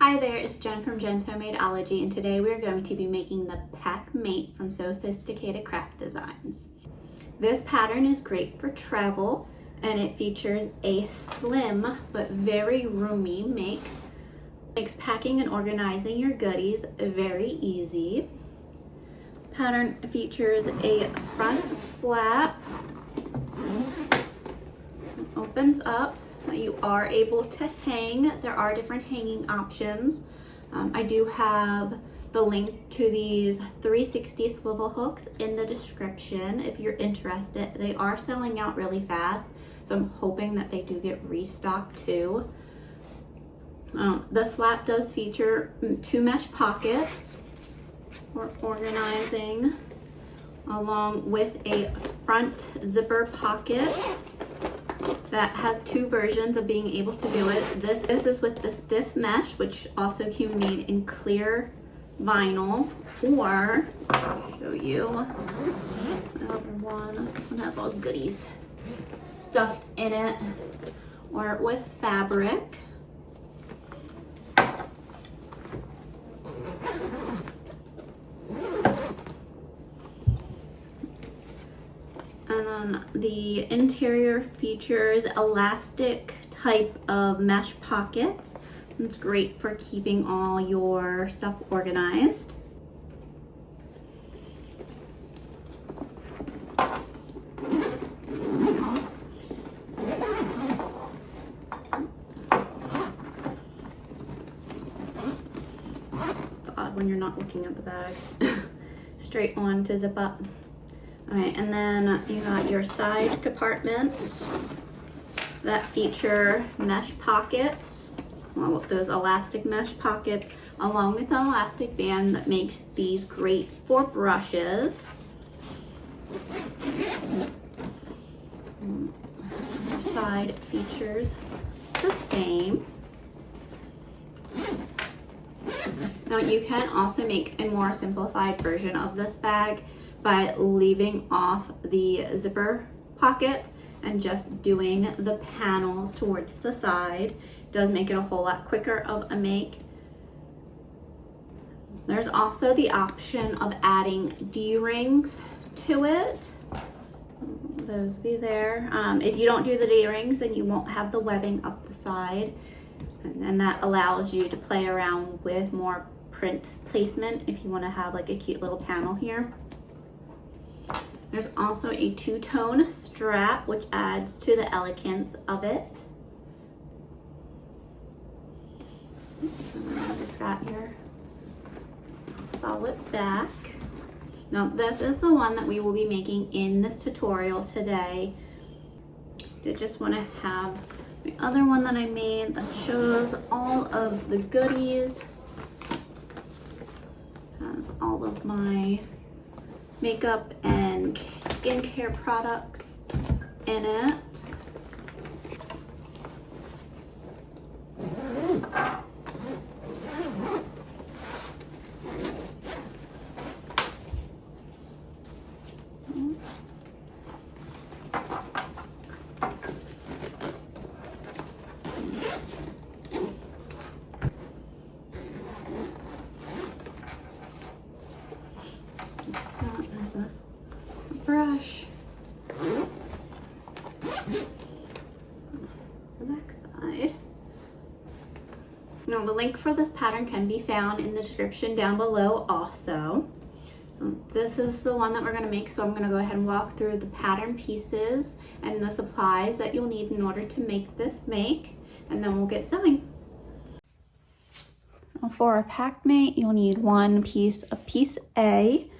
Hi there, it's Jen from Jen's Homemadeology, and today we're going to be making the PackMate from Sewfisticated Craft Designs. This pattern is great for travel, and it features a slim but very roomy make. Makes packing and organizing your goodies very easy. Pattern features a front flap. It opens up. You are able to hang. There are different hanging options. I do have the link to these 360 swivel hooks in the description if you're interested. They are selling out really fast, so I'm hoping that they do get restocked too. The flap does feature 2 mesh pockets for organizing, along with a front zipper pocket that has 2 versions of being able to do it. This is with the stiff mesh, which also can be made in clear vinyl, or I'll show you another one. This one has all goodies stuffed in it, or with fabric. And then the interior features elastic type of mesh pockets. It's great for keeping all your stuff organized. It's odd when you're not looking at the bag. Straight on to zip up. All right, and then you got your side compartments that feature mesh pockets, well, those elastic mesh pockets, along with an elastic band that makes these great for brushes. Your side features the same. Now you can also make a more simplified version of this bag by leaving off the zipper pockets and just doing the panels towards the side. It does make it a whole lot quicker of a make. There's also the option of adding D-rings to it. Those be there. If you don't do the D-rings, then you won't have the webbing up the side, and that allows you to play around with more print placement if you want to have like a cute little panel here. There's also a 2-tone strap, which adds to the elegance of it. And then just got your solid back. Now this is the one that we will be making in this tutorial today. I just want to have the other one that I made that shows all of the goodies. Has all of my makeup and skincare products in it. So there's a brush, the back side. Now the link for this pattern can be found in the description down below also. This is the one that we're going to make, so I'm going to go ahead and walk through the pattern pieces and the supplies that you'll need in order to make this make, and then we'll get sewing. For a PackMate, you'll need one piece of piece A.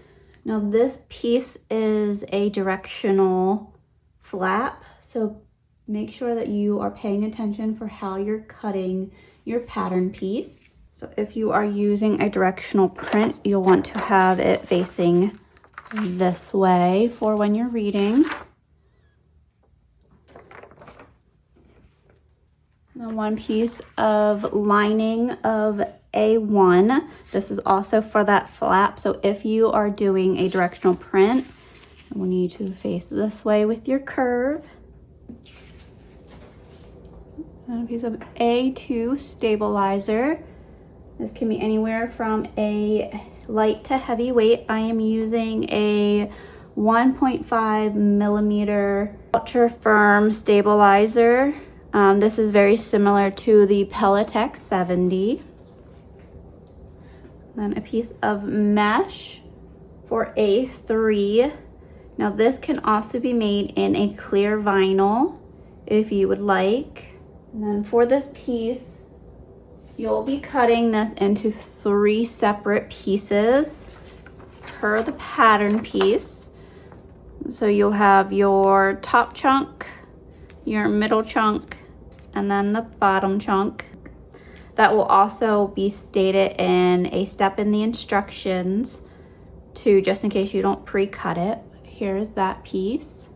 Now this piece is a directional flap, so make sure that you are paying attention for how you're cutting your pattern piece. So if you are using a directional print, you'll want to have it facing this way for when you're reading. Now one piece of lining of A1. This is also for that flap, so if you are doing a directional print, you will need to face this way with your curve. And a piece of A2 stabilizer. This can be anywhere from a light to heavy weight. I am using a 1.5 millimeter ultra firm stabilizer. This is very similar to the Pelletech 70. Then a piece of mesh for A3. Now this can also be made in a clear vinyl if you would like. And then for this piece, you'll be cutting this into 3 separate pieces per the pattern piece. So you'll have your top chunk, your middle chunk, and then the bottom chunk. That will also be stated in a step in the instructions to, just in case you don't pre-cut it. Here's that piece.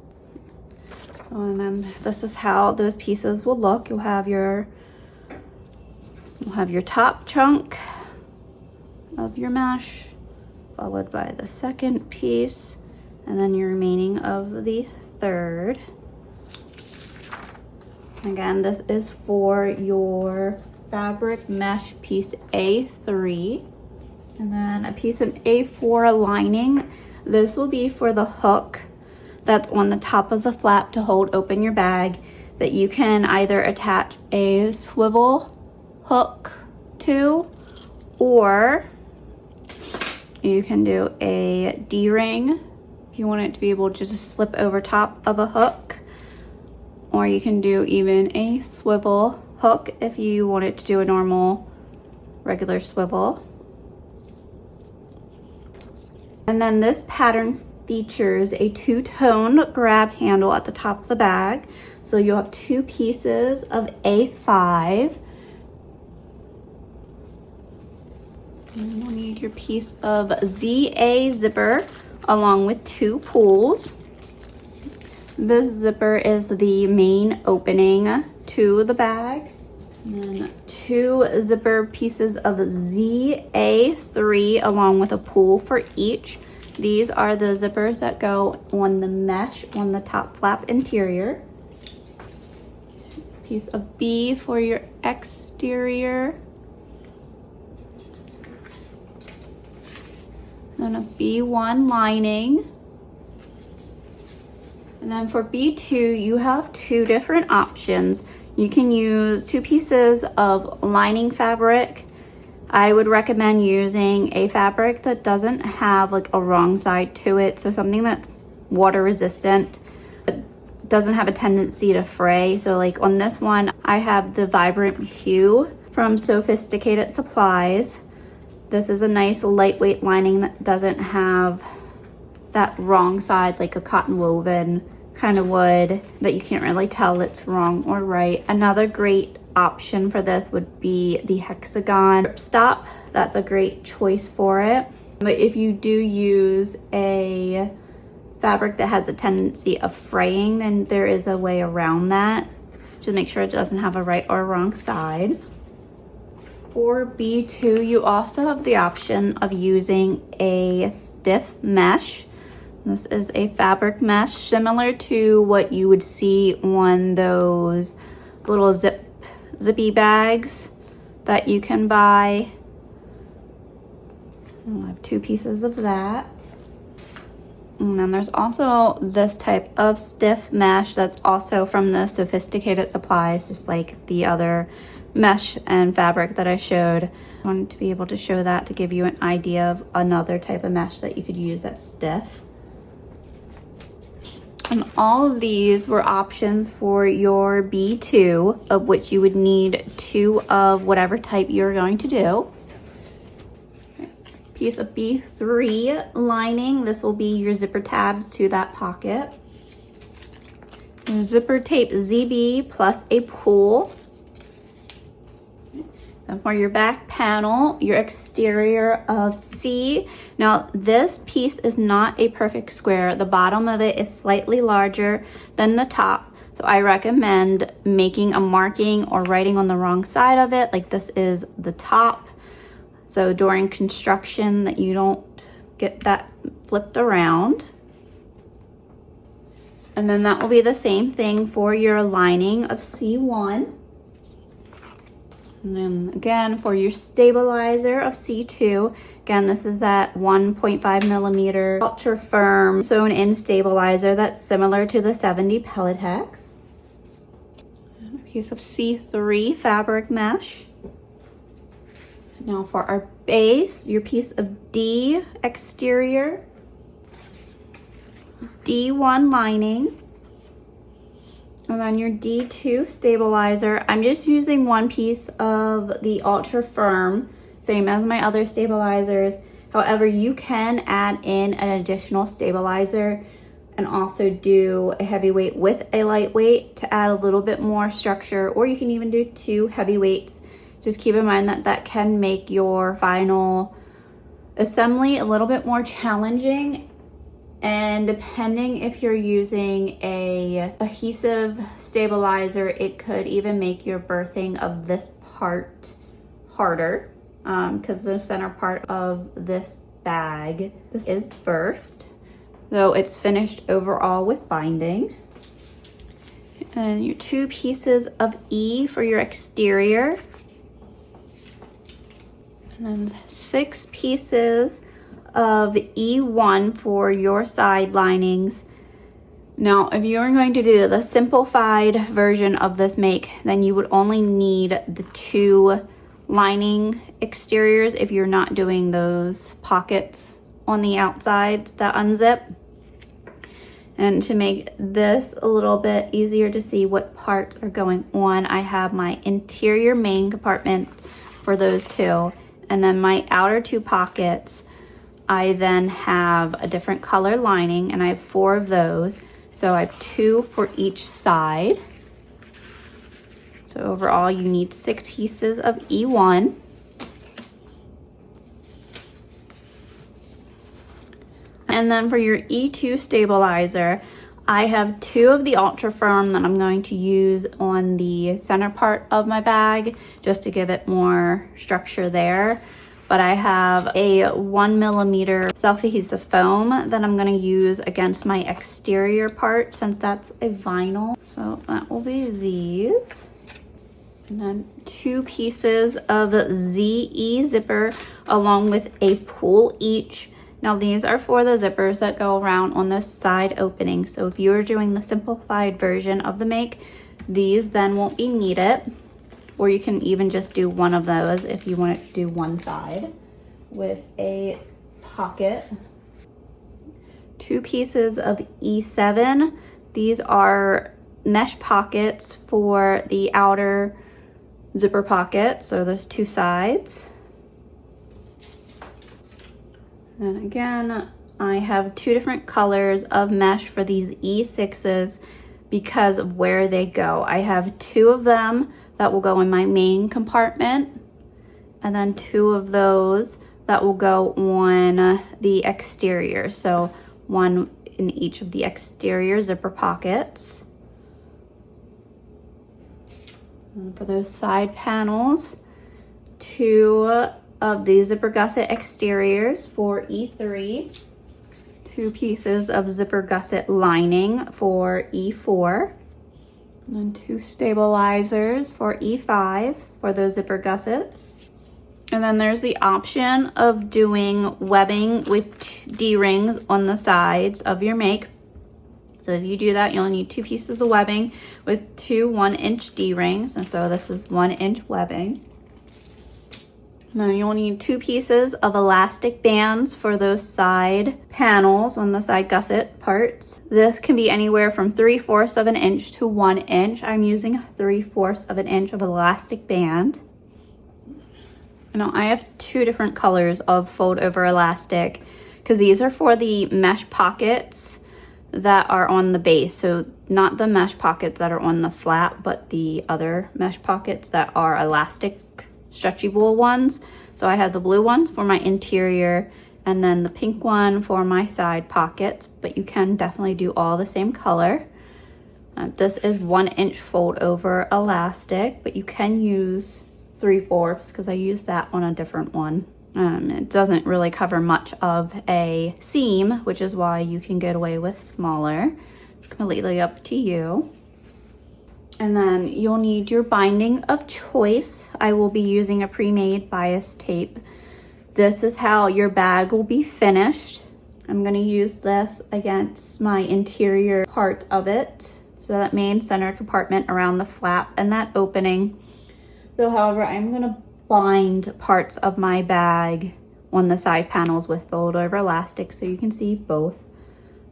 And then this is how those pieces will look. You'll have your top chunk of your mesh, followed by the second piece, and then your remaining of the third. Again, this is for your fabric mesh piece A3. And then a piece of A4 lining. This will be for the hook that's on the top of the flap to hold open your bag, that you can either attach a swivel hook to, or you can do a D-ring if you want it to be able to just slip over top of a hook, or you can do even a swivel hook if you want it to do a normal regular swivel. And then this pattern features a 2-tone grab handle at the top of the bag. So you'll have 2 pieces of A5. And you'll need your piece of ZA zipper along with 2 pulls. This zipper is the main opening to the bag. And then 2 zipper pieces of ZA3 along with a pull for each. These are the zippers that go on the mesh on the top flap interior. Piece of B for your exterior. Then a B1 lining. And then for B2, you have 2 different options. You can use 2 pieces of lining fabric. I would recommend using a fabric that doesn't have like a wrong side to it. So something that's water resistant, but doesn't have a tendency to fray. So like on this one, I have the Vibrant Hue from Sewfisticated Supplies. This is a nice lightweight lining that doesn't have that wrong side, like a cotton woven kind of wood that you can't really tell it's wrong or right. Another great option for this would be the hexagon ripstop. That's a great choice for it. But if you do use a fabric that has a tendency of fraying, then there is a way around that. Just make sure it doesn't have a right or wrong side. For B2, you also have the option of using a stiff mesh. This is a fabric mesh similar to what you would see on those little zippy bags that you can buy. I have 2 pieces of that. And then there's also this type of stiff mesh that's also from the Sewfisticated Supplies, just like the other mesh and fabric that I showed. I wanted to be able to show that to give you an idea of another type of mesh that you could use that's stiff. And all of these were options for your B2, of which you would need 2 of whatever type you're going to do. Piece of B3 lining. This will be your zipper tabs to that pocket. Your zipper tape ZB plus a pull. And for your back panel, your exterior of C. Now this piece is not a perfect square. The bottom of it is slightly larger than the top. So I recommend making a marking or writing on the wrong side of it, like this is the top. So during construction that you don't get that flipped around. And then that will be the same thing for your lining of C1. And then again, for your stabilizer of C2, again, this is that 1.5 millimeter ultra firm sewn in stabilizer that's similar to the 70 Pelletex. And a piece of C3 fabric mesh. Now for our base, your piece of D exterior, D1 lining, and then your D2 stabilizer. I'm just using one piece of the ultra firm, same as my other stabilizers. However, you can add in an additional stabilizer and also do a heavyweight with a lightweight to add a little bit more structure, or you can even do 2 heavyweights. Just keep in mind that that can make your final assembly a little bit more challenging, and depending if you're using a adhesive stabilizer, it could even make your birthing of this part harder, because the center part of this bag, this is birthed, though it's finished overall with binding. And your 2 pieces of E for your exterior. And then 6 pieces of E1 for your side linings. Now, if you're going to do the simplified version of this make, then you would only need the 2 lining exteriors if you're not doing those pockets on the outsides that unzip. And to make this a little bit easier to see what parts are going on, I have my interior main compartment for those 2. And then my outer 2 pockets, I then have a different color lining, and I have 4 of those. So I have 2 for each side. So overall, you need 6 pieces of E1. And then for your E2 stabilizer, I have 2 of the ultra firm that I'm going to use on the center part of my bag just to give it more structure there. But I have a 1 millimeter self-adhesive foam that I'm going to use against my exterior part, since that's a vinyl. So that will be these. And then 2 pieces of ZE zipper along with a pull each. Now these are for the zippers that go around on the side opening. So if you are doing the simplified version of the make, these then won't be needed. Or you can even just do one of those if you want to do one side with a pocket. 2 pieces of E7. These are mesh pockets for the outer zipper pocket. So there's 2 sides. And again, I have 2 different colors of mesh for these E6s because of where they go. I have 2 of them that will go in my main compartment, and then 2 of those that will go on the exterior. So 1 in each of the exterior zipper pockets. And for those side panels, 2 of the zipper gusset exteriors for E3, 2 pieces of zipper gusset lining for E4, and then 2 stabilizers for E5 for those zipper gussets. And then there's the option of doing webbing with D-rings on the sides of your make. So if you do that, you'll need 2 pieces of webbing with 2 1-inch D-rings, and so this is 1-inch webbing. Now you'll need 2 pieces of elastic bands for those side panels on the side gusset parts. This can be anywhere from 3/4 of an inch to 1 inch. I'm using 3/4 of an inch of elastic band. Now I have 2 different colors of fold over elastic because these are for the mesh pockets that are on the base. So not the mesh pockets that are on the flat, but the other mesh pockets that are elastic stretchy wool ones. So I have the blue ones for my interior and then the pink one for my side pockets, but you can definitely do all the same color. This is 1-inch fold over elastic, but you can use 3/4 because I used that on a different one. It doesn't really cover much of a seam, which is why you can get away with smaller. It's completely up to you. And then you'll need your binding of choice. I will be using a pre-made bias tape. This is how your bag will be finished. I'm gonna use this against my interior part of it. So that main center compartment around the flap and that opening. So however, I'm gonna bind parts of my bag on the side panels with fold over elastic so you can see both.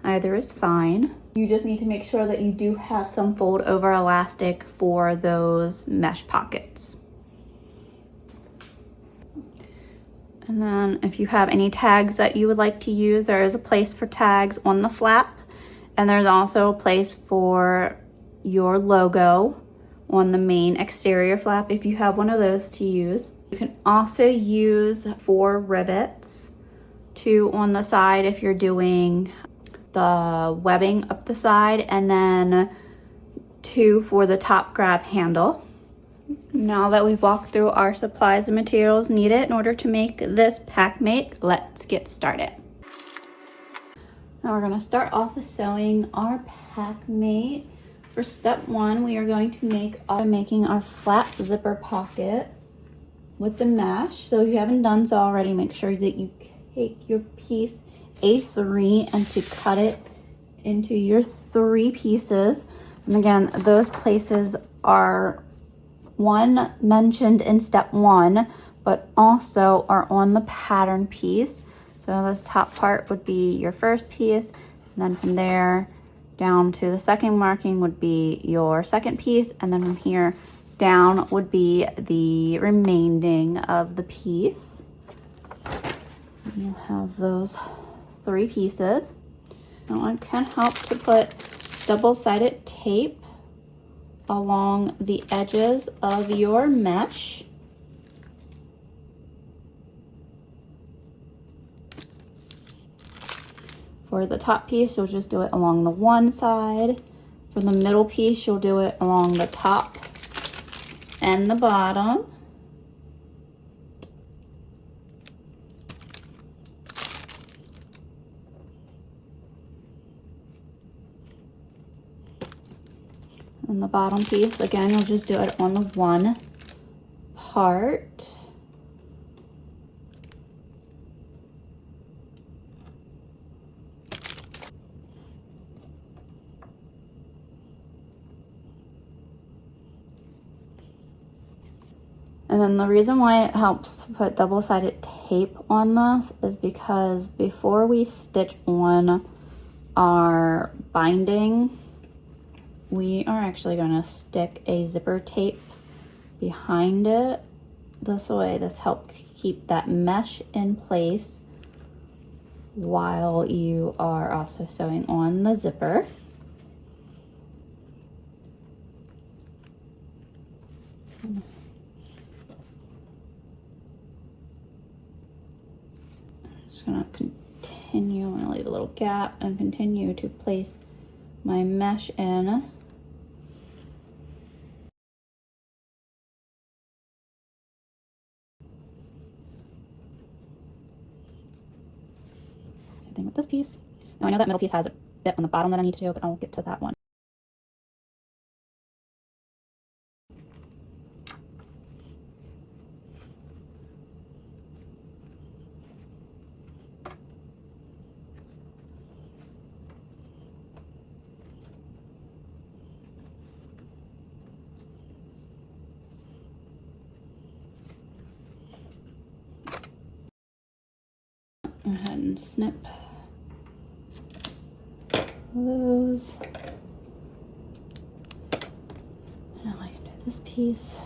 Either is fine. You just need to make sure that you do have some fold over elastic for those mesh pockets. And then if you have any tags that you would like to use, there is a place for tags on the flap, and there's also a place for your logo on the main exterior flap if you have one of those to use. You can also use 4 rivets, 2 on the side if you're doing the webbing up the side, and then 2 for the top grab handle. Now that we've walked through our supplies and materials needed in order to make this PackMate, let's get started. Now we're going to start off with sewing our PackMate. For step 1, we are going to make our flat zipper pocket with the mesh. So if you haven't done so already, make sure that you take your piece A3 and to cut it into your 3 pieces. And again, those places are one mentioned in step 1, but also are on the pattern piece. So this top part would be your first piece, and then from there down to the second marking would be your second piece, and then from here down would be the remaining of the piece. And you'll have those 3 pieces. Now it can help to put double-sided tape along the edges of your mesh. For the top piece, you'll just do it along the one side. For the middle piece, you'll do it along the top and the bottom. And the bottom piece, again, you'll just do it on the one part. And then the reason why it helps to put double-sided tape on this is because before we stitch on our binding, we are actually going to stick a zipper tape behind it. This way, this helps keep that mesh in place while you are also sewing on the zipper. Just going to continue, I'm going to leave a little gap and continue to place my mesh in. Same thing with this piece. Now I know that middle piece has a bit on the bottom that I need to do, but I'll get to that one. Go ahead and snip those. Now I can do this piece.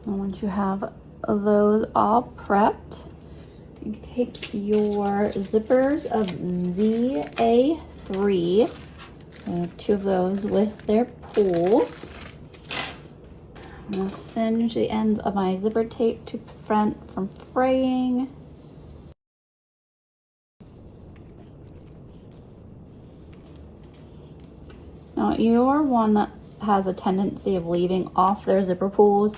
And once you have those all prepped, you take your zippers of ZA3, 2 of those with their pulls. I'm going to singe the ends of my zipper tape to prevent from fraying. Now, you're one that has a tendency of leaving off their zipper pulls.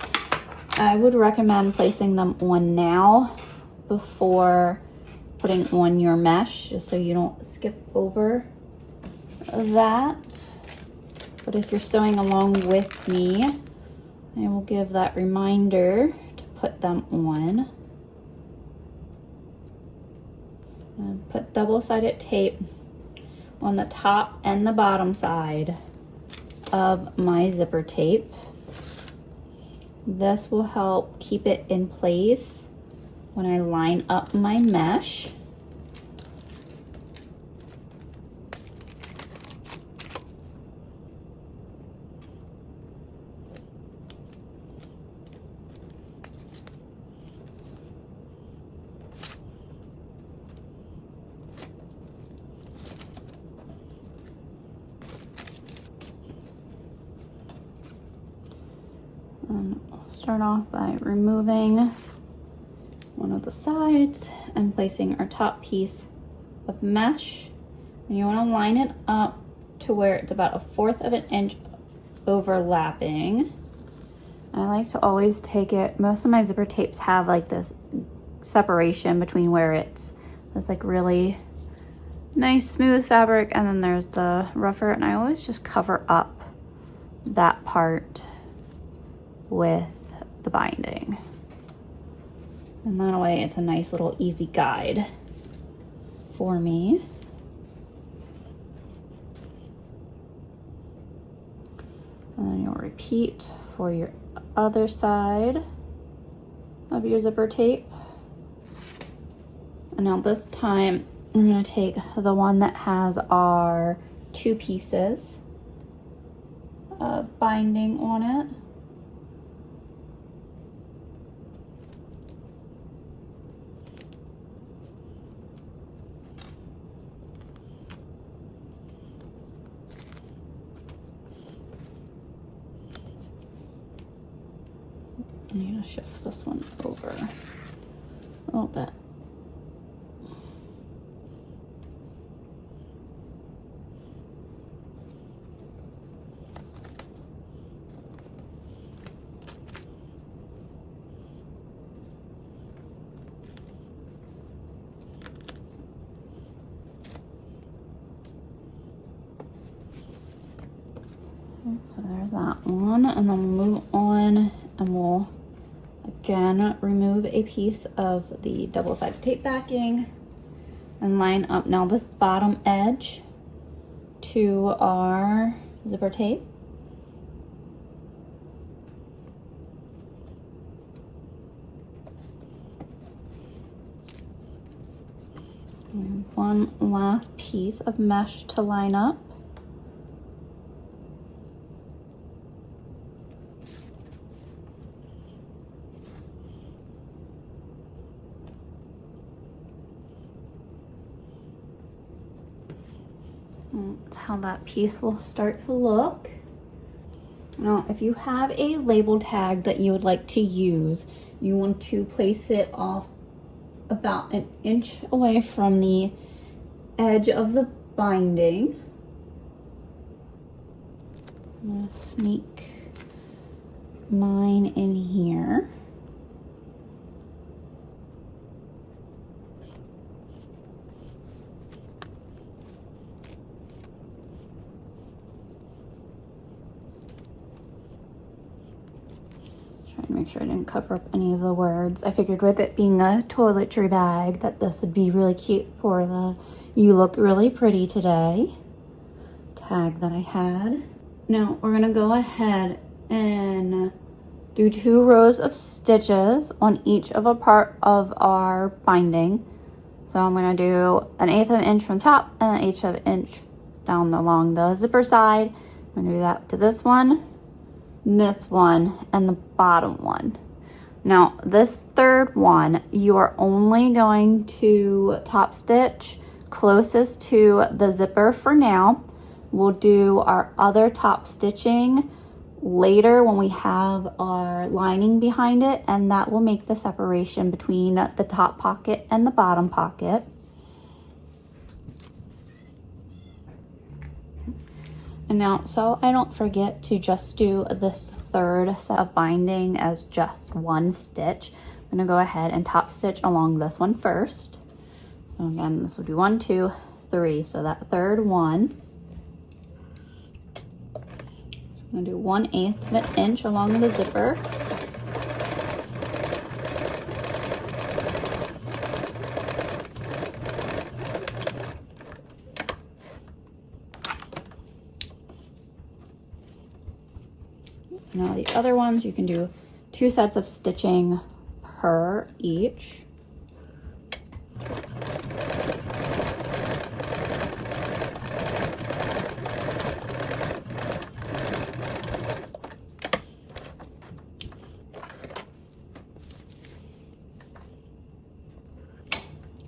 I would recommend placing them on now before putting on your mesh, just so you don't skip over that. But if you're sewing along with me, I will give that reminder to put them on. And put double-sided tape on the top and the bottom side of my zipper tape. This will help keep it in place when I line up my mesh. And I'll start off by removing one of the sides and placing our top piece of mesh. And you want to line it up to where it's about 1/4 of an inch overlapping. I like to always take it, most of my zipper tapes have like this separation between where it's this like really nice smooth fabric and then there's the rougher, and I always just cover up that part with the binding. And that way it's a nice little easy guide for me. And then you'll repeat for your other side of your zipper tape. And now this time I'm going to take the one that has our 2 pieces of binding on it. I'm going to shift this one over a little bit. So there's that one, and then we'll move on and we'll again remove a piece of the double-sided tape backing and line up now this bottom edge to our zipper tape. And one last piece of mesh to line up. That's how that piece will start to look. Now, if you have a label tag that you would like to use, you want to place it off about 1 inch away from the edge of the binding. I'm going to sneak mine in here. Make sure I didn't cover up any of the words. I figured with it being a toiletry bag that this would be really cute for the "you look really pretty today" tag that I had. Now we're gonna go ahead and do 2 rows of stitches on each of a part of our binding. So I'm gonna do 1/8 of an inch from the top and 1/8 of an inch down along the zipper side. I'm gonna do that to this one, this one, and the bottom one. Now this 3rd one, you are only going to top stitch closest to the zipper for now. We'll do our other top stitching later when we have our lining behind it, and that will make the separation between the top pocket and the bottom pocket. And now, so I don't forget to just do this third set of binding as just one stitch, I'm gonna go ahead and top stitch along this one first. So again, this will be 1, 2, 3. So that third one, I'm gonna do 1/8 of an inch along the zipper. Now the other ones, you can do 2 sets of stitching per each.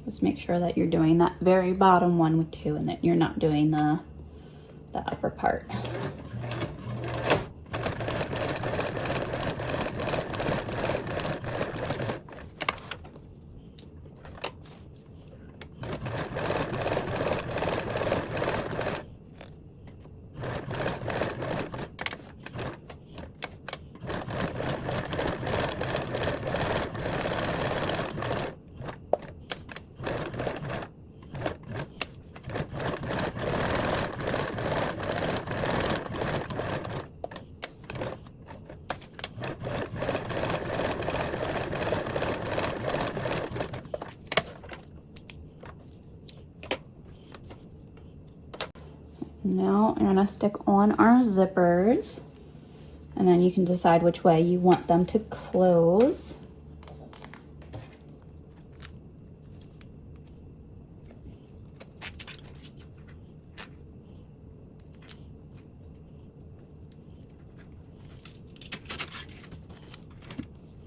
Just make sure that you're doing that very bottom one with 2 and that you're not doing the upper part. Now I'm gonna stick on our zippers, and then you can decide which way you want them to close.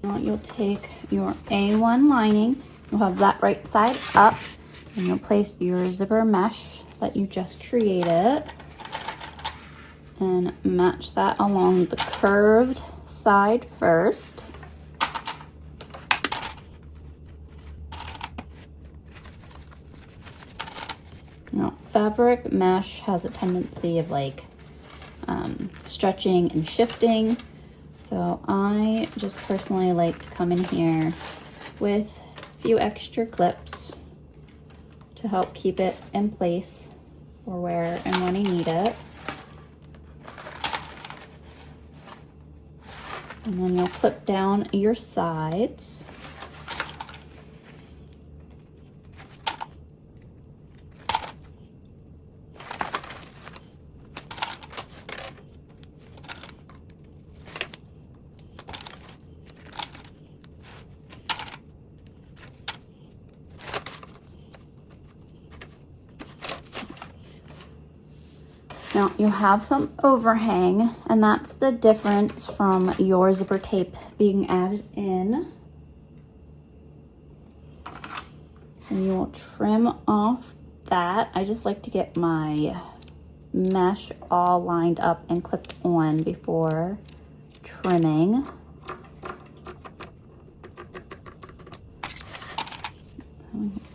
Now you'll take your A1 lining, you'll have that right side up, and you'll place your zipper mesh that you just created and match that along the curved side first. Now, fabric mesh has a tendency of like stretching and shifting, so I just personally like to come in here with a few extra clips to help keep it in place for where and when I need it. And then you'll clip down your sides. Now you have some overhang, and that's the difference from your zipper tape being added in. And you will trim off that. I just like to get my mesh all lined up and clipped on before trimming.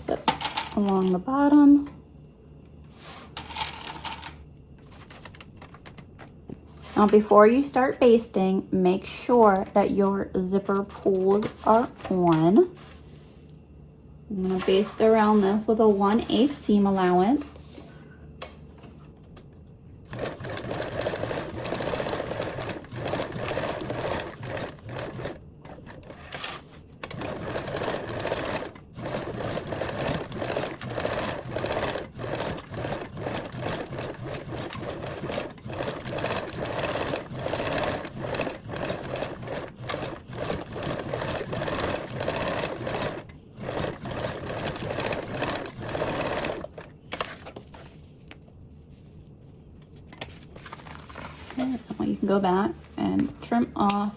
Clip along the bottom. Now before you start basting, make sure that your zipper pulls are on. I'm going to baste around this with a 1/8 seam allowance. You can go back and trim off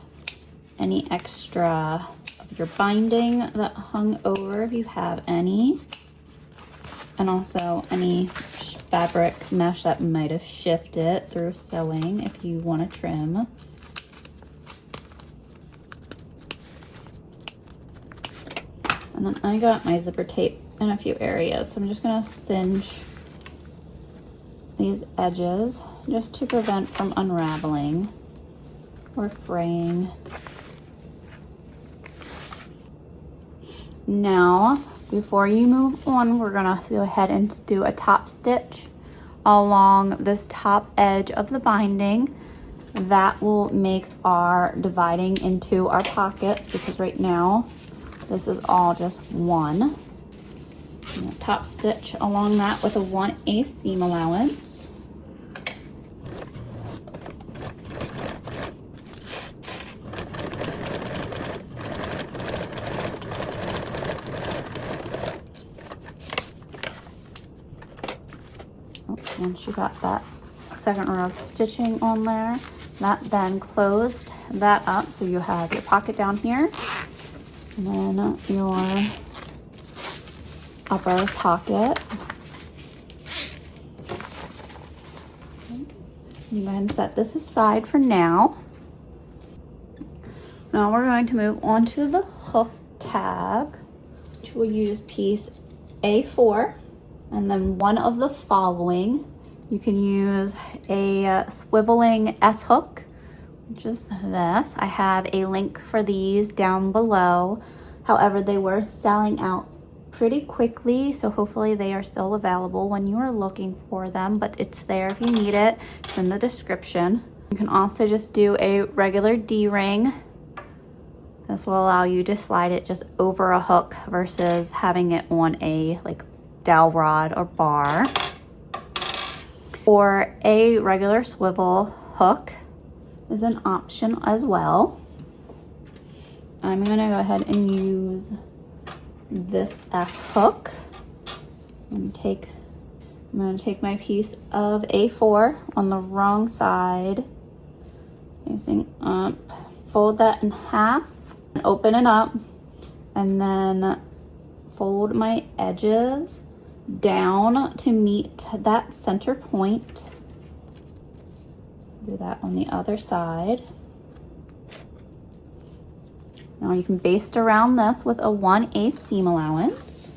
any extra of your binding that hung over if you have any, and also any fabric mesh that might have shifted through sewing if you want to trim. And then I got my zipper tape in a few areas, so I'm just going to cinch these edges just to prevent from unraveling or fraying. Now, before you move on, we're gonna go ahead and do a top stitch along this top edge of the binding. That will make our dividing into our pockets, because right now this is all just one. And top stitch along that with a 1/8 seam allowance. Once you got that second row of stitching on there, that then closed that up, so you have your pocket down here and then your upper pocket. You go ahead and set this aside for now. Now we're going to move on to the hook tab, which we'll use piece A4, and then one of the following. You can use a swiveling S hook, which is this. I have a link for these down below. However, they were selling out pretty quickly, so hopefully they are still available when you are looking for them, but it's there if you need it. It's in the description. You can also just do a regular D-ring. This will allow you to slide it just over a hook versus having it on a like dowel rod or bar. Or a regular swivel hook is an option as well. I'm gonna go ahead and use this S hook. I'm gonna take my piece of A4 on the wrong side, facing up, fold that in half, and open it up, and then fold my edges down to meet that center point. Do that on the other side. Now you can baste around this with a 1/8 seam allowance.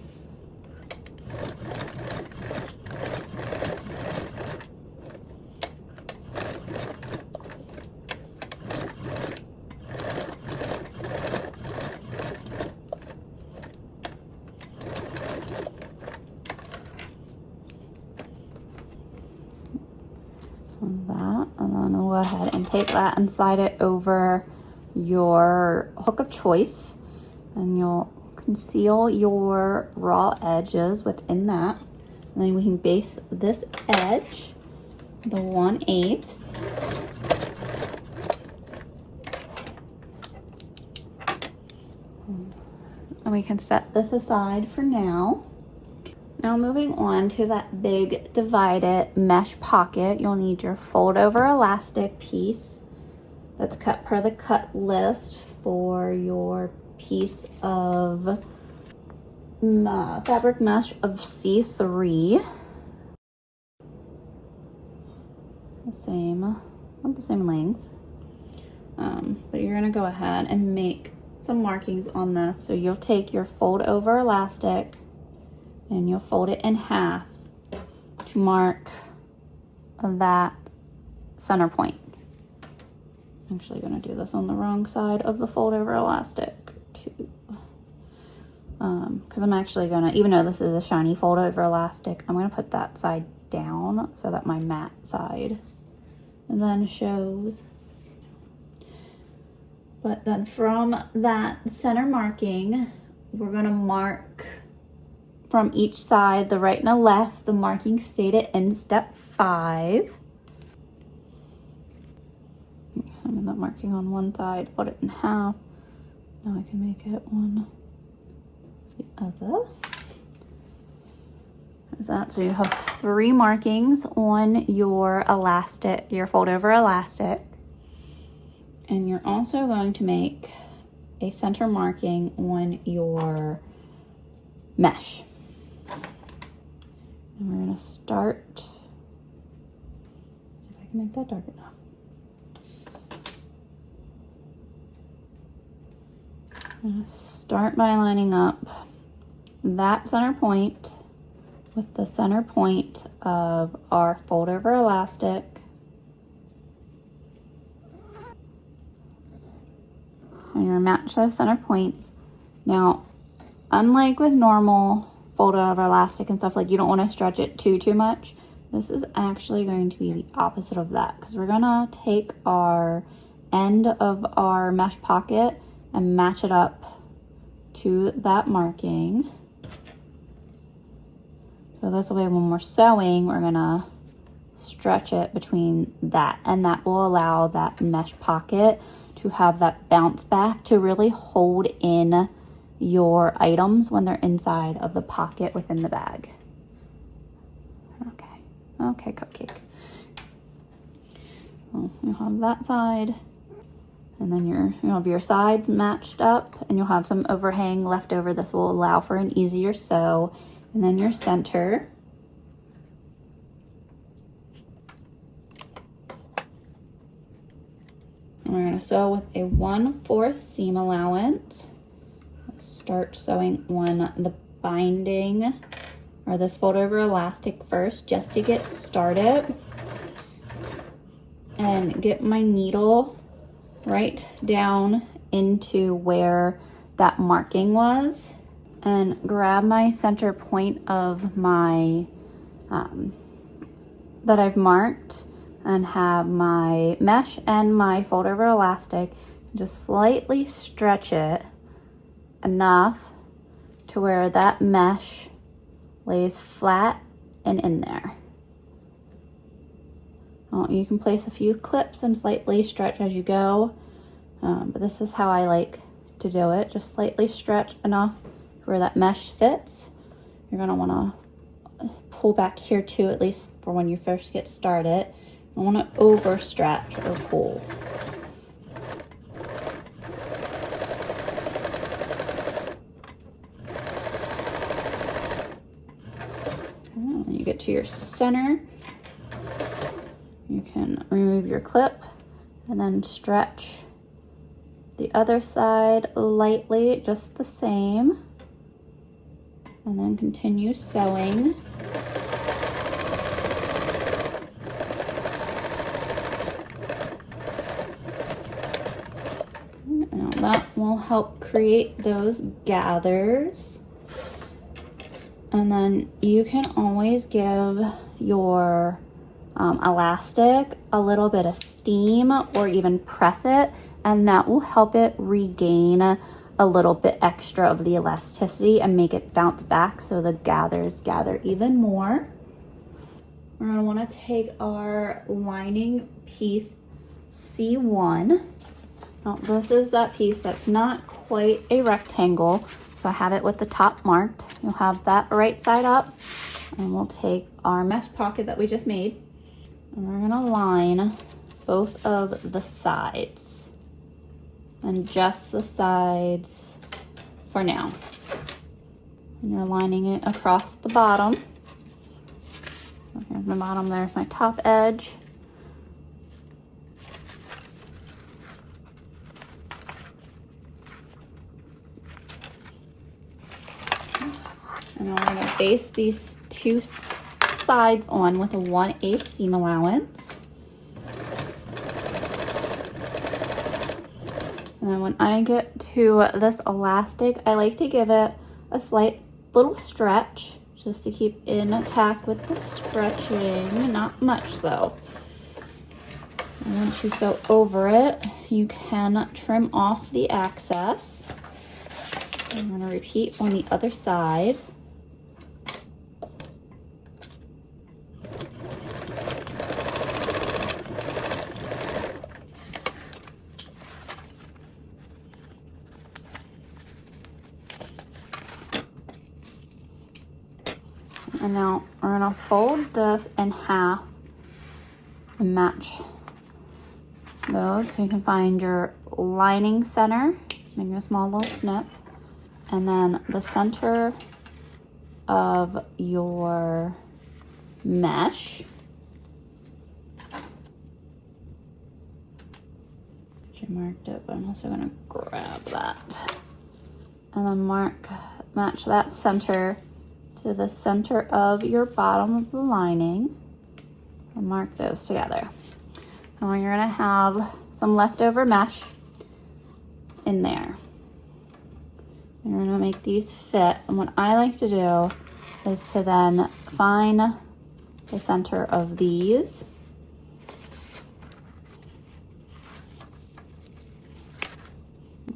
That, and then we'll go ahead and take that and slide it over your hook of choice, and you'll conceal your raw edges within that. And then we can baste this edge, the 1/8. And we can set this aside for now. Now moving on to that big divided mesh pocket, you'll need your fold over elastic piece that's cut per the cut list for your piece of fabric mesh of C3. Not the same length, but you're gonna go ahead and make some markings on this. So you'll take your fold over elastic and you'll fold it in half to mark that center point. I'm actually going to do this on the wrong side of the fold over elastic too, because I'm actually going to, even though this is a shiny fold over elastic, I'm going to put that side down so that my matte side then shows. But then from that center marking, we're going to mark from each side, the right and the left, the marking stated in step 5. I'm not marking on one side, fold it in half. Now I can make it on the other. There's that. So you have 3 markings on your elastic, your fold over elastic. And you're also going to make a center marking on your mesh. And we're going to start, see if I can make that dark enough. I'm going to start by lining up that center point with the center point of our fold over elastic. And you're gonna match those center points. Now, unlike with normal fold over elastic and stuff, like you don't want to stretch it too much, this is actually going to be the opposite of that, because we're gonna take our end of our mesh pocket and match it up to that marking. So this way when we're sewing, we're gonna stretch it between that, and that will allow that mesh pocket to have that bounce back to really hold in your items when they're inside of the pocket within the bag. Okay, cupcake. Well, you'll have that side, and then you'll have your sides matched up, and you'll have some overhang left over. This will allow for an easier sew. And then your center. And we're going to sew with a 1/4 seam allowance. Start sewing on the binding or this fold over elastic first, just to get started, and get my needle right down into where that marking was, and grab my center point of my that I've marked, and have my mesh and my fold over elastic, just slightly stretch it enough to where that mesh lays flat and in there. You can place a few clips and slightly stretch as you go, but this is how I like to do it. Just slightly stretch enough where that mesh fits. You're gonna wanna pull back here too, at least for when you first get started. You don't wanna over stretch or pull. When you get to your center, you can remove your clip and then stretch the other side lightly, just the same, and then continue sewing. Now that will help create those gathers. And then you can always give your elastic a little bit of steam, or even press it, and that will help it regain a little bit extra of the elasticity and make it bounce back so the gathers gather even more. We're going to want to take our lining piece C1. Now this is that piece that's not quite a rectangle, so I have it with the top marked. You'll have that right side up, and we'll take our mesh pocket that we just made, and we're gonna line both of the sides, and just the sides for now. And you're lining it across the bottom. Here's my bottom, there's my top edge. And now we're going to base these two sides on with a 1/8 seam allowance. And then when I get to this elastic, I like to give it a slight little stretch, just to keep intact with the stretching. Not much though. And once you sew over it, you can trim off the excess. I'm going to repeat on the other side. And now we're going to fold this in half and match those. So you can find your lining center, maybe a small little snip, and then the center of your mesh. I marked it, but I'm also going to grab that. And then match that center to the center of your bottom of the lining and mark those together. And you're gonna have some leftover mesh in there. You're gonna make these fit, and what I like to do is to then find the center of these.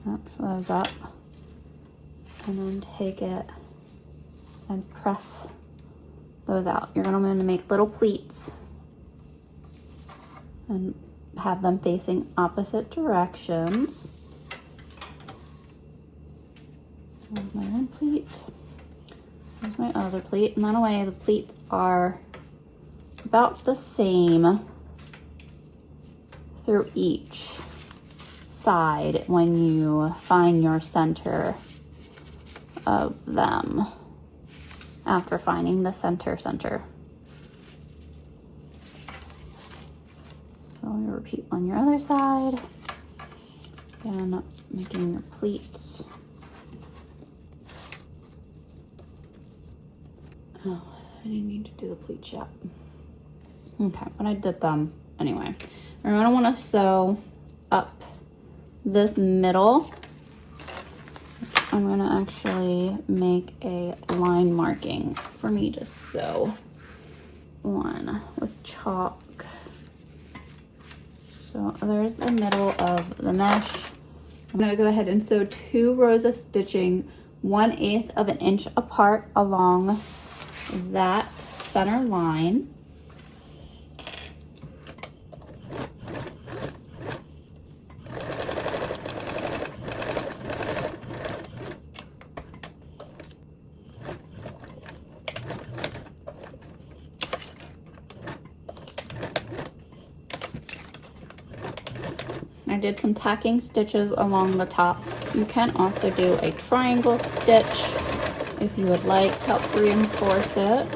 Push those up, and then take it and press those out. You're gonna want to make little pleats and have them facing opposite directions. There's my one pleat. There's my other pleat. And that way the pleats are about the same through each side when you find your center of them after finding the center. So you repeat on your other side and making your pleats. Oh, I didn't need to do the pleats yet. Okay, but I did them anyway. We're gonna want to sew up this middle. I'm gonna actually make a line marking for me to sew on with chalk. So there's the middle of the mesh. I'm gonna go ahead and sew 2 rows of stitching 1/8 of an inch apart along that center line. I did some tacking stitches along the top. You can also do a triangle stitch if you would like to help reinforce it.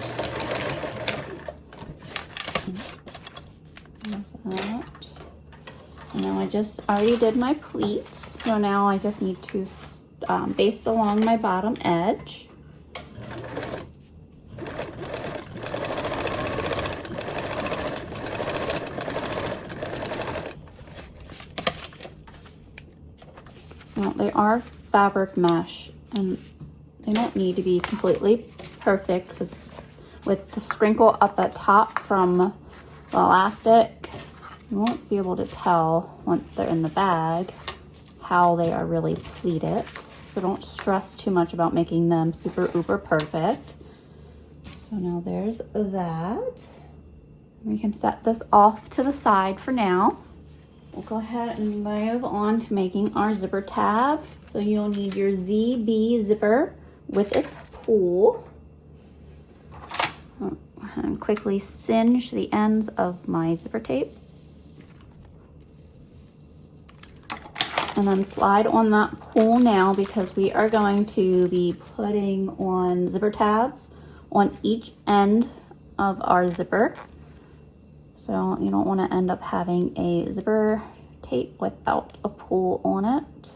There's that. And now I just already did my pleats, so now I just need to baste along my bottom edge. Well, they are fabric mesh, and they don't need to be completely perfect because with the sprinkle up at top from the elastic, you won't be able to tell once they're in the bag how they are really pleated. So don't stress too much about making them super uber perfect. So now there's that. We can set this off to the side for now. We'll go ahead and move on to making our zipper tab. So you'll need your ZB zipper with its pull. And quickly singe the ends of my zipper tape. And then slide on that pull now, because we are going to be putting on zipper tabs on each end of our zipper. So you don't want to end up having a zipper tape without a pull on it.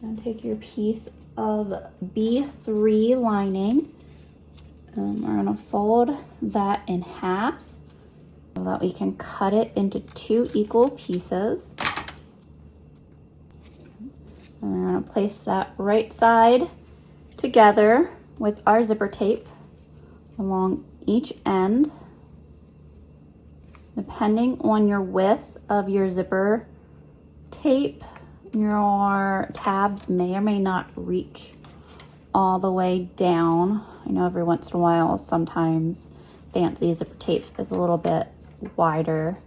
And take your piece of B3 lining, and we're going to fold that in half so that we can cut it into 2 equal pieces. And we're going to place that right side together with our zipper tape along each end. Depending on your width of your zipper tape, your tabs may or may not reach all the way down. I know every once in a while, sometimes fancy zipper tape is a little bit wider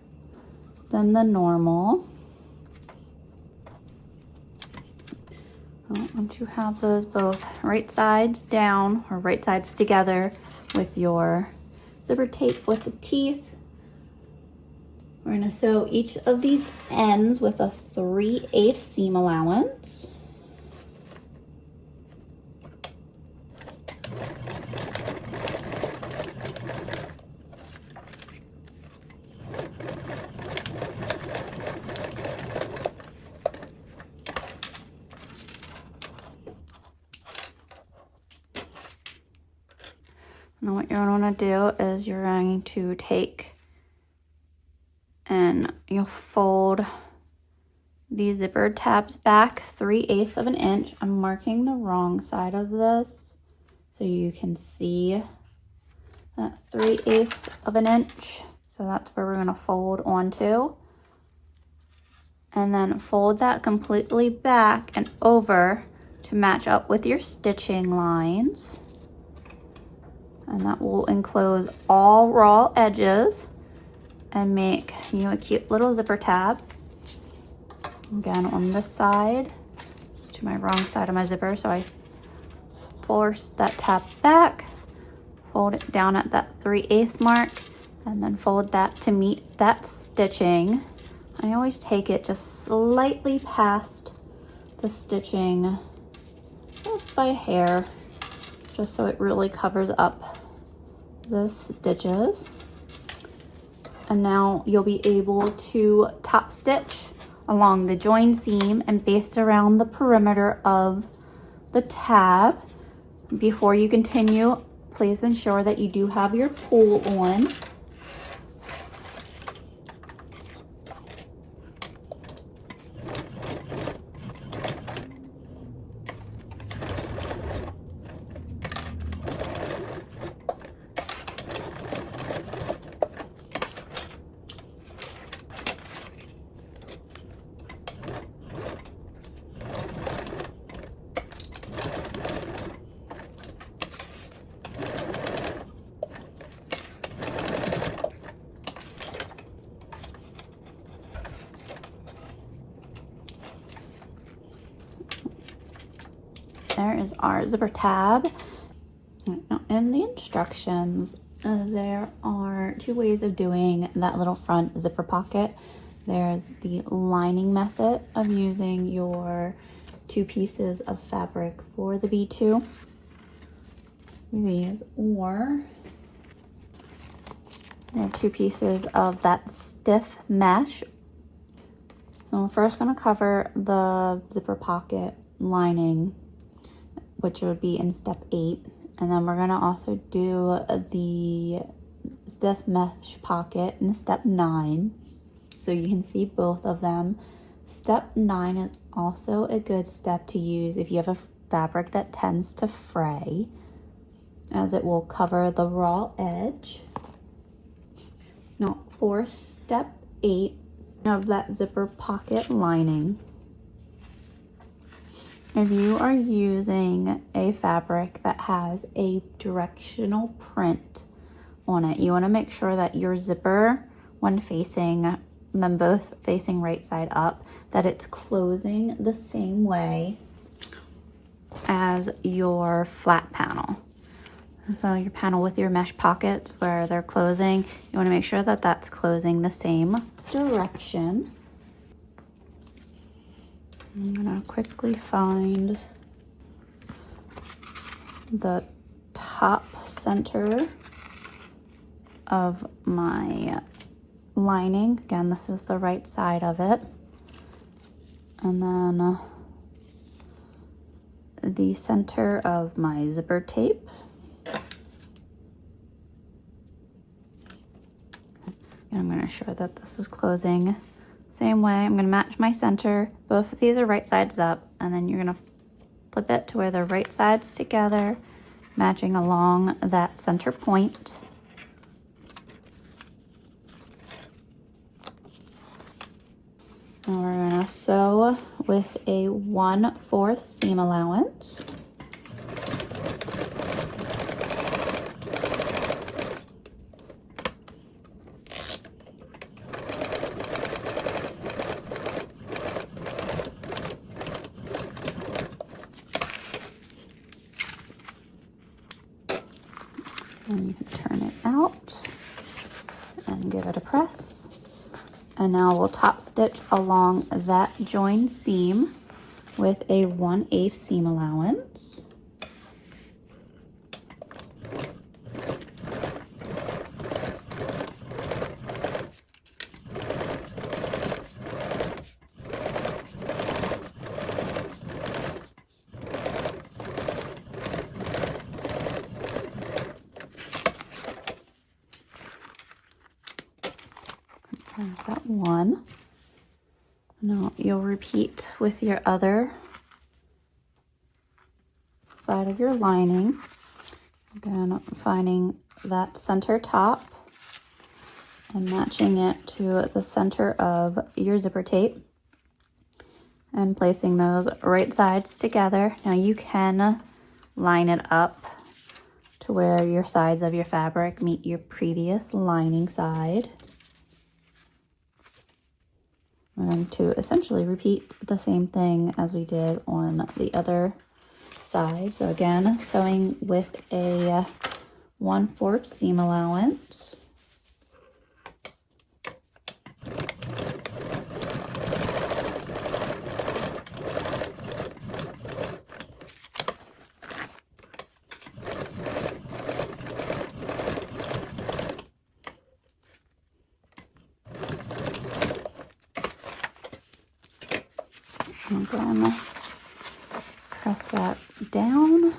than the normal. Once you have those both right sides down or right sides together with your zipper tape with the teeth, we're going to sew each of these ends with a 3/8 seam allowance. Now what you're going to do is you're going to take and you'll fold these zipper tabs back 3/8 of an inch. I'm marking the wrong side of this so you can see that 3/8 of an inch. So that's where we're going to fold onto. And then fold that completely back and over to match up with your stitching lines. And that will enclose all raw edges and make you a cute little zipper tab. Again, on this side, to my wrong side of my zipper, so I force that tab back, fold it down at that 3/8 mark, and then fold that to meet that stitching. I always take it just slightly past the stitching, just by a hair, just so it really covers up those stitches. And now you'll be able to top stitch along the join seam and base around the perimeter of the tab. Before you continue, please ensure that you do have your pull on. There is our zipper tab. Now in the instructions, there are two ways of doing that little front zipper pocket. There's the lining method of using your 2 pieces of fabric for the B2, these, or there are 2 pieces of that stiff mesh. So we're first going to cover the zipper pocket lining, which would be in step 8, and then we're going to also do the stiff mesh pocket in step 9, so you can see both of them. Step 9 is also a good step to use if you have a fabric that tends to fray, as it will cover the raw edge. Now for step 8 of that zipper pocket lining, if you are using a fabric that has a directional print on it, you want to make sure that your zipper, when facing them both facing right side up, that it's closing the same way as your flat panel. So your panel with your mesh pockets where they're closing, you want to make sure that that's closing the same direction. I'm gonna quickly find the top center of my lining. Again, this is the right side of it. And then the center of my zipper tape. And I'm gonna ensure that this is closing same way. I'm gonna match my center. Both of these are right sides up, and then you're gonna flip it to where they're right sides together, matching along that center point. Now we're gonna sew with a 1/4 seam allowance. And you can turn it out and give it a press. And now we'll top stitch along that join seam with a 1/8 seam allowance. There's that one. Now you'll repeat with your other side of your lining. Again, finding that center top and matching it to the center of your zipper tape and placing those right sides together. Now you can line it up to where your sides of your fabric meet your previous lining side. We're going to essentially repeat the same thing as we did on the other side. So again, sewing with a 1/4 seam allowance. Again, press that down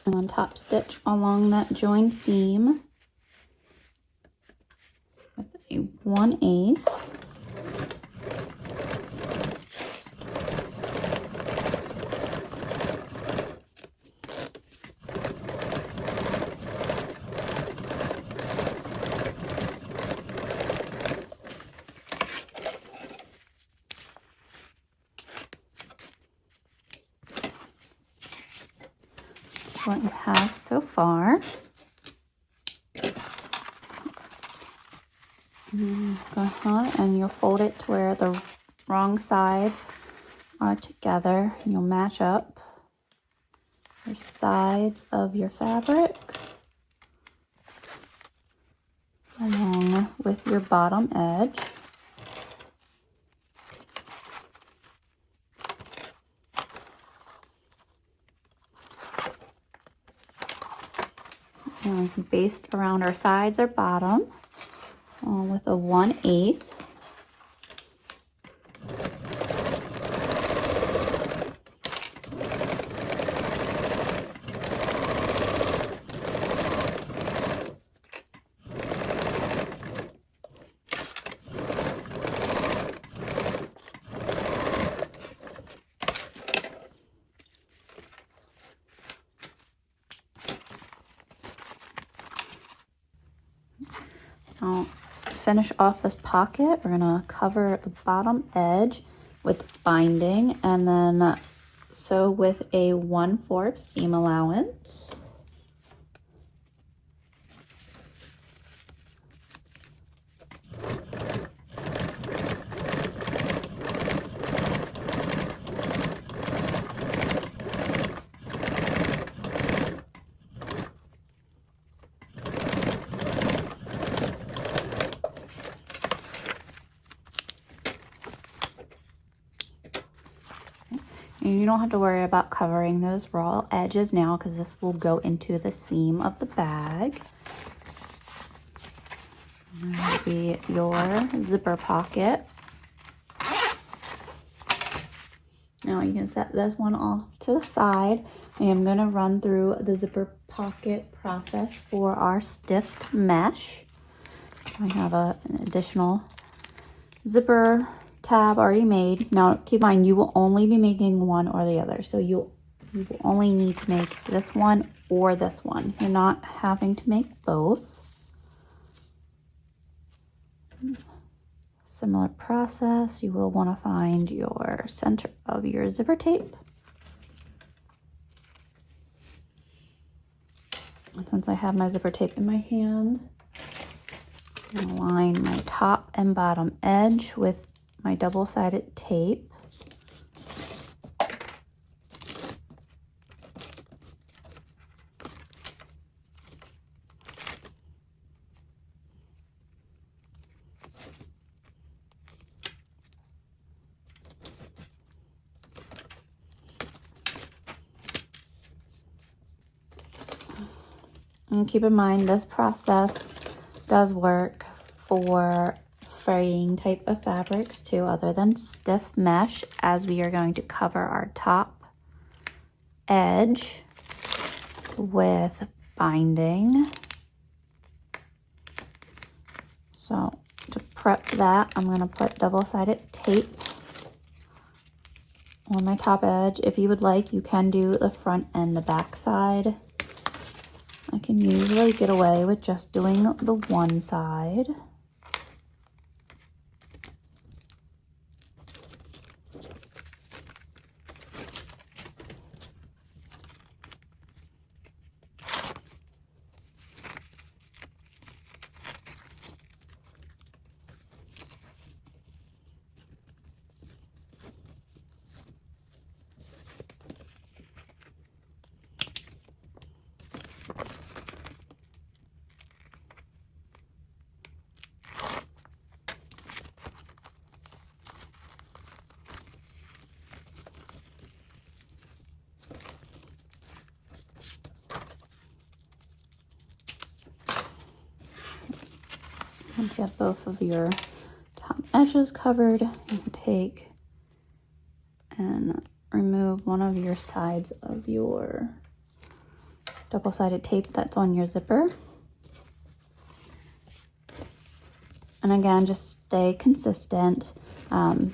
and then top stitch along that joined seam with a 1/8. What you have so far. Go ahead and you'll fold it to where the wrong sides are together. You'll match up your sides of your fabric along with your bottom edge. And based around our sides or bottom with a 1/8. Now, to finish off this pocket, we're gonna cover the bottom edge with binding and then sew with a 1/4 seam allowance. You don't have to worry about covering those raw edges now because this will go into the seam of the bag. And that will be your zipper pocket. Now you can set this one off to the side. I am going to run through the zipper pocket process for our stiff mesh. I have an additional zipper tab already made. Now keep in mind you will only be making one or the other, so you will only need to make this one or this one. You're not having to make both. Similar process. You will want to find your center of your zipper tape. And since I have my zipper tape in my hand, I'm going to line my top and bottom edge with my double-sided tape. And keep in mind this process does work for fraying type of fabrics too, other than stiff mesh, as we are going to cover our top edge with binding So to prep that, I'm going to put double-sided tape on my top edge. If you would like, you can do the front and the back side. I can usually get away with just doing the one side. Once you have both of your top edges covered, you can take and remove one of your sides of your double-sided tape that's on your zipper. And again, just stay consistent.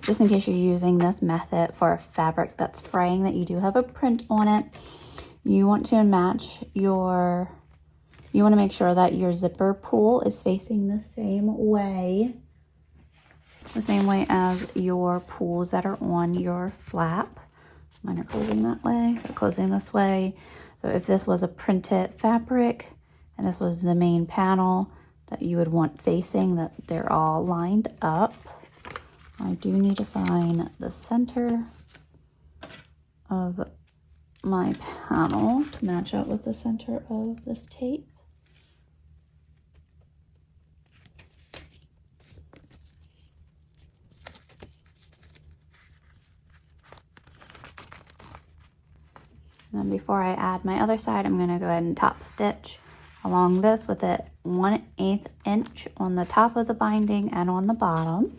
Just in case you're using this method for a fabric that's fraying, that you do have a print on it, you want to match your, you want to make sure that your zipper pull is facing the same way as your pulls that are on your flap. Mine are closing that way, they're closing this way. So if this was a printed fabric and this was the main panel that you would want facing, that they're all lined up. I do need to find the center of my panel to match up with the center of this tape. And then before I add my other side, I'm going to go ahead and top stitch along this with it 1/8 inch on the top of the binding and on the bottom.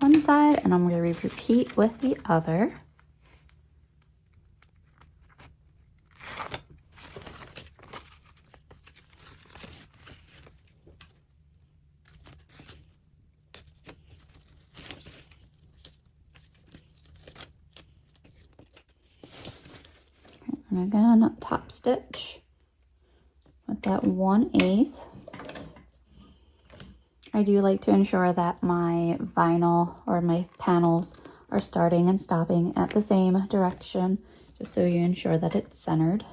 One side, and I'm going to repeat with the other. And again, top stitch with that 1/8. I do like to ensure that my vinyl or my panels are starting and stopping at the same direction, just so you ensure that it's centered.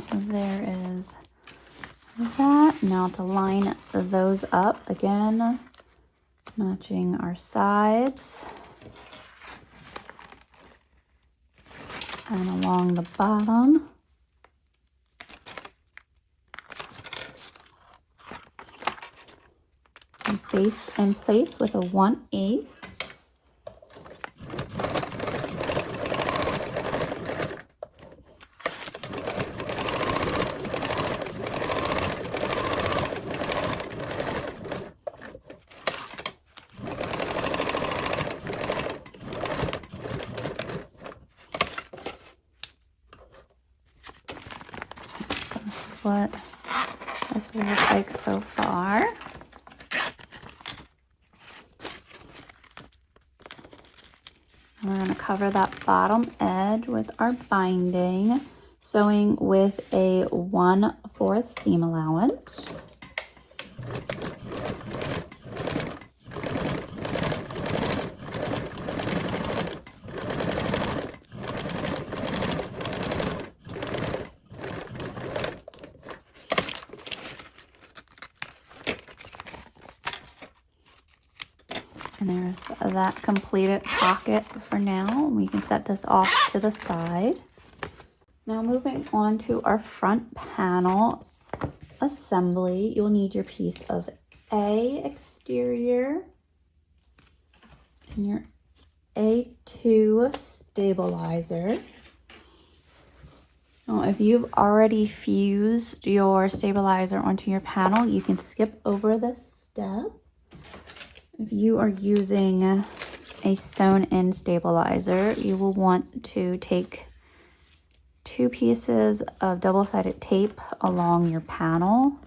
So there is that. Now to line those up again, matching our sides and along the bottom. And baste in place with a 1/8. What this what it looks like so far. And we're going to cover that bottom edge with our binding, sewing with a 1/4 seam allowance. And there's that completed pocket for now. We can set this off to the side. Now moving on to our front panel assembly, you'll need your piece of A exterior and your A2 stabilizer. Now, if you've already fused your stabilizer onto your panel, you can skip over this step. If you are using a sewn-in stabilizer, you will want to take 2 pieces of double-sided tape along your panel.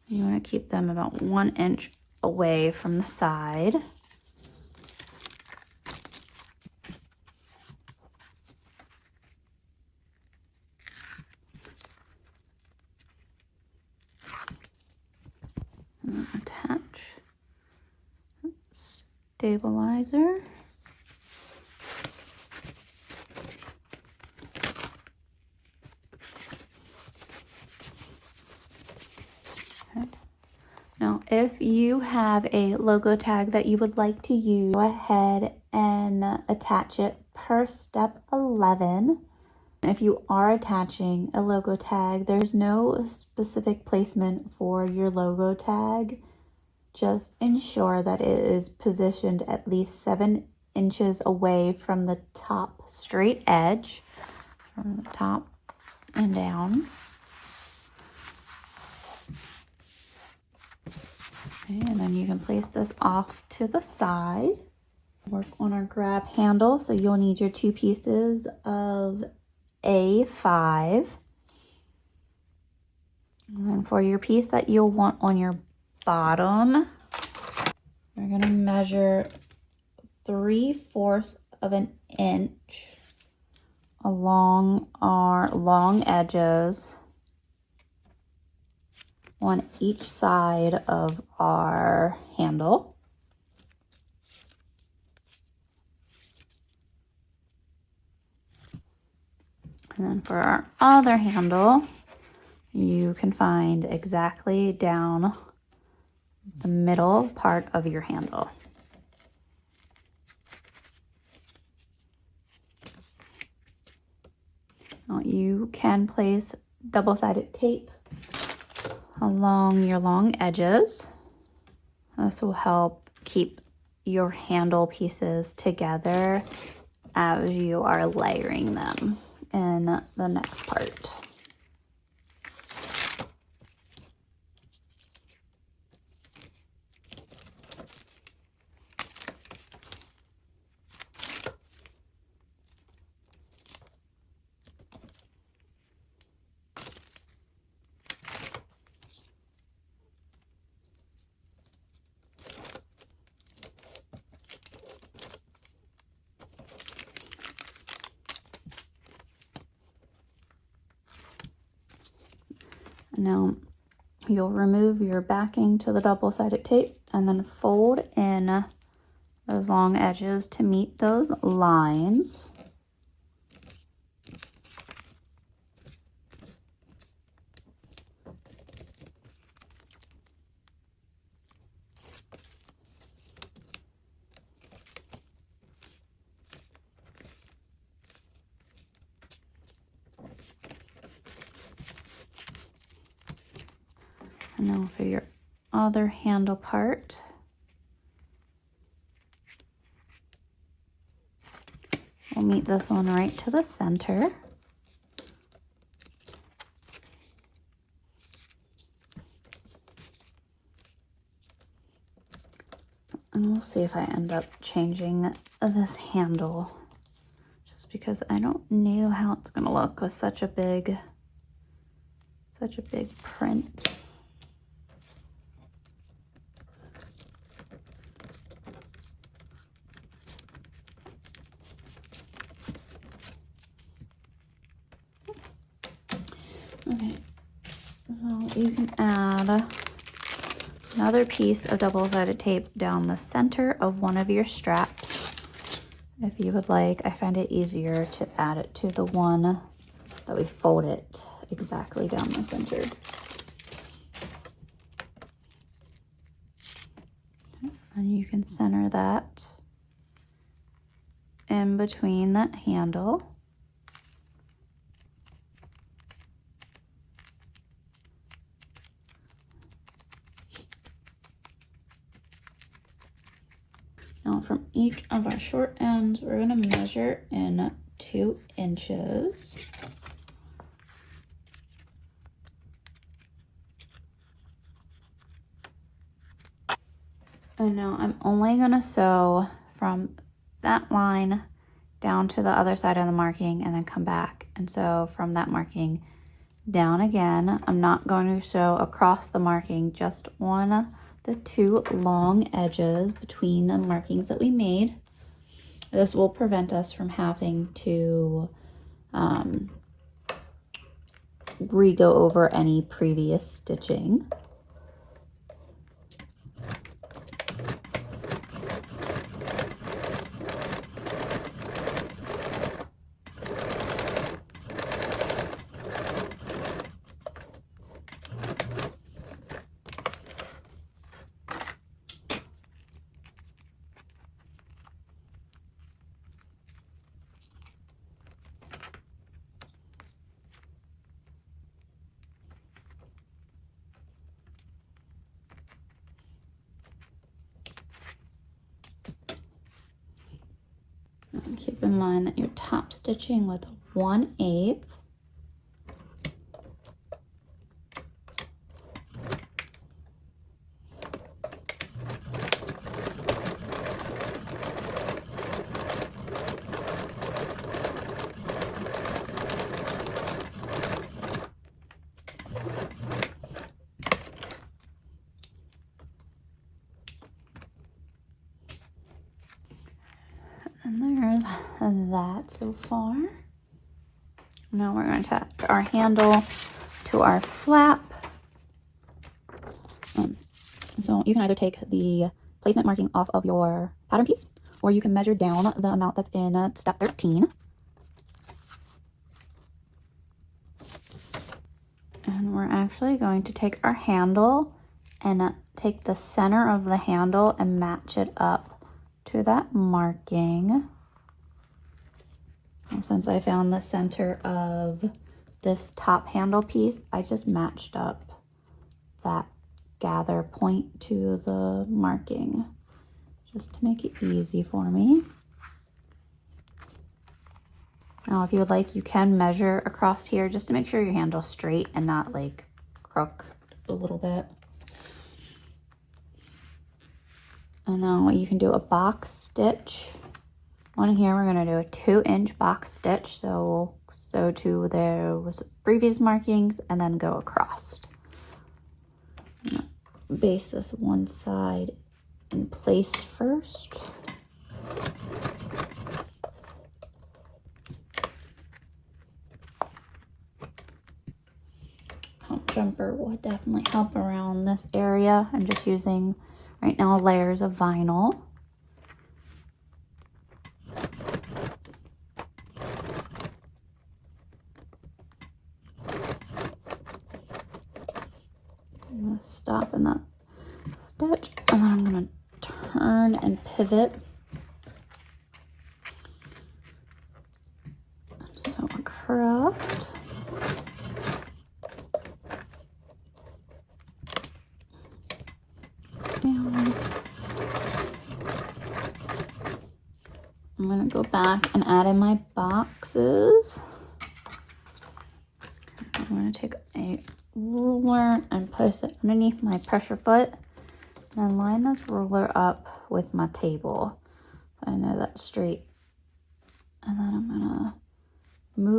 You want to keep them about 1 inch away from the side. And attach stabilizer. Now, if you have a logo tag that you would like to use, go ahead and attach it per step 11. If you are attaching a logo tag, there's no specific placement for your logo tag. Just ensure that it is positioned at least 7 inches away from the top straight edge, from the top and down. Okay, and then you can place this off to the side. Work on our grab handle, so you'll need your 2 pieces of A5. And then for your piece that you'll want on your bottom, we're going to measure 3/4 of an inch along our long edges on each side of our handle. And then for our other handle, you can find exactly down the middle part of your handle. Now you can place double-sided tape along your long edges. This will help keep your handle pieces together as you are layering them in the next part. Now you'll remove your backing to the double-sided tape and then fold in those long edges to meet those lines. And now for your other handle part, we'll meet this one right to the center. And we'll see if I end up changing this handle, just because I don't know how it's gonna look with such a big print. Okay, so you can add another piece of double-sided tape down the center of one of your straps if you would like. I find it easier to add it to the one that we fold it exactly down the center. And you can center that in between that handle. Now from each of our short ends, we're going to measure in 2 inches. And now I'm only going to sew from that line down to the other side of the marking and then come back and sew from that marking down again. I'm not going to sew across the marking, just on the 2 long edges between the markings that we made. This will prevent us from having to re-go over any previous stitching. And keep in mind that you're top stitching with 1/8. And there's that so far. Now we're going to tack our handle to our flap. So you can either take the placement marking off of your pattern piece, or you can measure down the amount that's in step 13. And we're actually going to take our handle and take the center of the handle and match it up to that marking. And since I found the center of this top handle piece, I just matched up that gather point to the marking just to make it easy for me. Now, if you would like, you can measure across here just to make sure your handle's straight and not like crooked a little bit. And then you can do a box stitch. On here, we're going to do a 2-inch box stitch. So we'll sew to those previous markings and then go across. Base this one side in place first. Hump jumper will definitely help around this area. I'm just using right now layers of vinyl. I'm going to stop in that stitch, and then I'm going to turn and pivot. Sew across. Down. I'm going to go back and add in my boxes. I'm going to take a ruler and place it underneath my pressure foot, and then line this ruler up with my table so I know that's straight. And then I'm going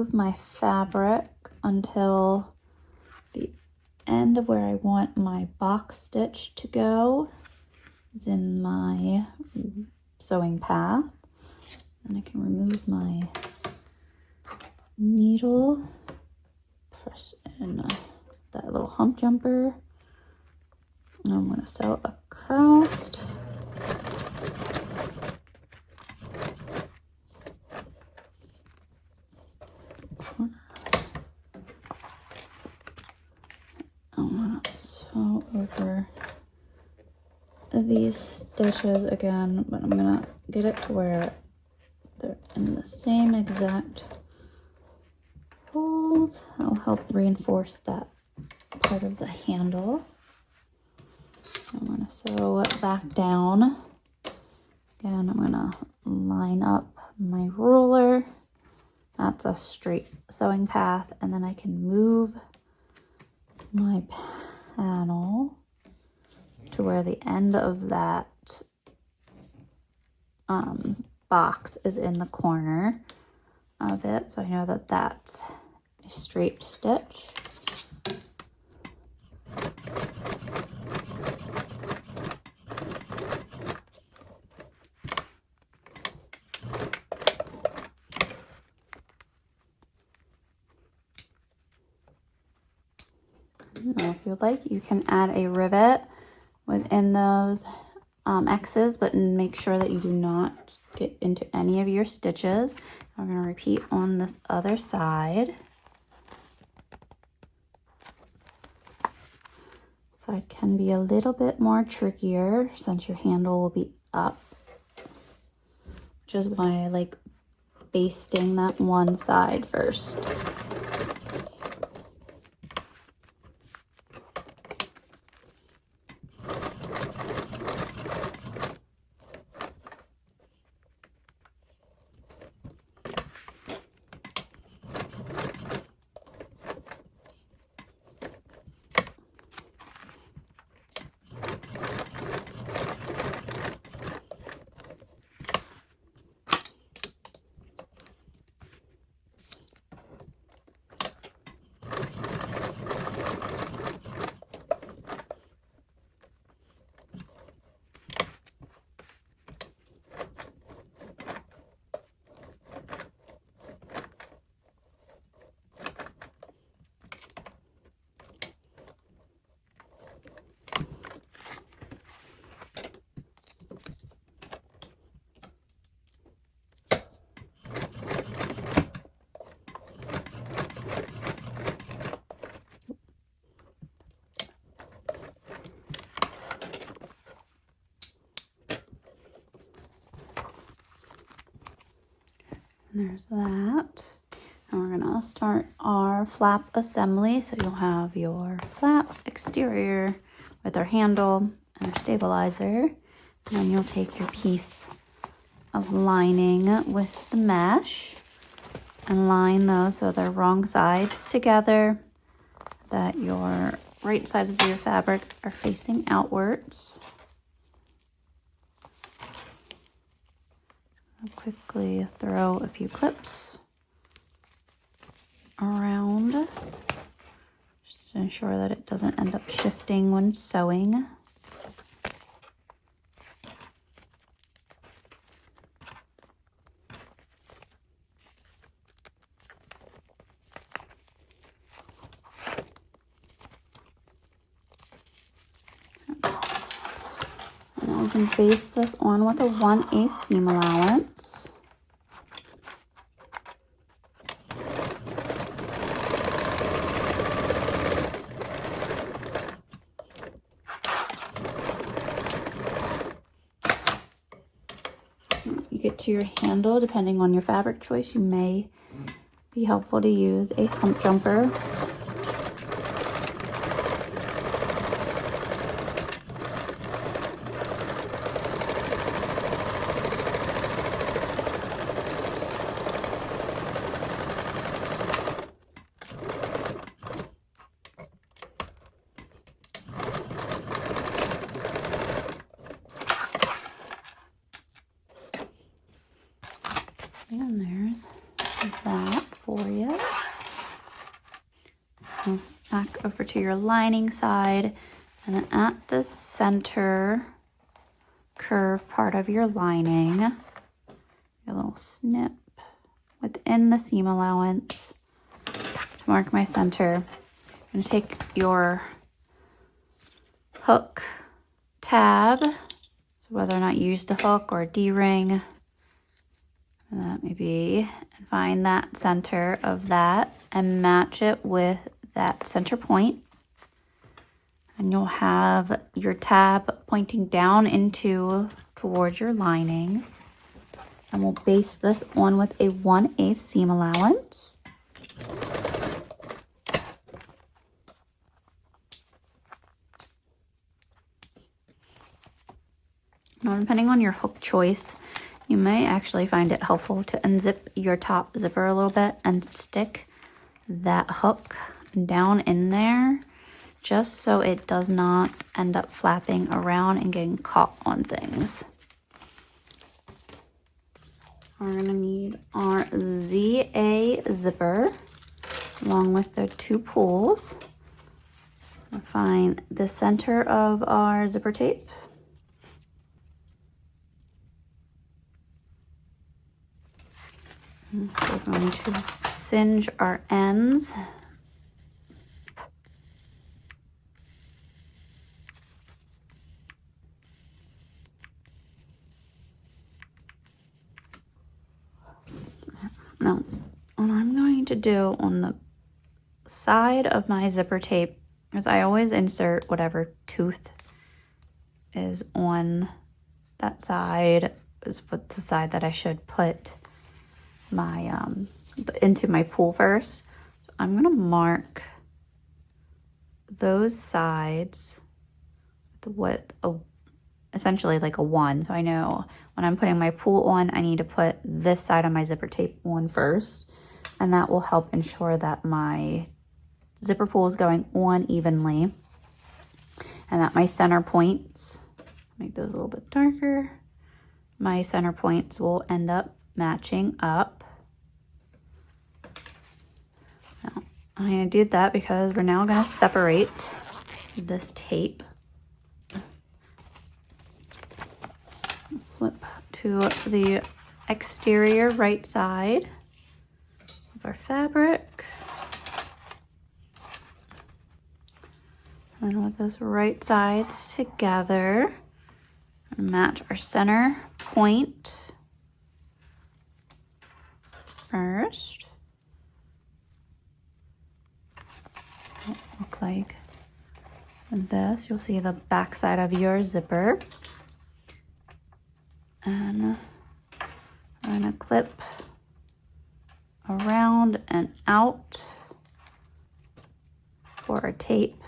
move my fabric until the end of where I want my box stitch to go is in my sewing path. And I can remove my needle, press in that little hump jumper. And I'm going to sew across. I'm going to sew over these stitches again, but I'm going to get it to where they're in the same exact holes. That'll help reinforce that part of the handle. I'm going to sew it back down. Again, I'm going to line up my ruler. That's a straight sewing path, and then I can move my panel to where the end of that box is in the corner of it, so I know that that's a straight stitch. Now, if you'd like, you can add a rivet within those X's, but make sure that you do not get into any of your stitches. I'm going to repeat on this other side. Side can be a little bit more trickier since your handle will be up, which is why I like basting that one side first. There's that. And we're gonna start our flap assembly. So you'll have your flap exterior with our handle and our stabilizer. And then you'll take your piece of lining with the mesh and line those so they're wrong sides together, that your right sides of your fabric are facing outwards. I'll quickly throw a few clips around just to ensure that it doesn't end up shifting when sewing. And then we can base this on with a 1/8 seam allowance. You get to your handle, depending on your fabric choice, you may be helpful to use a hump jumper. And there's that for you. Back over to your lining side, and then at the center curve part of your lining, a little snip within the seam allowance to mark my center. I'm going to take your hook tab, so whether or not you use the hook or D-ring, that maybe, and find that center of that and match it with that center point. And you'll have your tab pointing down towards your lining. And we'll base this on with a 1/8 seam allowance. Now, depending on your hook choice, you may actually find it helpful to unzip your top zipper a little bit and stick that hook down in there, just so it does not end up flapping around and getting caught on things. We're gonna need our ZA zipper along with the 2 pulls. We'll find the center of our zipper tape. We're going to singe our ends. Now, what I'm going to do on the side of my zipper tape is I always insert whatever tooth is on that side, is what the side that I should put my into my pull first. So I'm going to mark those sides with what essentially like a 1. So I know when I'm putting my pull on, I need to put this side of my zipper tape on first, and that will help ensure that my zipper pull is going on evenly, and that my center points, make those a little bit darker, my center points will end up matching up. Now, I'm going to do that because we're now going to separate this tape. Flip to the exterior right side of our fabric. And with those right sides together, match our center point first. It'll look like this. You'll see the back side of your zipper. And I'm going to clip around and out for our tape.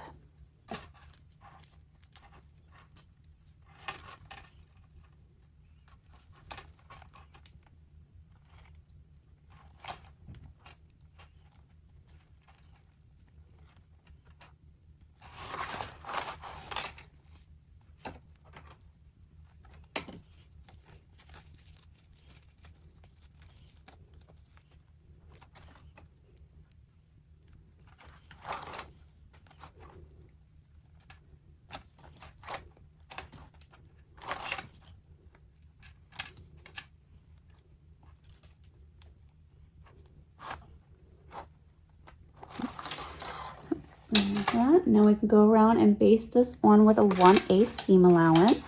Like that. Now we can go around and base this on with a 1/8 seam allowance.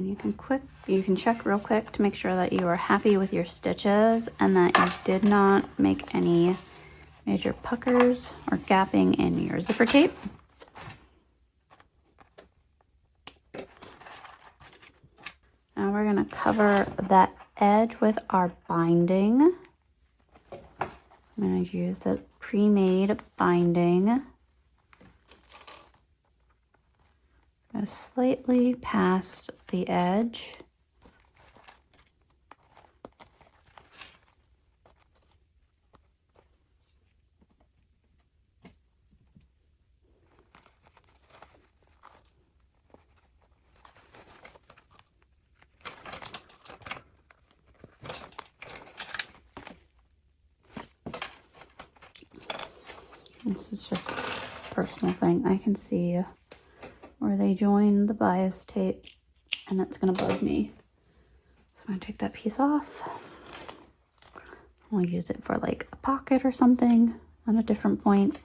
And you can check real quick to make sure that you are happy with your stitches and that you did not make any major puckers or gapping in your zipper tape. Now we're going to cover that edge with our binding. I'm going to use the pre-made binding. Go slightly past the edge. This is just a personal thing. I can see where they join the bias tape and it's gonna bug me. So I'm gonna take that piece off. I'll use it for like a pocket or something on a different point.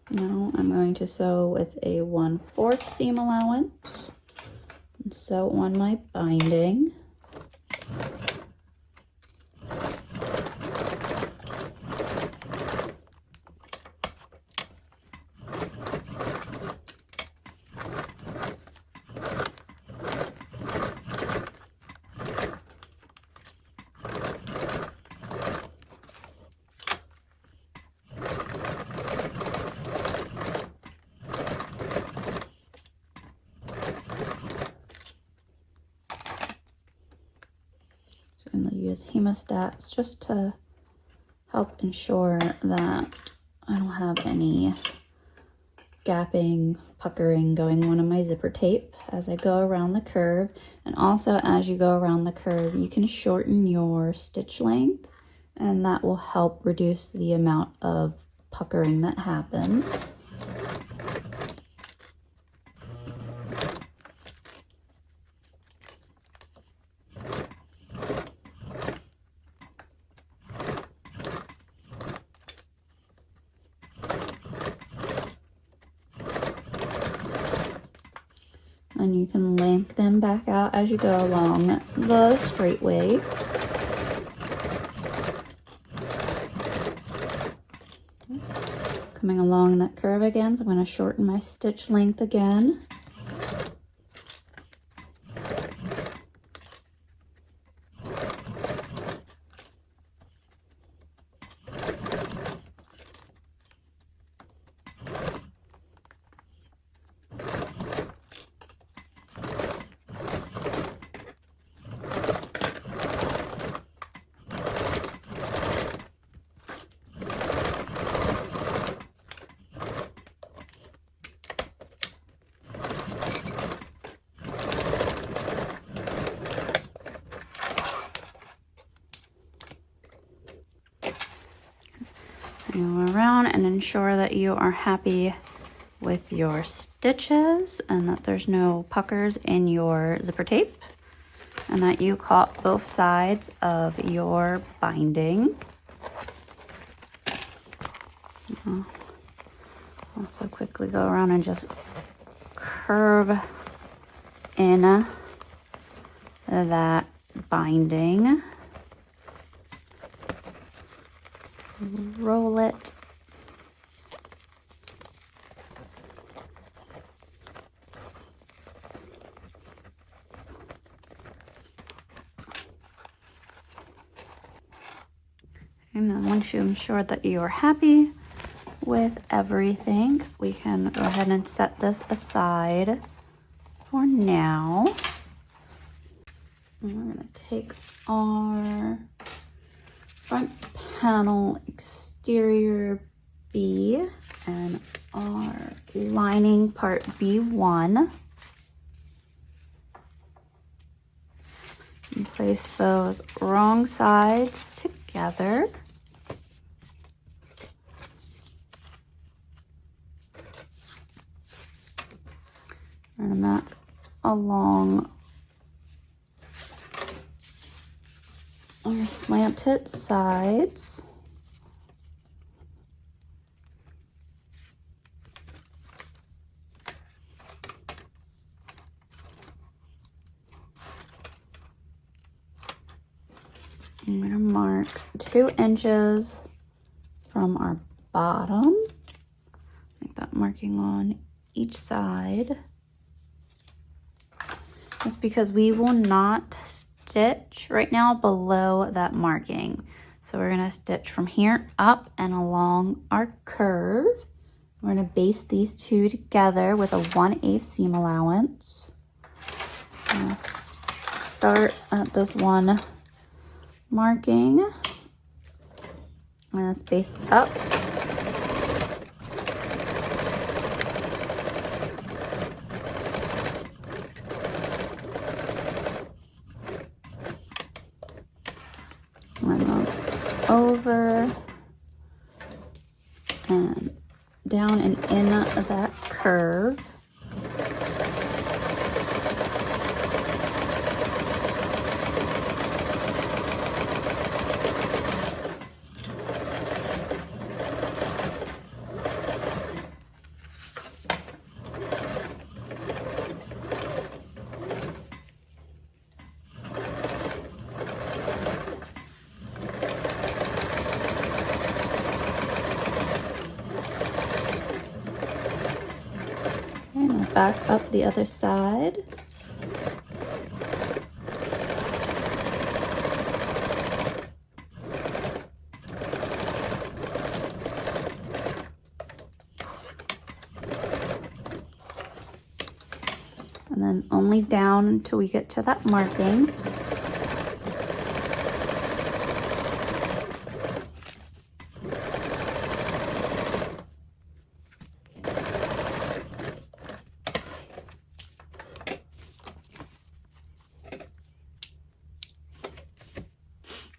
Now I'm going to sew with a 1/4 seam allowance and sew on my binding. I'm going to use hemostats just to help ensure that I don't have any gapping, puckering going on in my zipper tape as I go around the curve. And also as you go around the curve, you can shorten your stitch length and that will help reduce the amount of puckering that happens. And you can lengthen back out as you go along the straight way. Coming along that curve again, so I'm going to shorten my stitch length again. Go around and ensure that you are happy with your stitches and that there's no puckers in your zipper tape and that you caught both sides of your binding. Also quickly go around and just curve in that binding. Roll it. And then once you ensure that you are happy with everything, we can go ahead and set this aside for now. And we're going to take our front panel exterior B and our lining part B1 and place those wrong sides together. And that along our slanted sides. I'm going to mark 2 inches from our bottom. Make that marking on each side. That's because we will not stitch right now below that marking. So we're going to stitch from here up and along our curve. We're going to baste these two together with a 1/8 seam allowance. Start at this one marking. And let's baste up. And then over and down and in that curve. And back up the other side. And then only down until we get to that marking.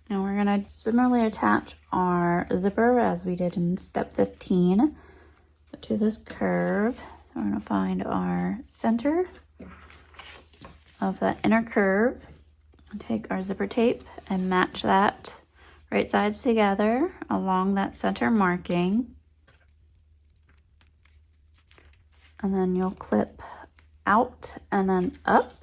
And we're going to similarly attach our zipper as we did in step 15 to this curve. So we're going to find our center of that inner curve, take our zipper tape and match that right sides together along that center marking. And then you'll clip out and then up.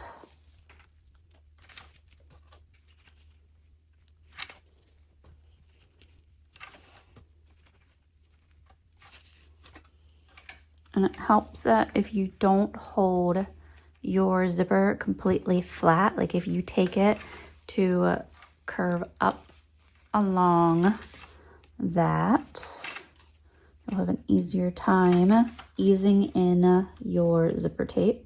And it helps that if you don't hold your zipper completely flat, like if you take it to curve up along that, you'll have an easier time easing in your zipper tape.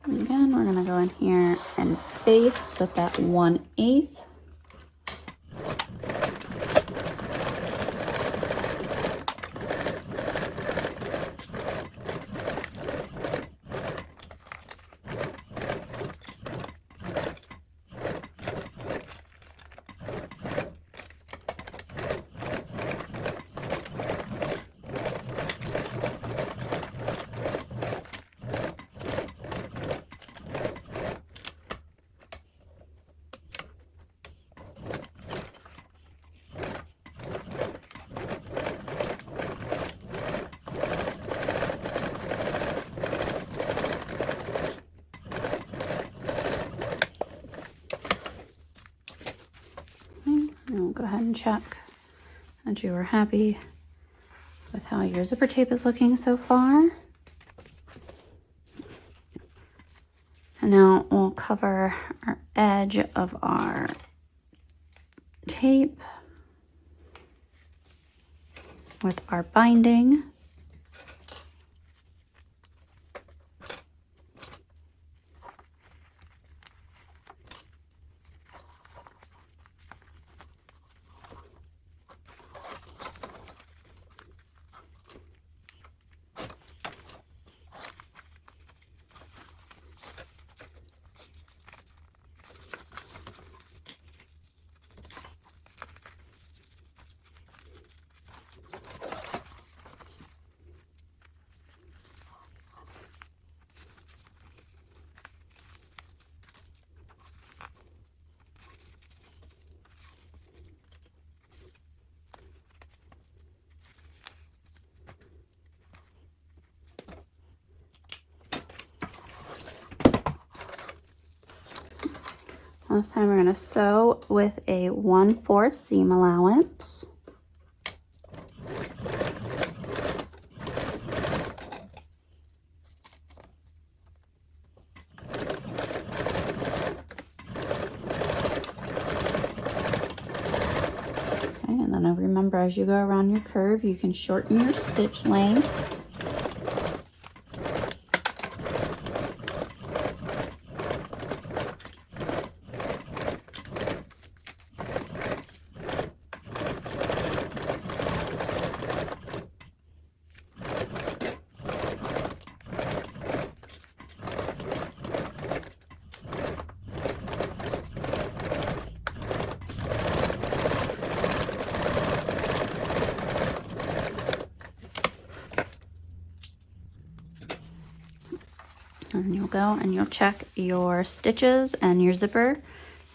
Again, we're going to go in here and baste with that 1/8. ahead and check that you are happy with how your zipper tape is looking so far. And now we'll cover our edge of our tape with our binding. This time we're going to sew with a 1/4 seam allowance. Okay, and then remember, as you go around your curve, you can shorten your stitch length. And you'll go and you'll check your stitches and your zipper.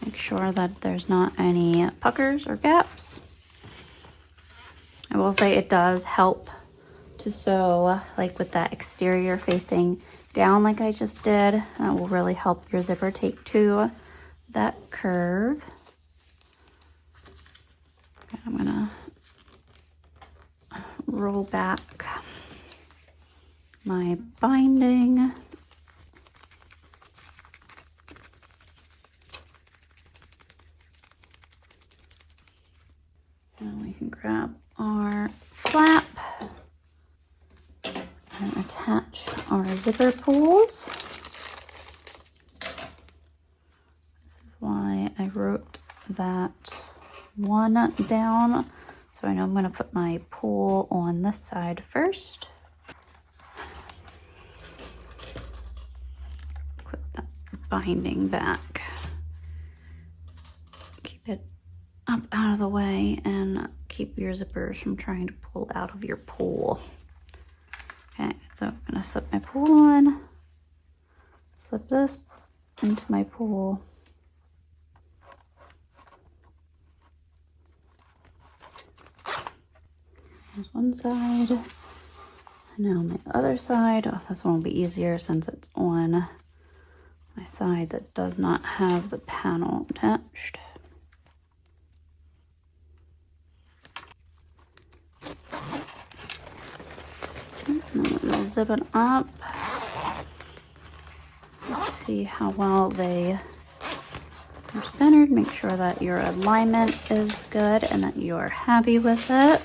Make sure that there's not any puckers or gaps. I will say it does help to sew like with that exterior facing down like I just did. That will really help your zipper take to that curve. Okay, I'm gonna roll back my binding. And we can grab our flap and attach our zipper pulls. This is why I wrote that one down. So I know I'm going to put my pull on this side first. Put that binding back. Keep it up out of the way and keep your zippers from trying to pull out of your pull. Okay, so I'm gonna slip my pull on, slip this into my pull. There's one side, and now on the other side. Oh, this one will be easier since it's on my side that does not have the panel attached. We'll zip it up. Let's see how well they are centered. Make sure that your alignment is good and that you're happy with it.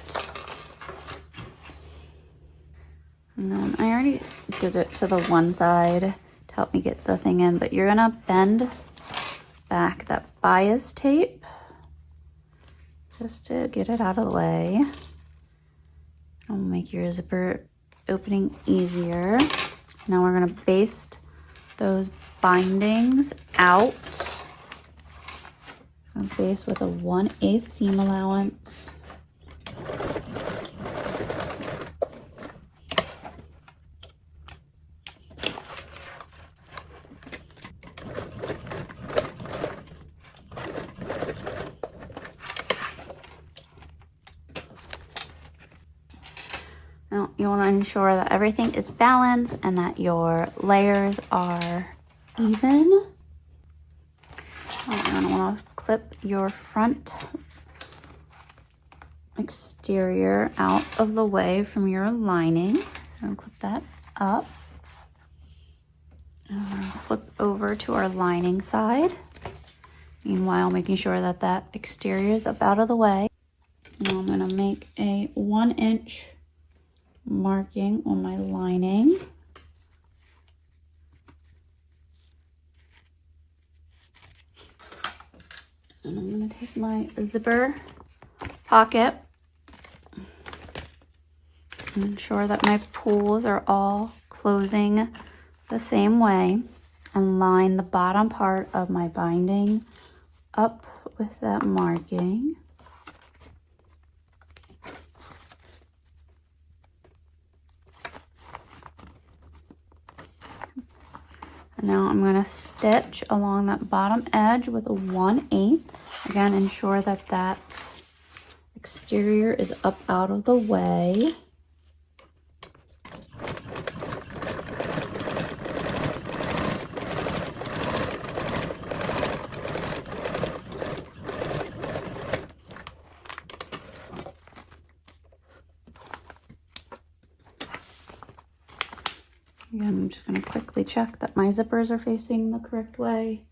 And then I already did it to the one side to help me get the thing in, but you're gonna bend back that bias tape just to get it out of the way. It'll make your zipper opening easier. Now we're going to baste those bindings out. I'll baste with a 1/8 seam allowance. Now you want to ensure that everything is balanced and that your layers are even. You're going to want to clip your front exterior out of the way from your lining. And clip that up. And we'll flip over to our lining side. Meanwhile, making sure that that exterior is up out of the way. Now I'm going to make a 1-inch marking on my lining. And I'm going to take my zipper pocket and ensure that my pulls are all closing the same way, and line the bottom part of my binding up with that marking. And now I'm going to stitch along that bottom edge with a 1/8. Again, ensure that that exterior is up out of the way. Again, I'm just going to quickly check that my zippers are facing the correct way.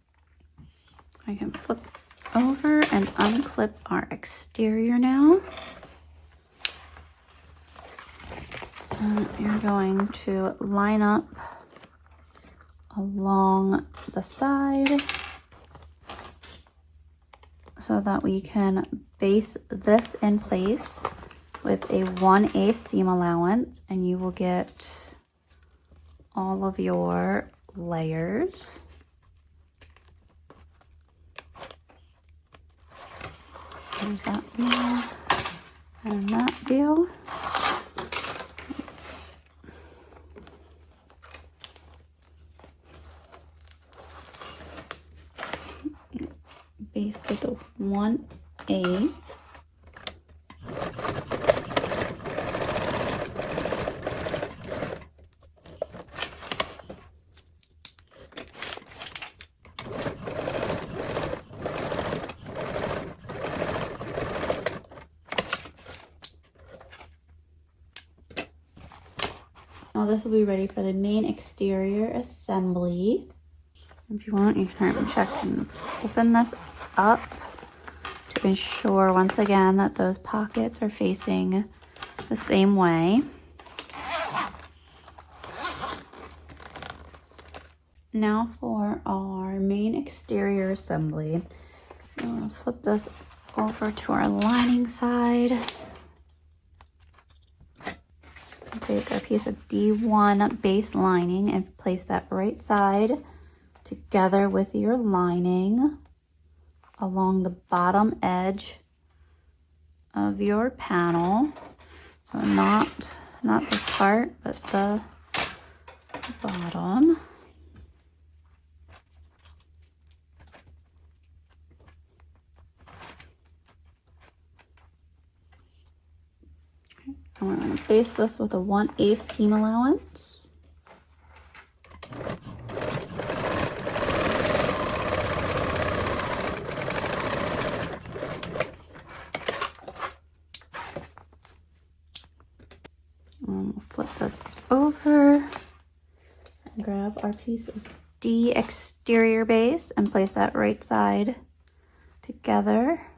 I can flip over and unclip our exterior now. And you're going to line up along the side so that we can base this in place with a 1/8 seam allowance, and you will get all of your layers. There's that view and that view. Base with a 1/8. Now this will be ready for the main exterior assembly. If you want, you can check and open this up to ensure once again that those pockets are facing the same way. Now for our main exterior assembly. I'm going to flip this over to our lining side. Take our piece of D1 base lining and place that right side together with your lining along the bottom edge of your panel. So not this part, but the bottom. And we're going to base this with a 1/8 seam allowance. And we'll flip this over and grab our piece of D exterior base and place that right side together.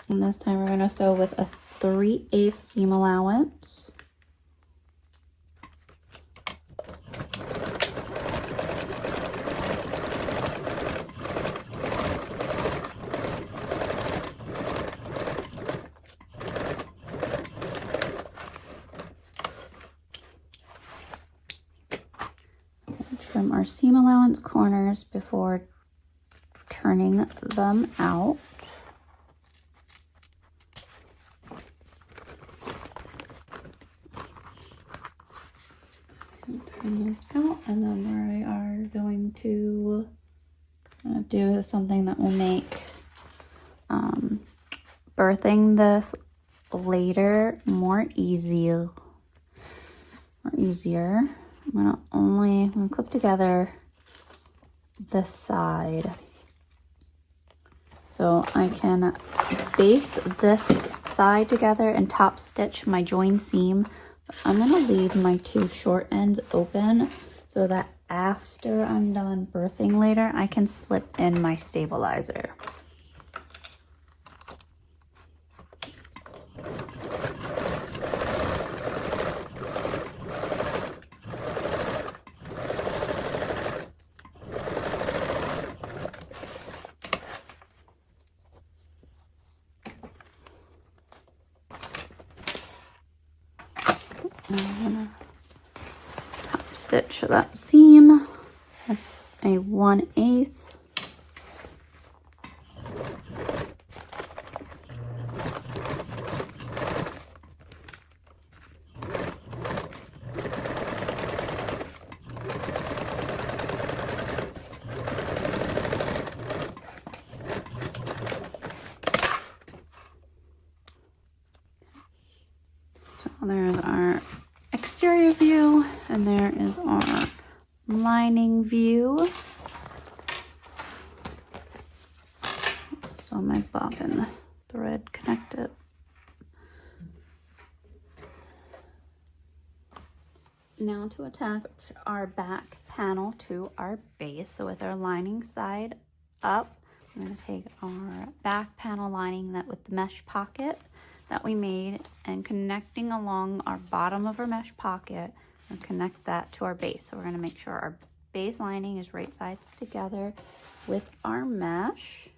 And this time we're going to sew with a 3/8 seam allowance. Trim our seam allowance corners before turning them out. Turn those out, and then we are going to do something that will make birthing this later more easier. I'm gonna clip together this side. So I can base this side together and top stitch my join seam. But I'm gonna leave my two short ends open so that after I'm done birthing later, I can slip in my stabilizer. I'm gonna top stitch that seam with a 1/8. So there's our exterior view, and there is our lining view. So my bobbin thread connected. Now to attach our back panel to our base. So with our lining side up, I'm going to take our back panel lining that with the mesh pocket that we made and connecting along our bottom of our mesh pocket and connect that to our base. So we're going to make sure our base lining is right sides together with our mesh.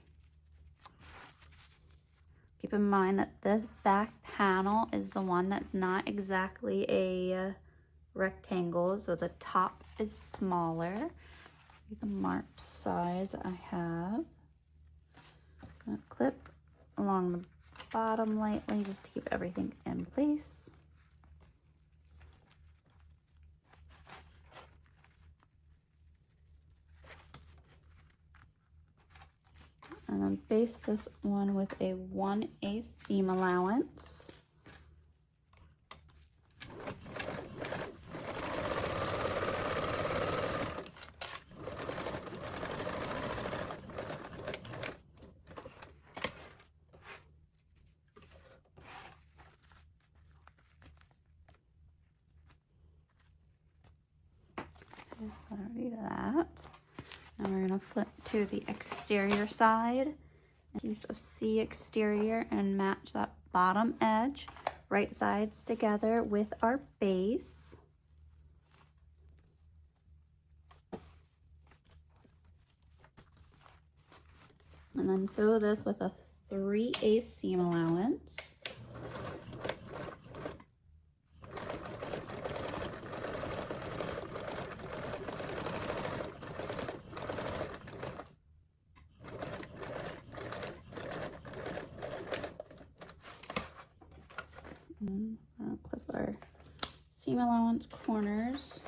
Keep in mind that this back panel is the one that's not exactly a rectangle, so the top is smaller. The marked size I have. I'm going to clip along the bottom lightly just to keep everything in place. And then base this one with a 1/8 seam allowance. Already that. Now we're going to flip to the exterior side, a piece of C exterior, and match that bottom edge, right sides together with our base. And then sew this with a 3/8 seam allowance. I'll clip our seam allowance corners.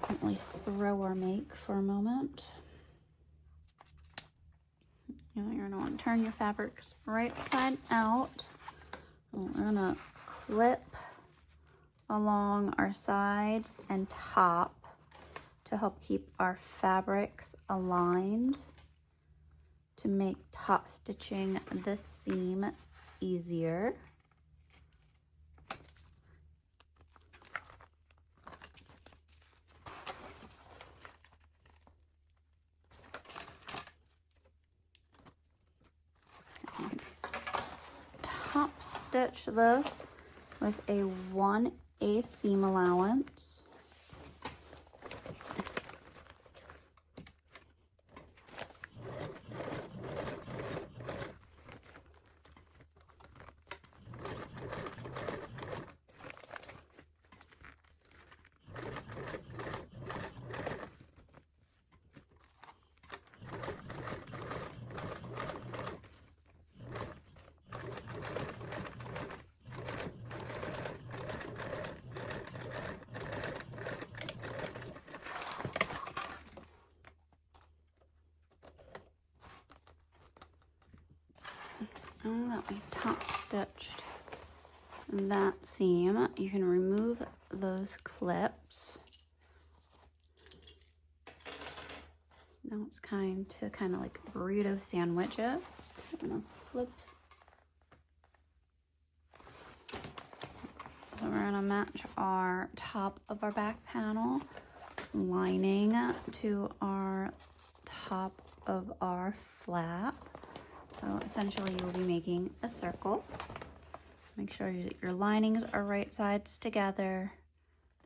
Gently throw our make for a moment. You're going to want to turn your fabrics right side out. We're going to clip along our sides and top to help keep our fabrics aligned to make top stitching this seam easier. Top stitch this with a 1/8 seam allowance. Now that we top stitched that seam, you can remove those clips. Now it's time to kind of like burrito sandwich it. I'm gonna flip. So we're gonna match our top of our back panel lining to our top of our flap. So essentially you'll be making a circle. Make sure that your linings are right sides together,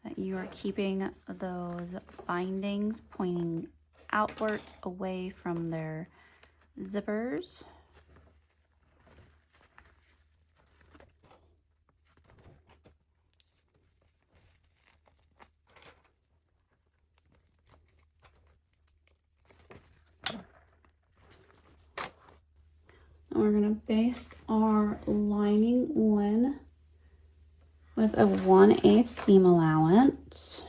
that you are keeping those bindings pointing outwards away from their zippers. We're going to baste our lining on with a 1/8 seam allowance.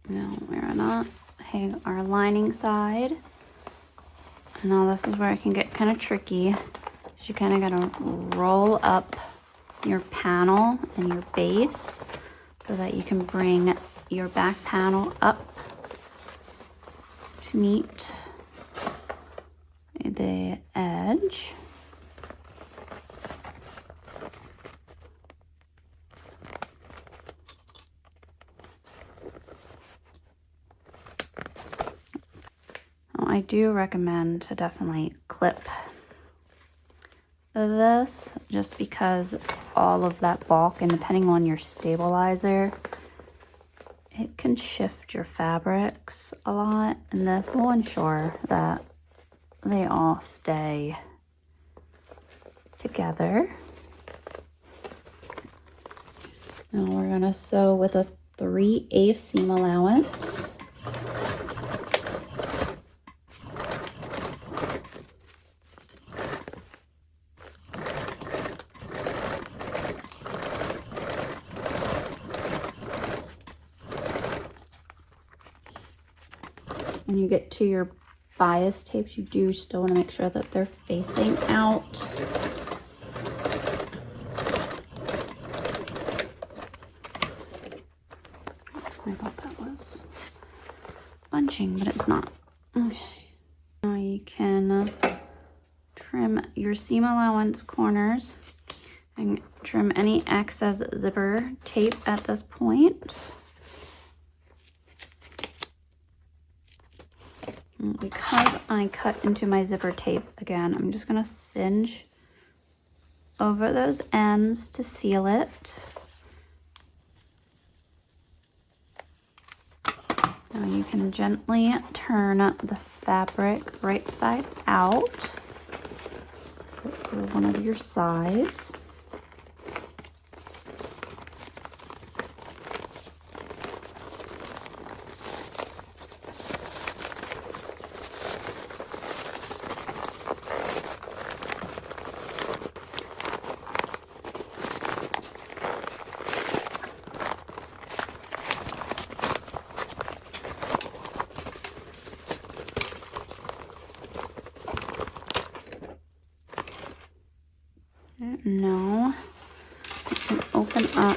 Now we're gonna hang our lining side. Now this is where it can get kind of tricky. You kind of gotta roll up your panel and your base so that you can bring your back panel up to meet the edge. I do recommend to definitely clip this just because all of that bulk, and depending on your stabilizer, it can shift your fabrics a lot, and this will ensure that they all stay together. Now we're gonna sew with a 3/8 seam allowance. When you get to your bias tapes, you do still want to make sure that they're facing out. I thought that was bunching, but it's not. Okay. Now you can trim your seam allowance corners and trim any excess zipper tape at this point. Because I cut into my zipper tape again, I'm just gonna singe over those ends to seal it. Now you can gently turn the fabric right side out for one of your sides. Now you can open up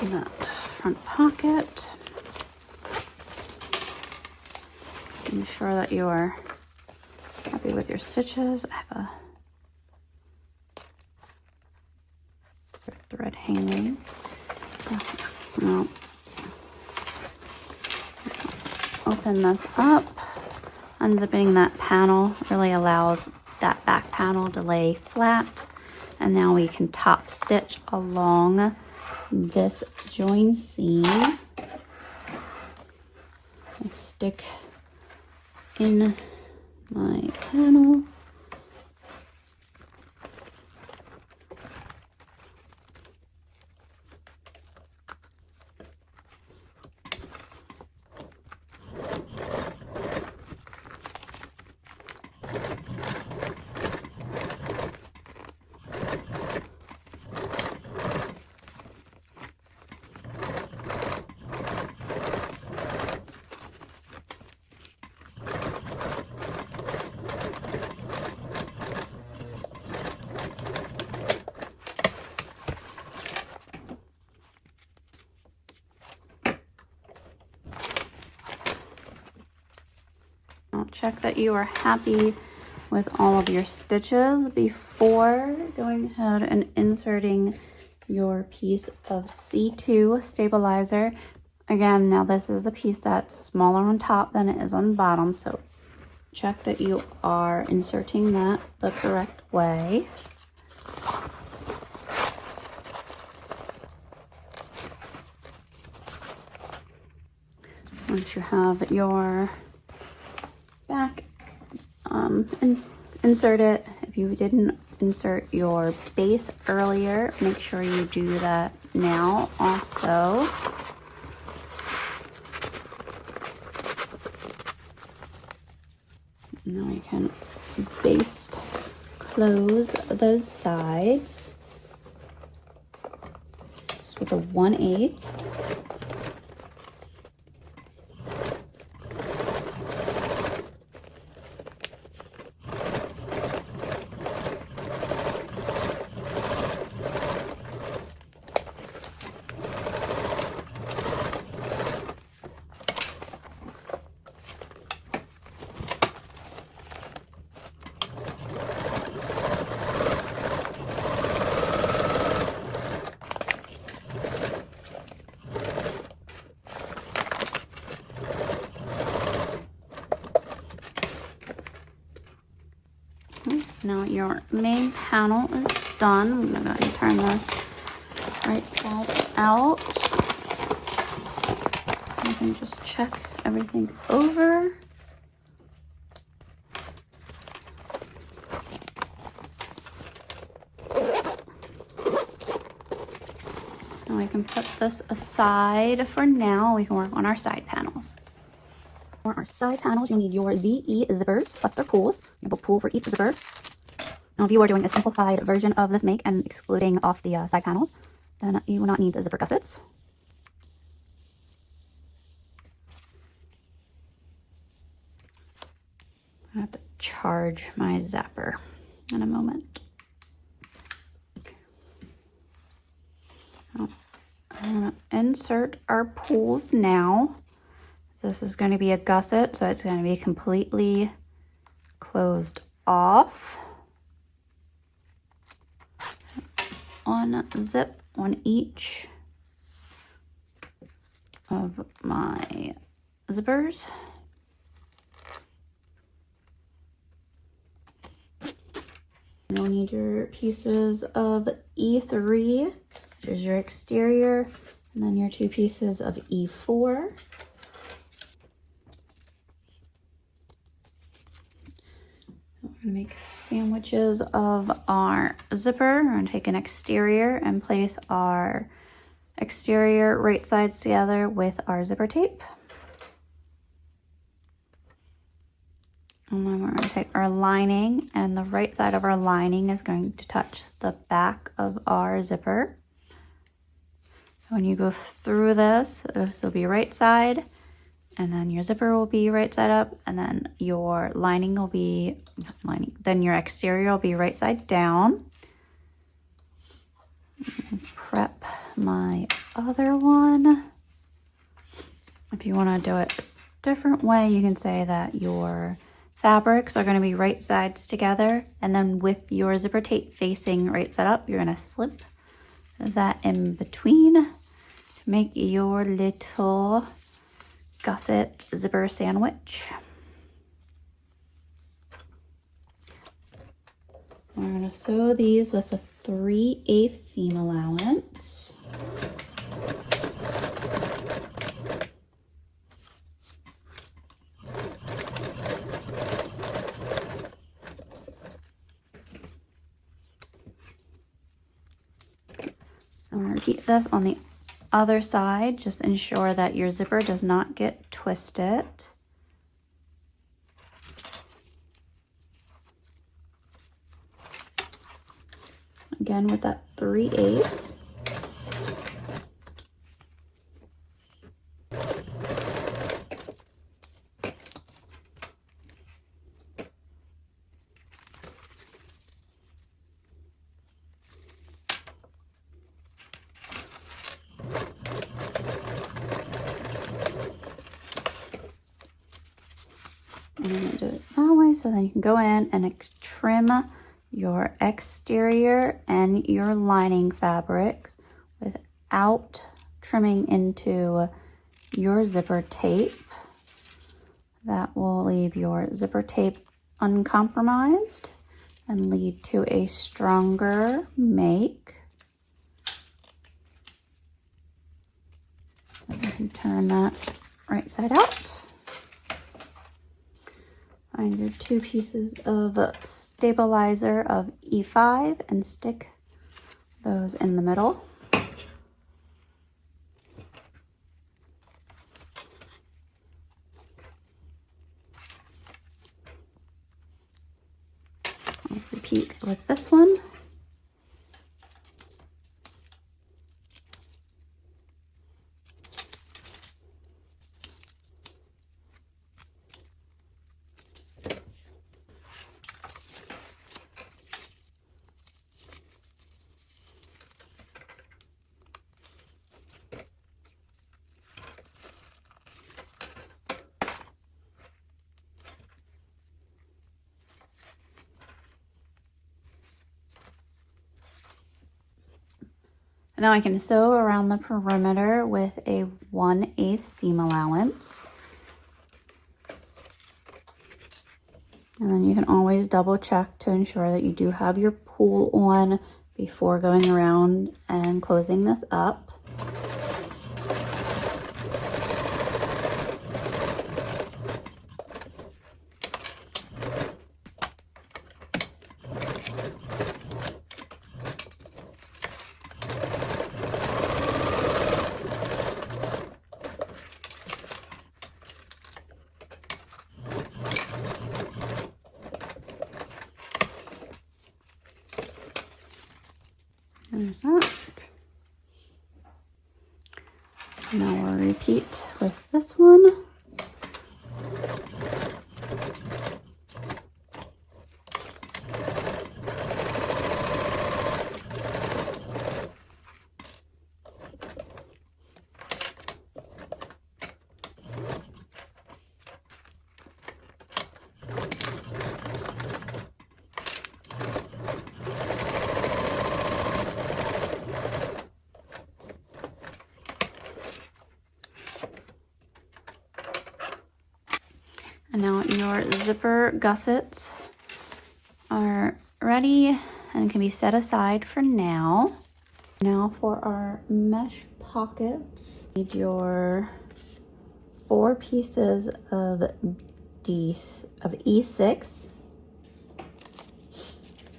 that front pocket. Ensure that you are happy with your stitches. I have a thread hanging. Now, open this up. Unzipping that panel really allows that back panel to lay flat, and now we can top stitch along this join seam. I stick in my panel. Now check that you are happy with all of your stitches before going ahead and inserting your piece of C2 stabilizer. Again, now this is a piece that's smaller on top than it is on bottom, so check that you are inserting that the correct way. Once you have your back insert it. If you didn't insert your base earlier, make sure you do that now also. Now you can baste close those sides just with a 1/8. Now your main panel is done. I'm going to turn this right side out. You can just check everything over. Now we can put this aside for now. We can work on our side panels. For our side panels, you'll need your ZE zippers plus their pulls. You have a pull for each zipper. Now, if you are doing a simplified version of this make and excluding off the side panels, then you will not need the zipper gussets. I have to charge my zapper in a moment. Now, I'm going to insert our pulls now. This is going to be a gusset, so it's going to be completely closed off. Unzip on each of my zippers. You'll need your pieces of E3, which is your exterior, and then your 2 pieces of E4. We're going to make sandwiches of our zipper. We're going to take an exterior and place our exterior right sides together with our zipper tape. And then we're going to take our lining, and the right side of our lining is going to touch the back of our zipper. So when you go through this will be right side, and then your zipper will be right side up, and then your lining will be, then your exterior will be right side down. Prep my other one. If you want to do it a different way, you can say that your fabrics are going to be right sides together, and then with your zipper tape facing right side up, you're going to slip that in between to make your little gusset zipper sandwich. We're going to sew these with a 3/8 seam allowance. I'm going to repeat this on the other side. Just ensure that your zipper does not get twisted. Again with that 3/8. I'm going to do it that way so then you can go in and trim your exterior and your lining fabrics without trimming into your zipper tape. That will leave your zipper tape uncompromised and lead to a stronger make. And you can turn that right side out. Find your 2 pieces of stabilizer of E5 and stick those in the middle. I'll repeat with this one. Now I can sew around the perimeter with a 1/8 seam allowance. And then you can always double check to ensure that you do have your pull on before going around and closing this up. There's that. Now we'll repeat with this one. And now your zipper gussets are ready and can be set aside for now. Now for our mesh pockets, you need your 4 pieces of E6,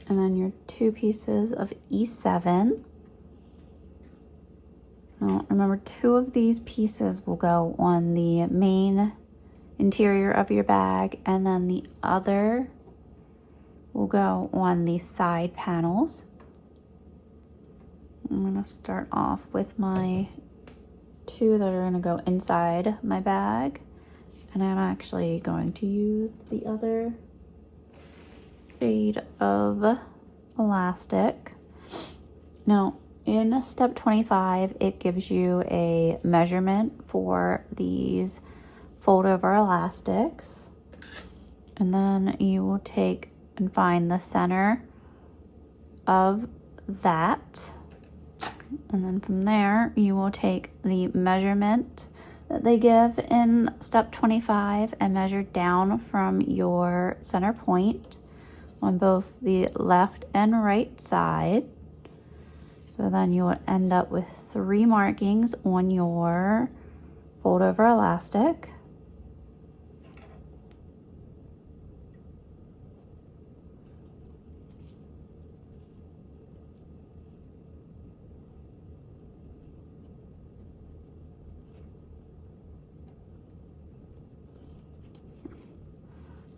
and then your 2 pieces of E7. Now remember, 2 of these pieces will go on the main interior of your bag, and then the other will go on the side panels. I'm going to start off with my 2 that are going to go inside my bag, and I'm actually going to use the other shade of elastic. Now in step 25 it gives you a measurement for these fold over elastics, and then you will take and find the center of that, and then from there you will take the measurement that they give in step 25 and measure down from your center point on both the left and right side. So then you will end up with 3 markings on your fold over elastic.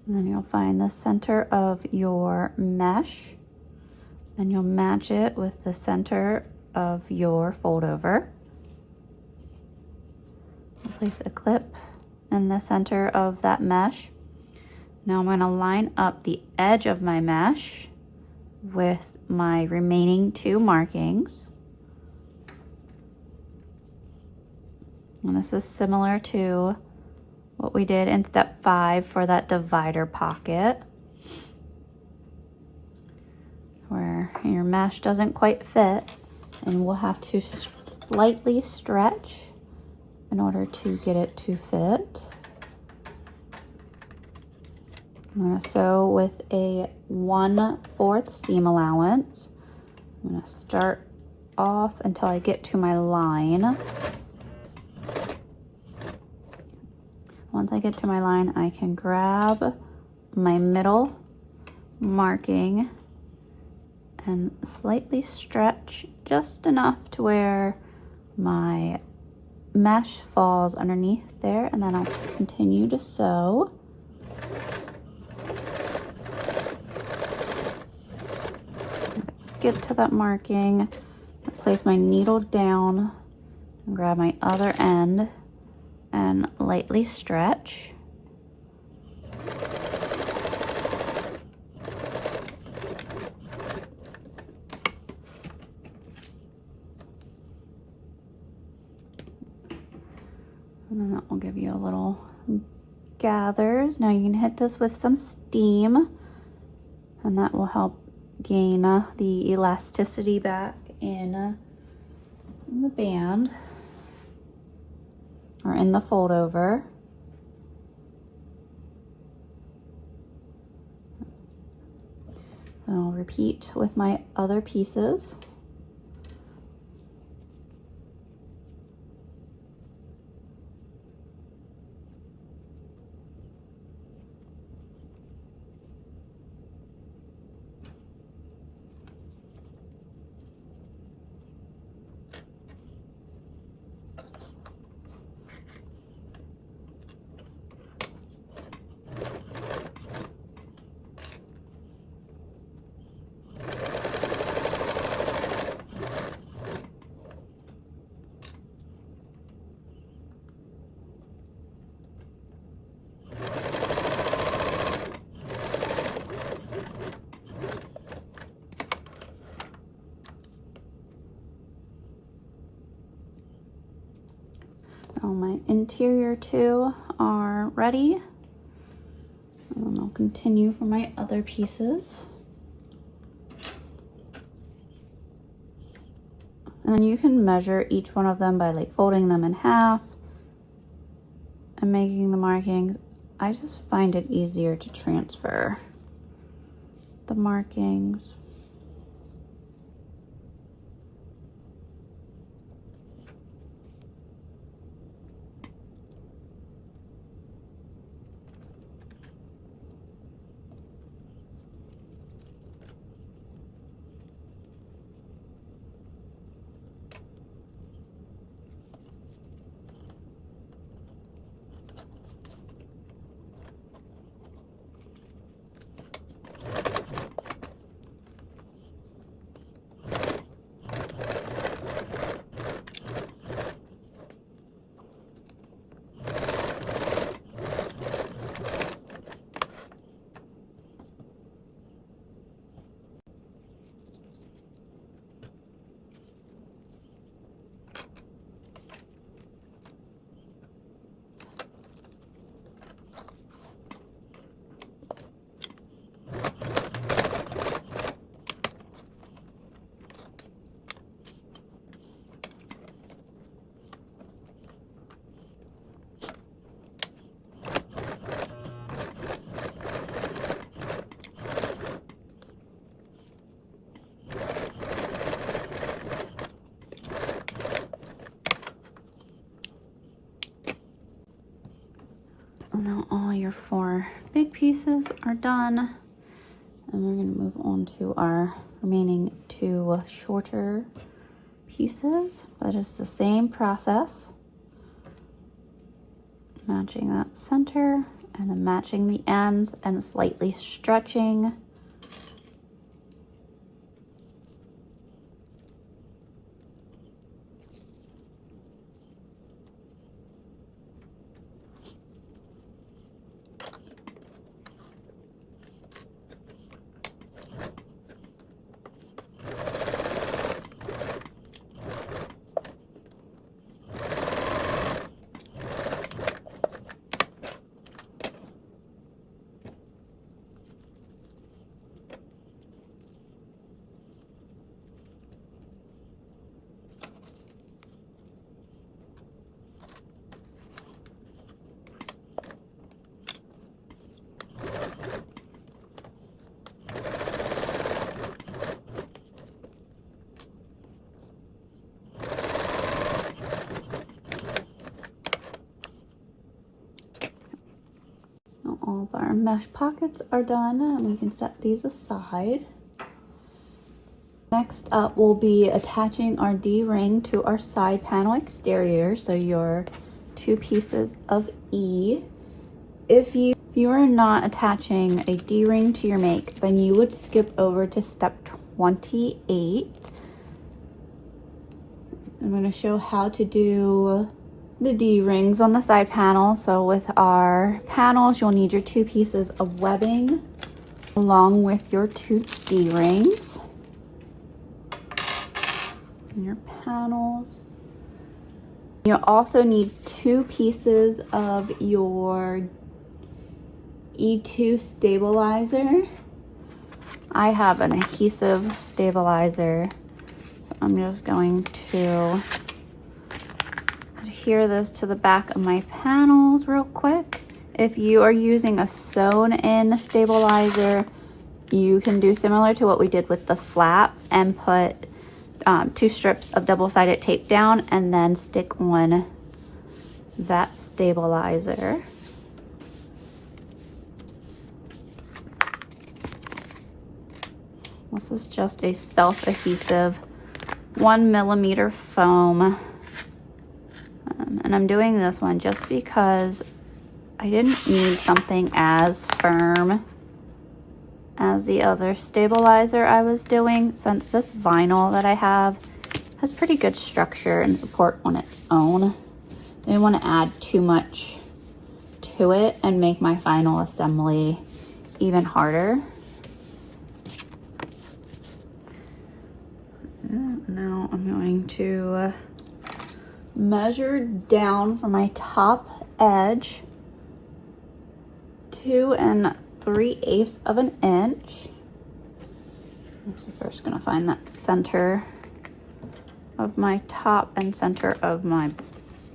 And then you'll find the center of your mesh, and you'll match it with the center of your fold over. I'll place a clip in the center of that mesh. Now I'm going to line up the edge of my mesh with my remaining 2 markings. And this is similar to what we did in step 5 for that divider pocket, where your mesh doesn't quite fit and we'll have to slightly stretch in order to get it to fit. I'm going to sew with a 1/4 seam allowance. I'm going to start off until I get to my line. Once I get to my line, I can grab my middle marking and slightly stretch just enough to where my mesh falls underneath there, and then I'll continue to sew. Get to that marking, place my needle down, and grab my other end and lightly stretch. And then that will give you a little gathers. Now you can hit this with some steam, and that will help gain the elasticity back in the band or in the fold over. And I'll repeat with my other pieces. My interior 2 are ready, and then I'll continue for my other pieces. And then you can measure each one of them by like folding them in half and making the markings. I just find it easier to transfer the markings. Now all your 4 big pieces are done, and we're going to move on to our remaining 2 shorter pieces, but it's the same process. Matching that center and then matching the ends and slightly stretching. All of our mesh pockets are done, and we can set these aside. Next up, we'll be attaching our D-ring to our side panel exterior, so your 2 pieces of E. If you are not attaching a D-ring to your make, then you would skip over to step 28. I'm going to show how to do the D-rings on the side panel. So with our panels, you'll need your 2 pieces of webbing along with your 2 D-rings. And your panels. You'll also need 2 pieces of your E2 stabilizer. I have an adhesive stabilizer, so I'm just going to adhere this to the back of my panels real quick. If you are using a sewn-in stabilizer, you can do similar to what we did with the flap and put 2 strips of double-sided tape down and then stick on that stabilizer. This is just a self-adhesive 1mm foam. And I'm doing this one just because I didn't need something as firm as the other stabilizer I was doing, since this vinyl that I have has pretty good structure and support on its own. I didn't want to add too much to it and make my final assembly even harder. Now I'm going to measure down from my top edge 2 3/8 of an inch. I'm first gonna find that center of my top and center of my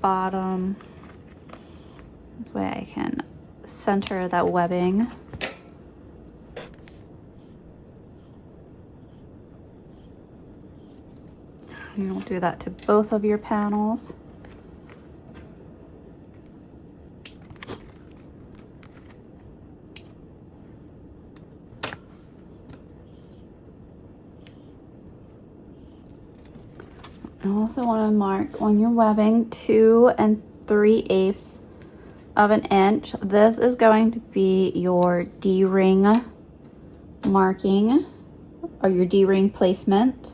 bottom. This way I can center that webbing. And you'll do that to both of your panels. You also want to mark on your webbing 2 3/8 of an inch. This is going to be your D-ring marking or your D-ring placement.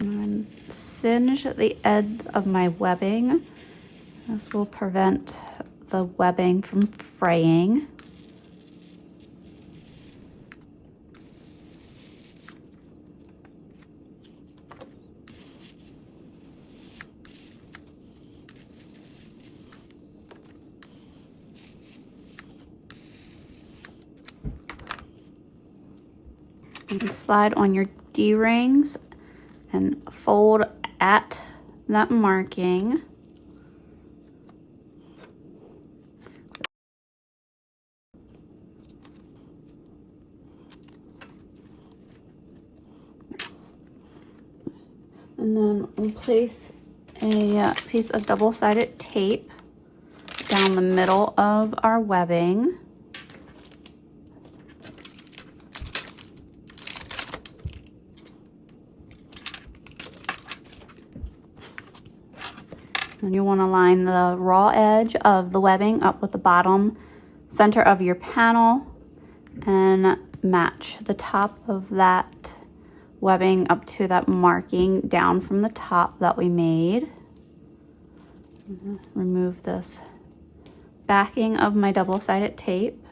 And singe the edge of my webbing. This will prevent the webbing from fraying. And slide on your D-rings and fold at that marking. And then we'll place a piece of double-sided tape down the middle of our webbing. And you want to line the raw edge of the webbing up with the bottom center of your panel and match the top of that webbing up to that marking down from the top that we made. Remove this backing of my double-sided tape.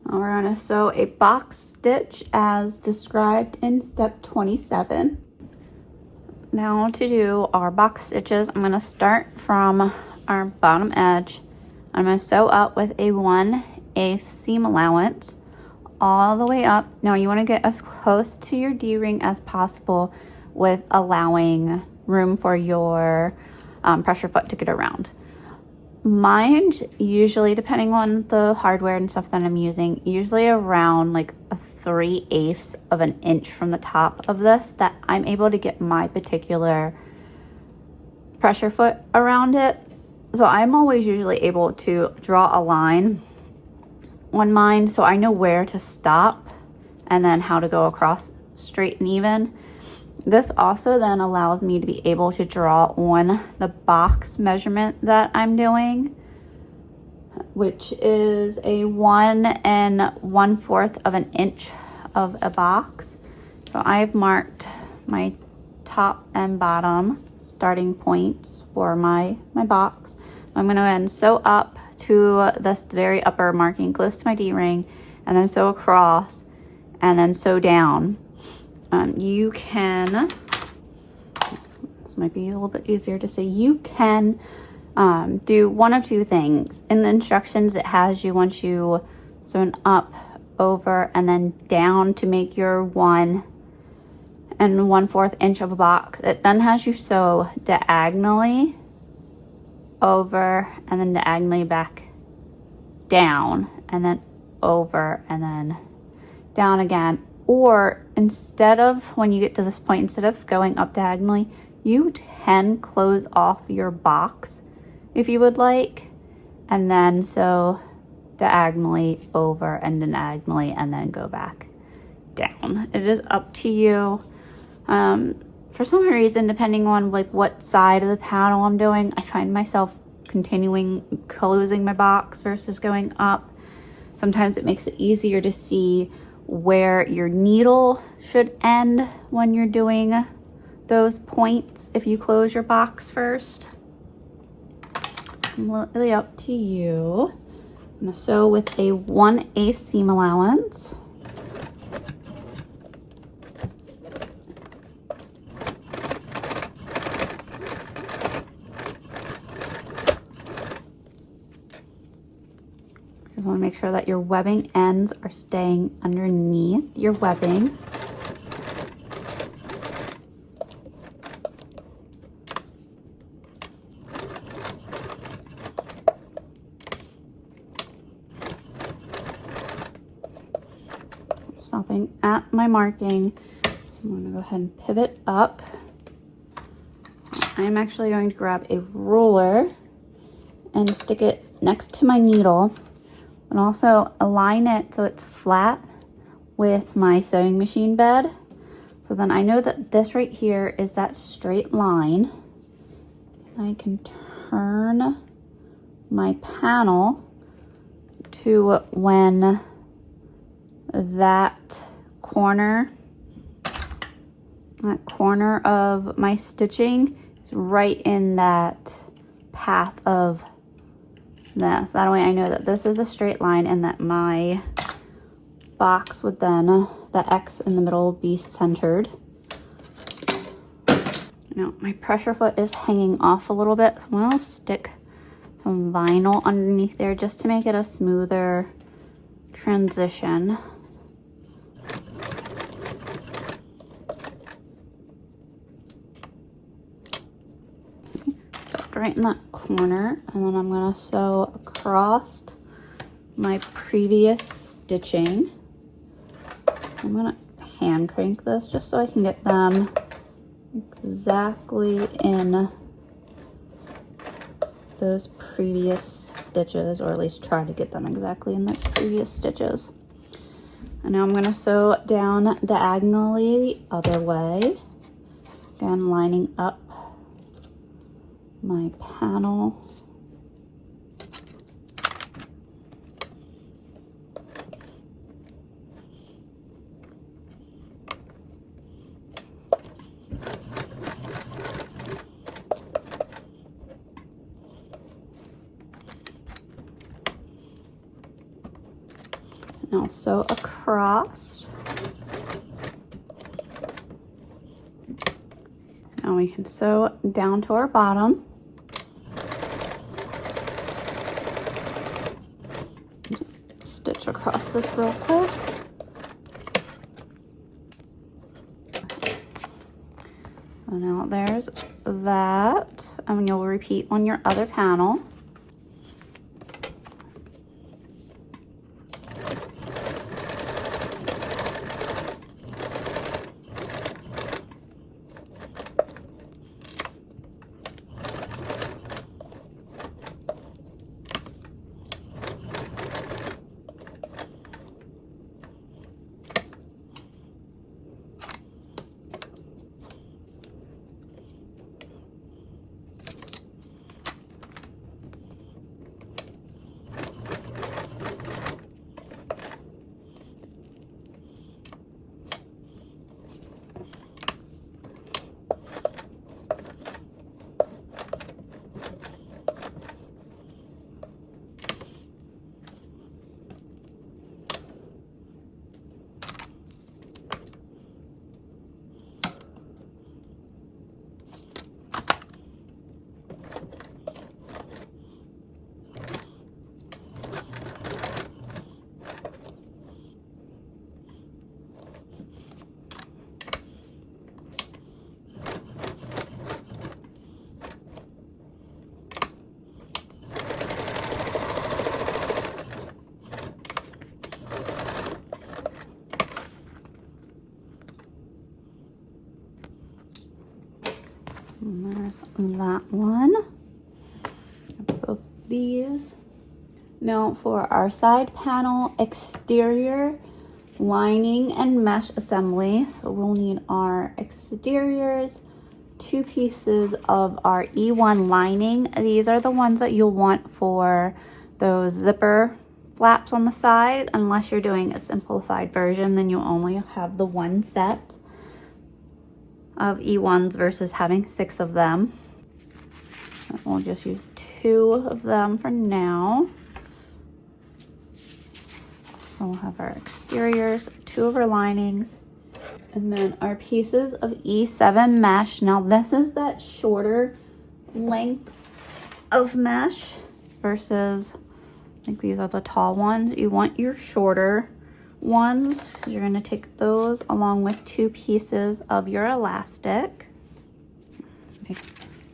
We're going to sew a box stitch as described in step 27. now to do our box stitches. I'm going to start from our bottom edge. I'm going to sew up with a 1/8 seam allowance all the way up. Now you want to get as close to your D-ring as possible with allowing room for your pressure foot to get around. Mine's usually, depending on the hardware and stuff that I'm using, usually around like a 3/8 of an inch from the top of this, that I'm able to get my particular pressure foot around it. So I'm always usually able to draw a line on mine so I know where to stop and then how to go across straight and even. This also then allows me to be able to draw on the box measurement that I'm doing, which is a 1 1/4 of an inch of a box. So I've marked my top and bottom starting points for my box. I'm going to go ahead and sew up to this very upper marking close to my D-ring, and then sew across, and then sew down. You can, this might be a little bit easier to say, you can do one of two things. In the instructions, it has you, once you sew up, over, and then down to make your 1 1/4 inch of a box. It then has you sew diagonally over, and then diagonally back down, and then over, and then down again. Or instead of, when you get to this point, instead of going up diagonally, you can close off your box if you would like, and then sew diagonally over and diagonally, and then go back down. It is up to you. For some reason, depending on like what side of the panel I'm doing, I find myself continuing closing my box versus going up. Sometimes it makes it easier to see where your needle should end when you're doing those points if you close your box first. Really up to you. I'm going to sew with a 1/8 seam allowance. Just want to make sure that your webbing ends are staying underneath your webbing. Stopping at my marking, I'm going to go ahead and pivot up. I'm actually going to grab a ruler and stick it next to my needle, and also align it so it's flat with my sewing machine bed. So then I know that this right here is that straight line. I can turn my panel to when that corner of my stitching is right in that path of this. That way I know that this is a straight line, and that my box would then, the X in the middle, will be centered. Now my pressure foot is hanging off a little bit, so I'm going to stick some vinyl underneath there just to make it a smoother transition. Right in that corner, and then I'm going to sew across my previous stitching. I'm going to hand crank this just so I can get them exactly in those previous stitches, or at least try to get them exactly in those previous stitches. And now I'm going to sew down diagonally the other way, again lining up my panel. And I'll sew across. Now we can sew down to our bottom. Stitch across this real quick. So now there's that, and you'll repeat on your other panel. And there's that one. Both these. Now for our side panel exterior lining and mesh assembly. So we'll need our exteriors, 2 pieces of our E1 lining. These are the ones that you'll want for those zipper flaps on the side. Unless you're doing a simplified version, then you'll only have the 1 set of E1s versus having 6 of them. We'll just use 2 of them for now. So we'll have our exteriors, 2 of our linings, and then our pieces of E7 mesh. Now this is that shorter length of mesh versus, I think these are the tall ones. You want your shorter ones. You're going to take those along with 2 pieces of your elastic. Take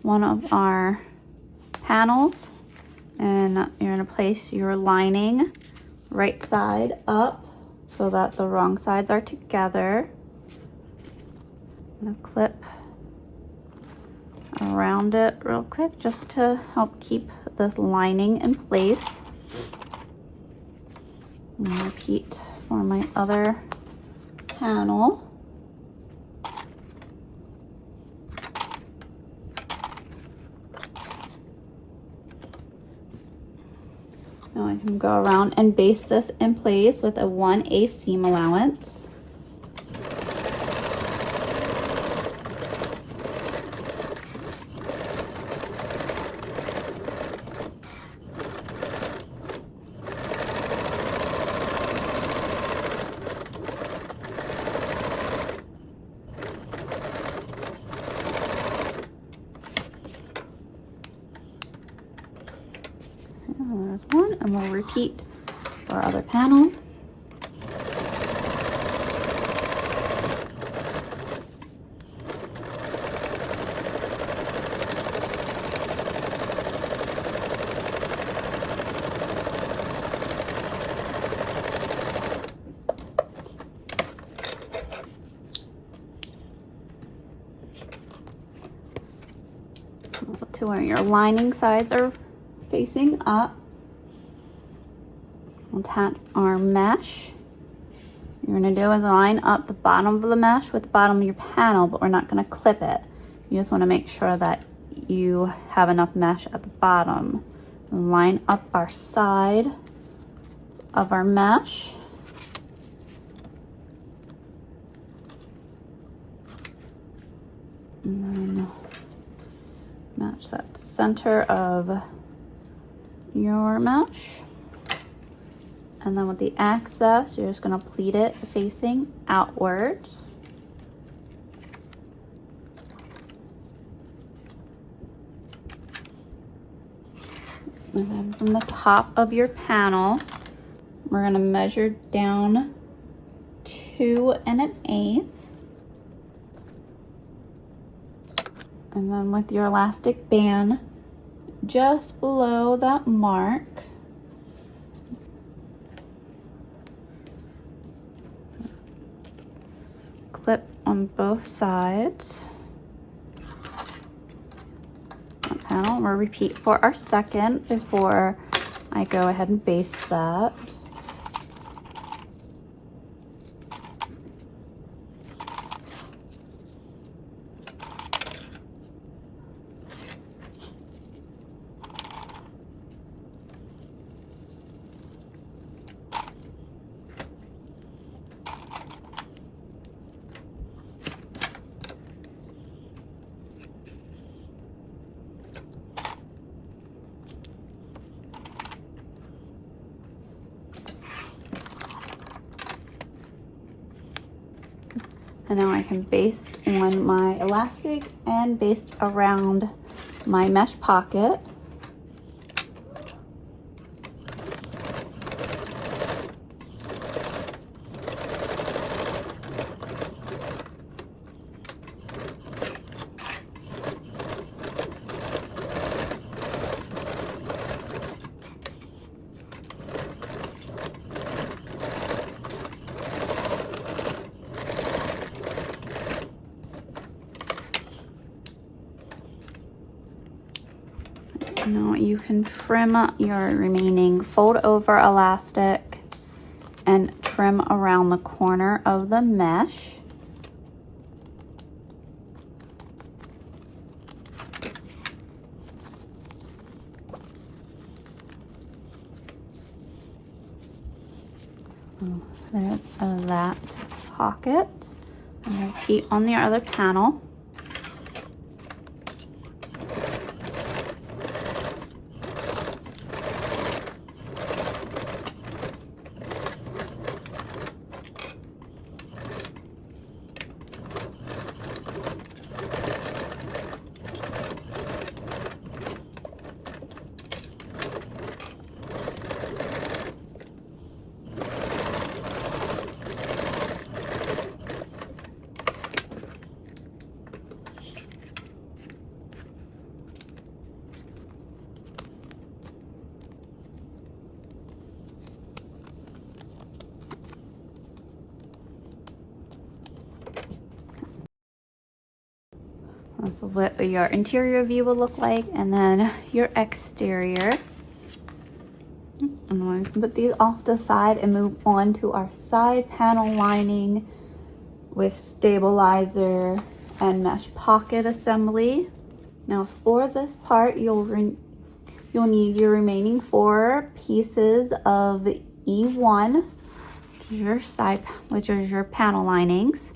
one of our panels and you're going to place your lining right side up so that the wrong sides are together. I'm going to clip around it real quick just to help keep this lining in place. And repeat for my other panel. Now I can go around and baste this in place with a 1/8 seam allowance. There's one, and we'll repeat for our other panel. To where your lining sides are facing up. We'll attach our mesh. What you're going to do is line up the bottom of the mesh with the bottom of your panel, but we're not going to clip it. You just want to make sure that you have enough mesh at the bottom. And line up our side of our mesh. And then match that center of your mesh. And then with the excess, you're just going to pleat it facing outwards. And then from the top of your panel, we're going to measure down 2 1/8. And then with your elastic band, just below that mark, clip on both sides. Panel. We'll repeat for our second before I go ahead and baste that. And now I can baste on my elastic and baste around my mesh pocket. Now you can trim your remaining fold over elastic and trim around the corner of the mesh. There's that pocket. And repeat on the other panel. That's what your interior view will look like, and then your exterior. And we can put these off the side and move on to our side panel lining with stabilizer and mesh pocket assembly. Now for this part, you'll need your remaining 4 pieces of E1, which is your panel linings.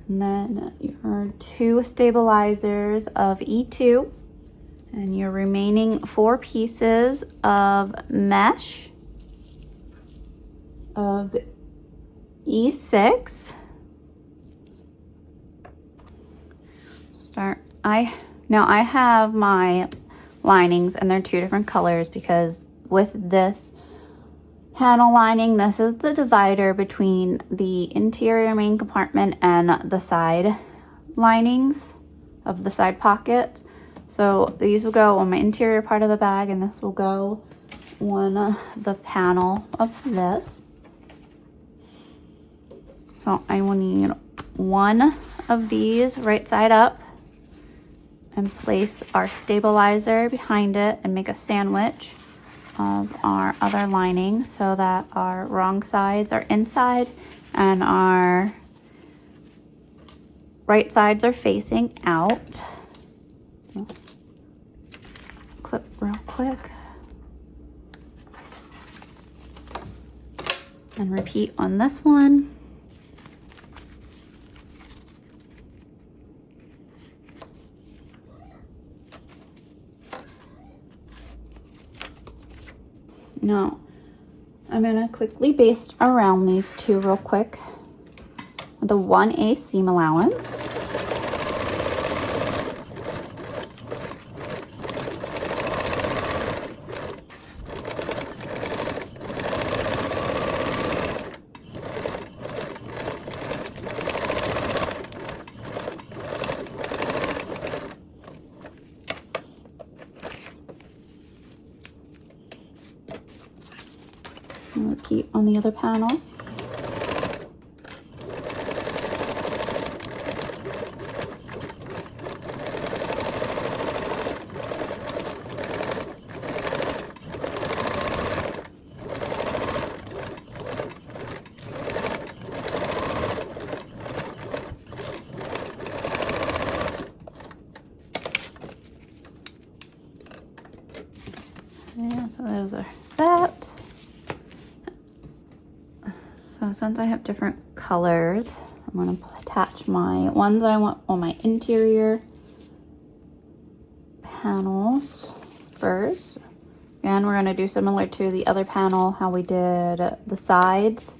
And then your 2 stabilizers of E2 and your remaining 4 pieces of mesh of E6. Now I have my linings and they're 2 different colors because with this panel lining, this is the divider between the interior main compartment and the side linings of the side pockets. So these will go on my interior part of the bag and this will go on the panel of this. So I will need 1 of these right side up and place our stabilizer behind it and make a sandwich of our other lining so that our wrong sides are inside and our right sides are facing out. Clip real quick and repeat on this one. Now, I'm going to quickly baste around these 2 real quick with a 1/8 seam allowance. And repeat on the other panel. Yeah, so those are that. So since I have different colors, I'm going to attach my ones that I want on my interior panels first. And we're going to do similar to the other panel, how we did the sides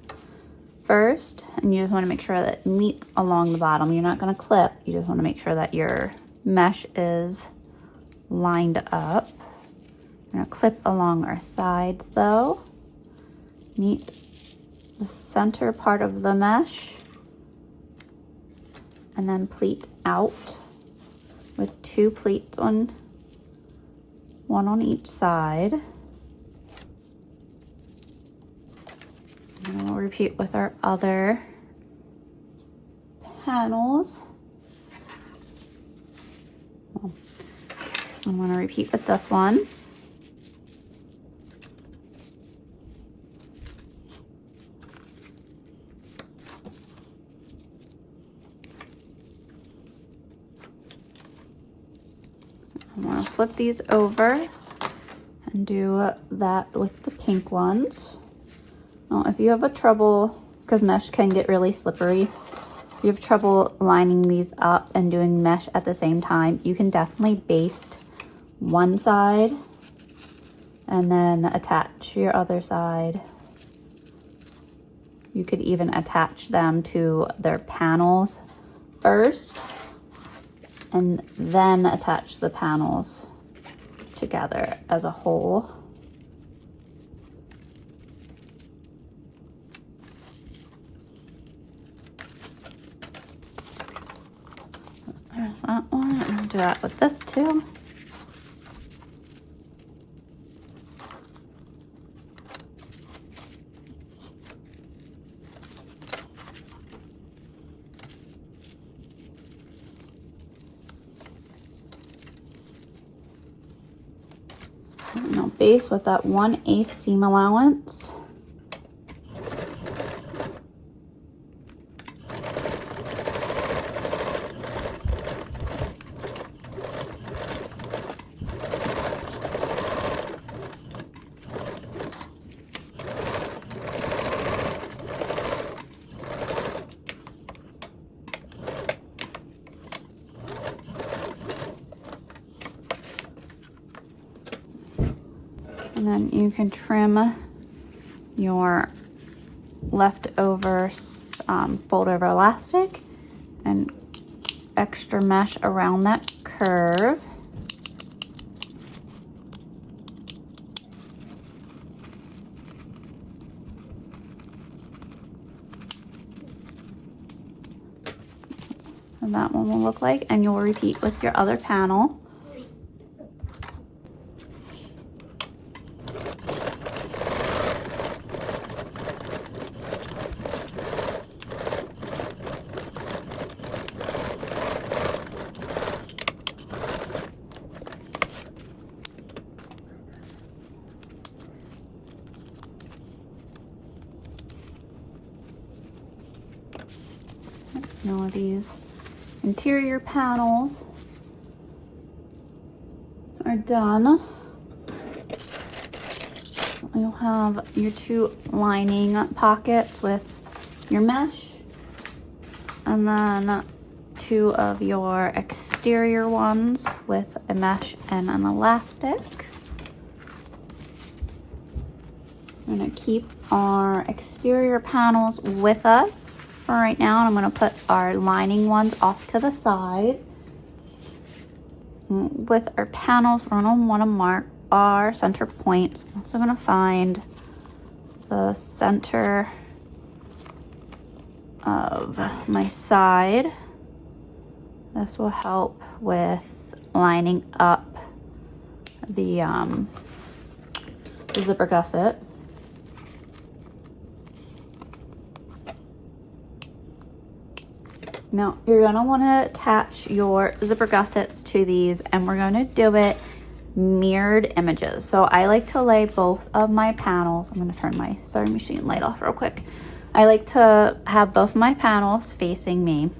first. And you just want to make sure that it meets along the bottom. You're not going to clip. You just want to make sure that your mesh is lined up. We're going to clip along our sides though. Meet the center part of the mesh. And then pleat out with 2 pleats on, one on each side. And we'll repeat with our other panels. I'm going to repeat with this one. I'm going to flip these over and do that with the pink ones. Now, if you have a trouble, because mesh can get really slippery, if you have trouble lining these up and doing mesh at the same time, you can definitely baste one side and then attach your other side. You could even attach them to their panels first and then attach the panels together as a whole. There's that one. I'll do that with this too. And I'll base with that 1/8 seam allowance. And then you can trim your leftover fold over elastic and extra mesh around that curve. And that one will look like, and you'll repeat with your other panel. And all of these interior panels are done. You'll have your 2 lining pockets with your mesh, and then 2 of your exterior ones with a mesh and an elastic. I'm going to keep our exterior panels with us for right now, and I'm going to put our lining ones off to the side. With our panels, we're going to want to mark our center points. I'm also going to find the center of my side. This will help with lining up the zipper gusset. Now you're gonna wanna attach your zipper gussets to these, and we're gonna do it mirrored images. So I like to lay both of my panels. I'm gonna turn my sewing machine light off real quick. I like to have both my panels facing me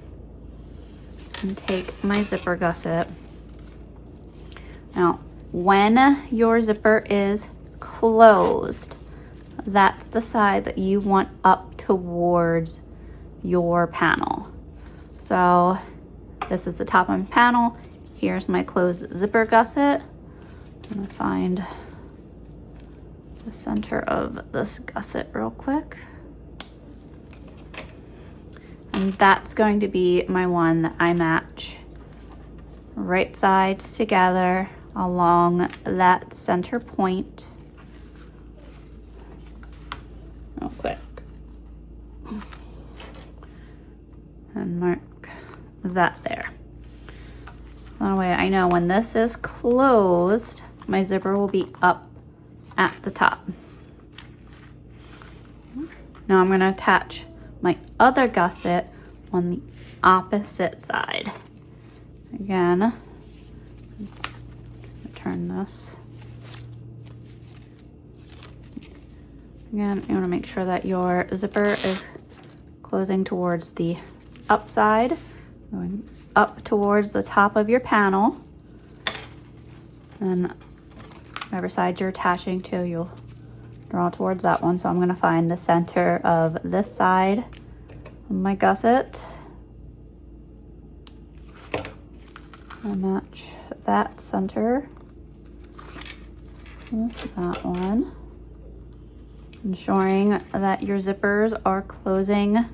and take my zipper gusset. Now, when your zipper is closed, that's the side that you want up towards your panel. So this is the top of my panel. Here's my closed zipper gusset. I'm gonna find the center of this gusset real quick. And that's going to be my one that I match right sides together along that center point. Real quick. And mark that there. That way I know when this is closed, my zipper will be up at the top. Now I'm going to attach my other gusset on the opposite side. Again, turn this. Again, you want to make sure that your zipper is closing towards the upside, going up towards the top of your panel, and whatever side you're attaching to, you'll draw towards that one. So I'm going to find the center of this side of my gusset and match that center with that one, ensuring that your zippers are closing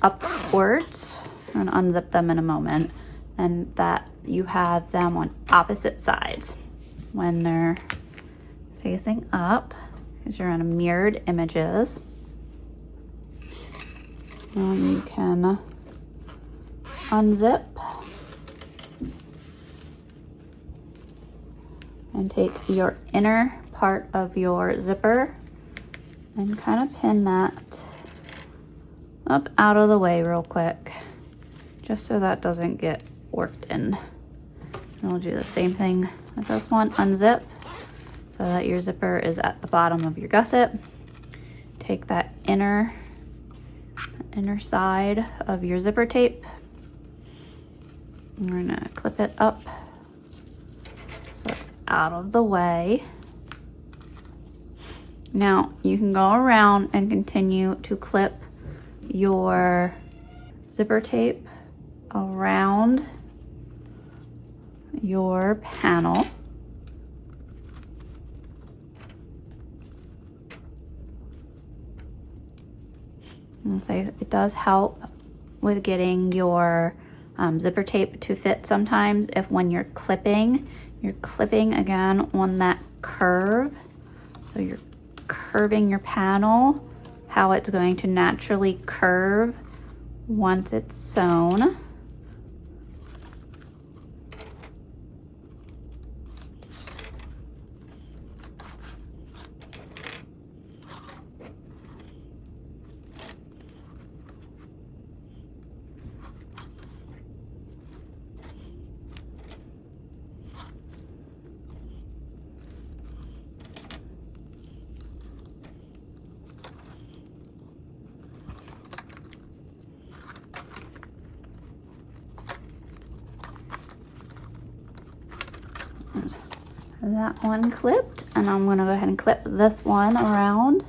upwards, and unzip them in a moment, and that you have them on opposite sides when they're facing up, because you're on mirrored images. And you can unzip and take your inner part of your zipper and kind of pin that up out of the way real quick, just so that doesn't get worked in. And we'll do the same thing with this one. Unzip so that your zipper is at the bottom of your gusset. Take that inner side of your zipper tape. And we're gonna clip it up so it's out of the way. Now you can go around and continue to clip your zipper tape around your panel. And so it does help with getting your zipper tape to fit sometimes if when you're clipping again on that curve. So you're curving your panel, how it's going to naturally curve once it's sewn. That one clipped, and I'm going to go ahead and clip this one around.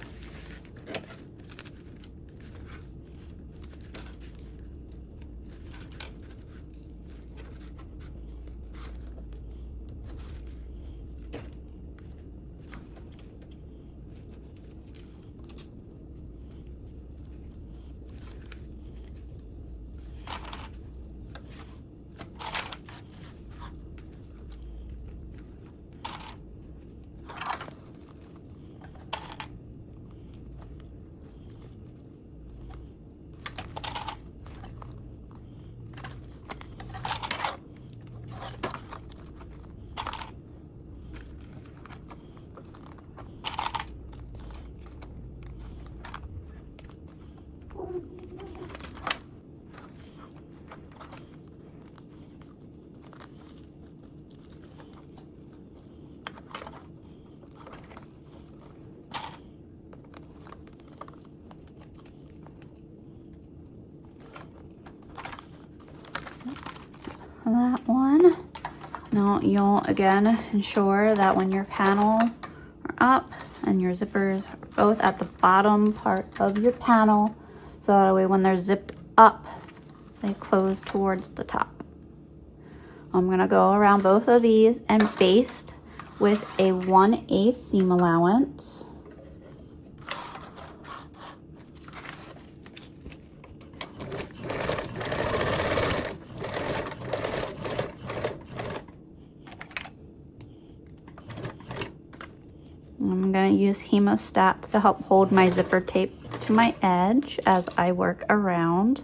Now you'll again ensure that when your panels are up and your zippers are both at the bottom part of your panel, so that way when they're zipped up, they close towards the top. I'm gonna go around both of these and baste with a 1/8 seam allowance. I'm going to use hemostats to help hold my zipper tape to my edge as I work around.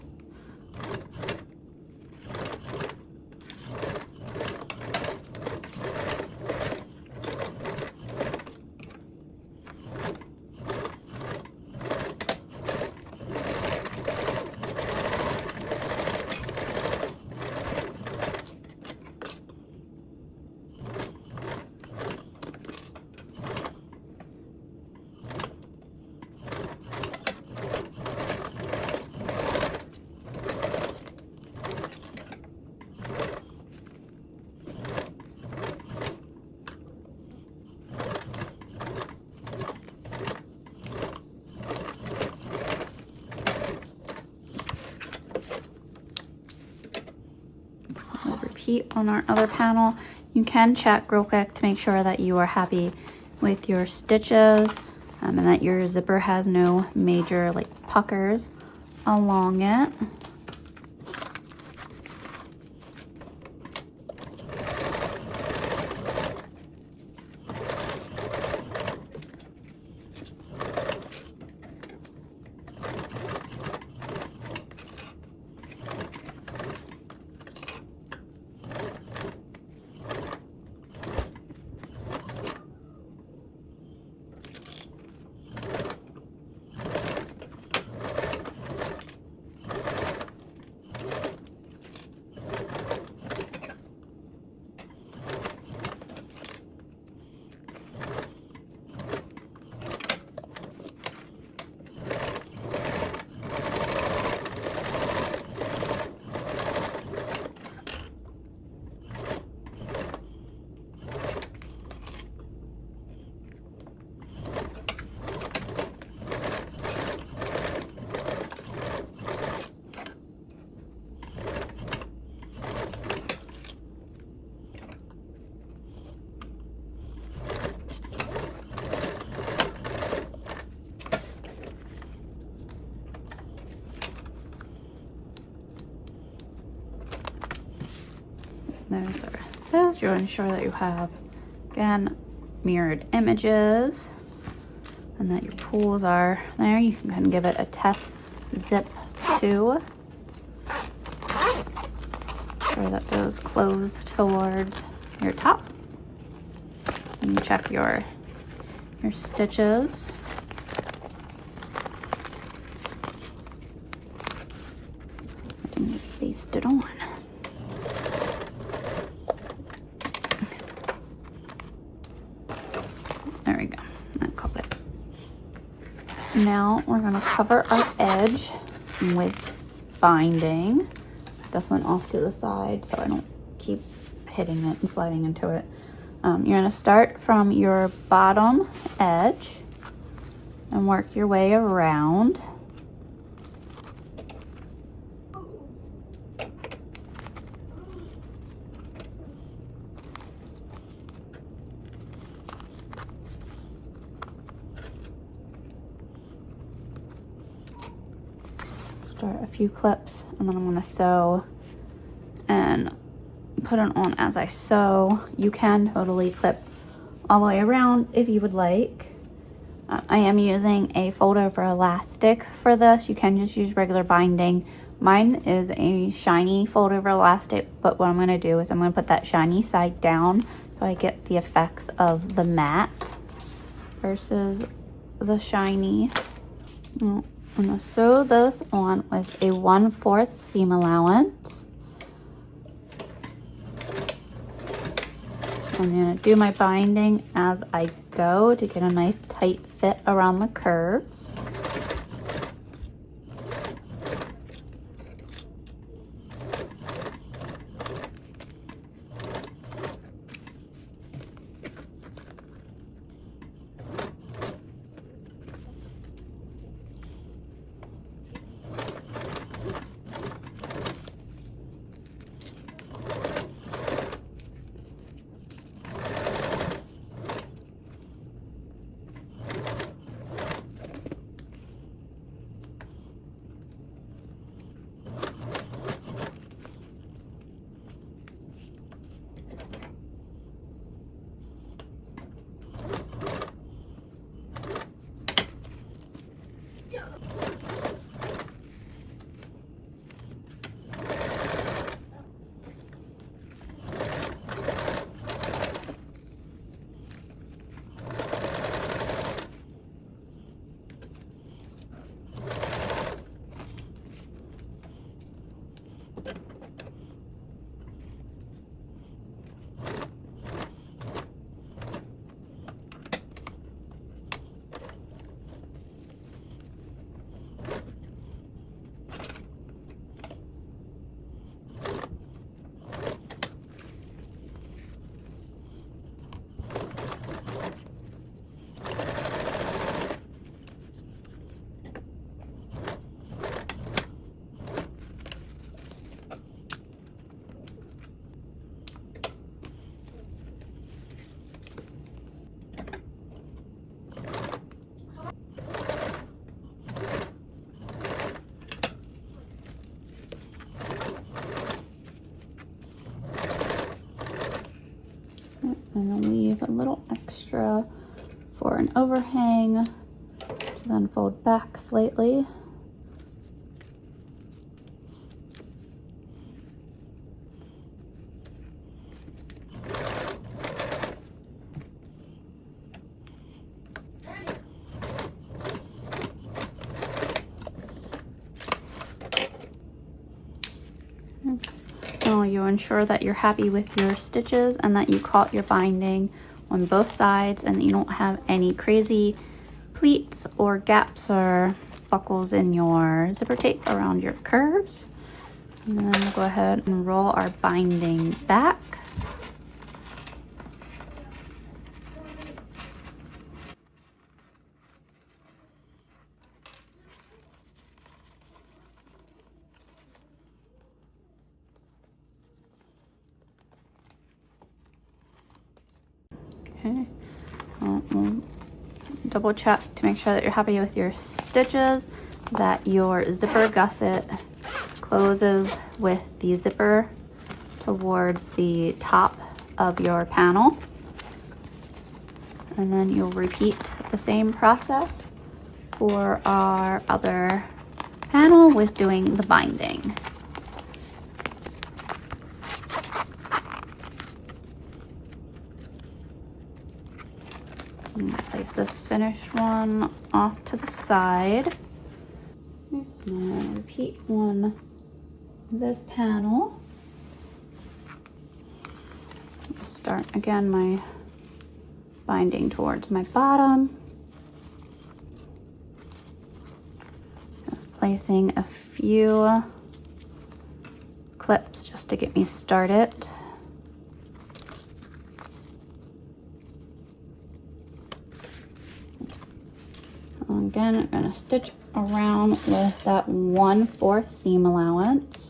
Repeat on our other panel. You can check real quick to make sure that you are happy with your stitches and that your zipper has no major like puckers along it. Those. You ensure that you have, again, mirrored images and that your pools are there. You can kind of give it a test zip too. Sure that those close towards your top. And you check your stitches. And you baste it on. There we go, that caught it. Now we're gonna cover our edge with binding. Put this one off to the side so I don't keep hitting it and sliding into it. You're gonna start from your bottom edge and work your way around. Start a few clips and then I'm going to sew and put it on as I sew. You can totally clip all the way around if you would like. I am using a fold over elastic for this. You can just use regular binding. Mine is a shiny fold over elastic, but what I'm going to do is I'm going to put that shiny side down so I get the effects of the matte versus the shiny. I'm going to sew this on with a 1/4 seam allowance. I'm going to do my binding as I go to get a nice tight fit around the curves. And then leave a little extra for an overhang, to then fold back slightly. So you ensure that you're happy with your stitches and that you caught your binding on both sides and that you don't have any crazy pleats or gaps or buckles in your zipper tape around your curves. And then we'll go ahead and roll our binding back. Okay, we'll double check to make sure that you're happy with your stitches, that your zipper gusset closes with the zipper towards the top of your panel. And then you'll repeat the same process for our other panel with doing the binding. And place this finished one off to the side. And then repeat on this panel. Start again my binding towards my bottom. Just placing a few clips just to get me started. Again, I'm going to stitch around with that 1/4 seam allowance.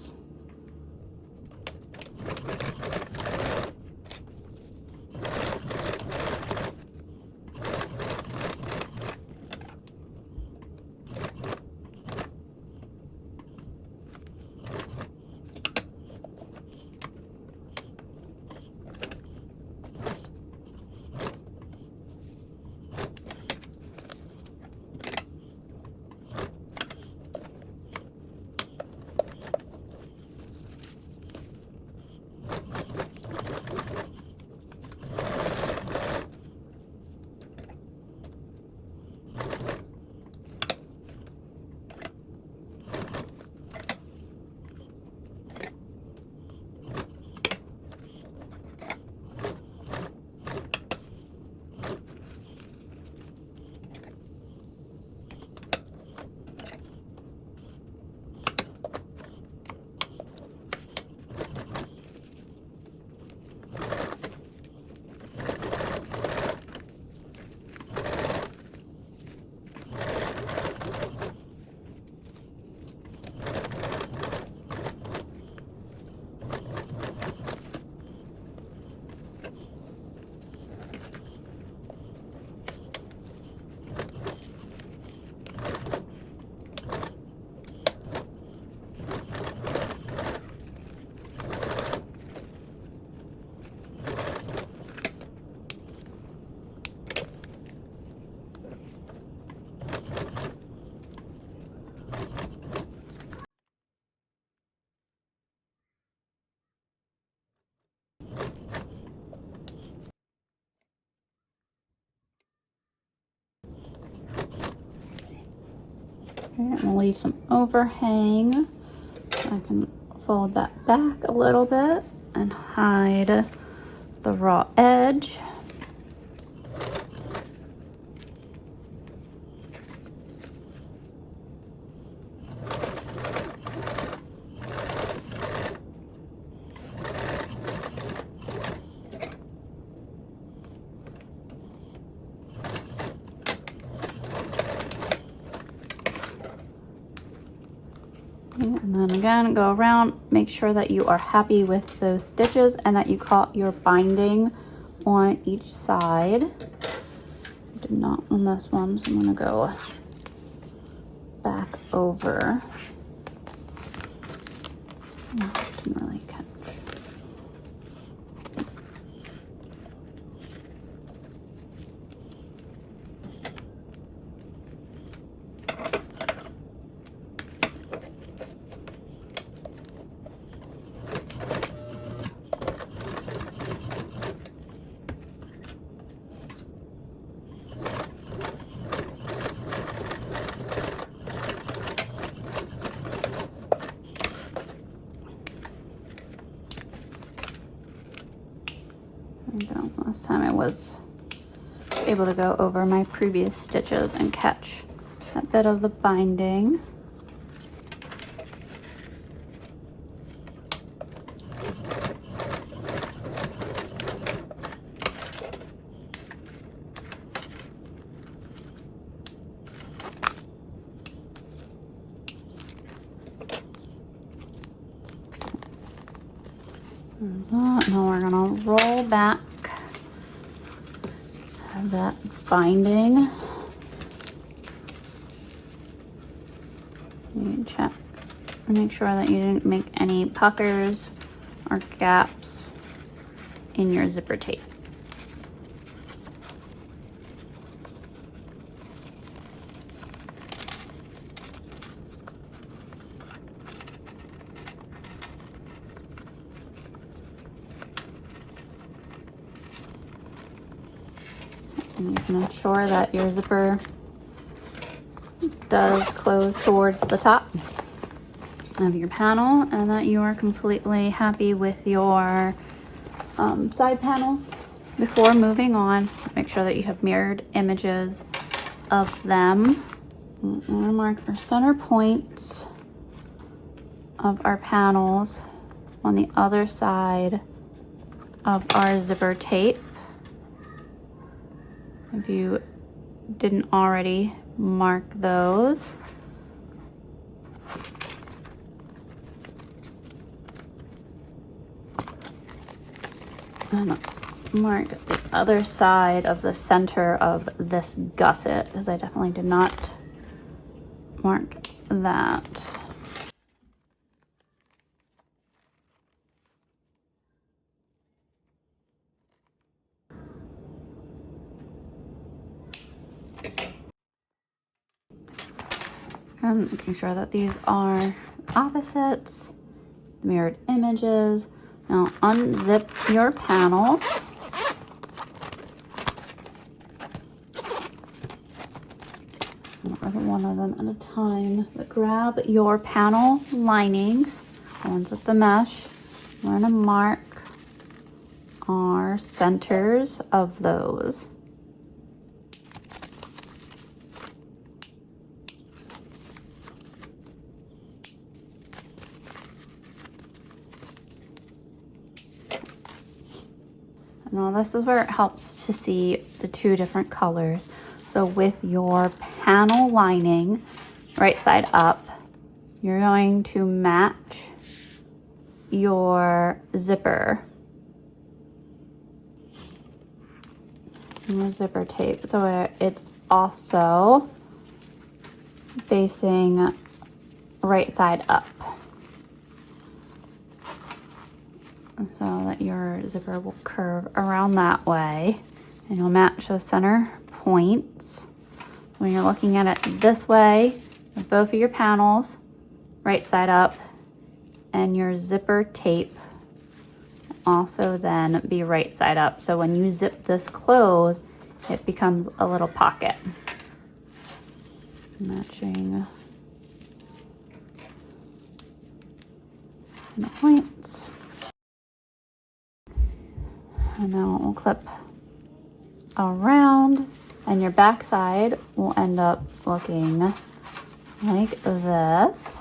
I'm gonna leave some overhang. I can fold that back a little bit and hide the raw edge. And then again, go around, make sure that you are happy with those stitches and that you caught your binding on each side. I did not on this one, so I'm gonna go back over. Didn't really catch. There we go. Last time I was able to go over my previous stitches and catch that bit of the binding. Now we're gonna roll back that binding. You check, make sure that you didn't make any puckers or gaps in your zipper tape. And you can ensure that your zipper does close towards the top of your panel and that you are completely happy with your side panels. Before moving on, make sure that you have mirrored images of them. I'm gonna mark our center points of our panels on the other side of our zipper tape. If you didn't already mark those. And mark the other side of the center of this gusset, because I definitely did not mark that. And making sure that these are opposites, mirrored images. Now unzip your panels. One of them at a time. But grab your panel linings, the ones with the mesh. We're gonna mark our centers of those. Now this is where it helps to see the two different colors. So with your panel lining, right side up, you're going to match your zipper. Your zipper tape. So it's also facing right side up. So that your zipper will curve around that way and you'll match those center points. So when you're looking at it this way, with both of your panels right side up, and your zipper tape also then be right side up. So when you zip this closed, it becomes a little pocket. Matching the points. And now it will clip around and your back side will end up looking like this.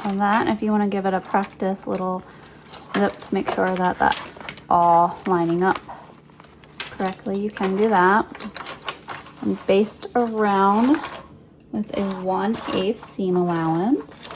On that, if you want to give it a practice little zip to make sure that that's all lining up correctly, you can do that. And baste around with a 1/8 seam allowance.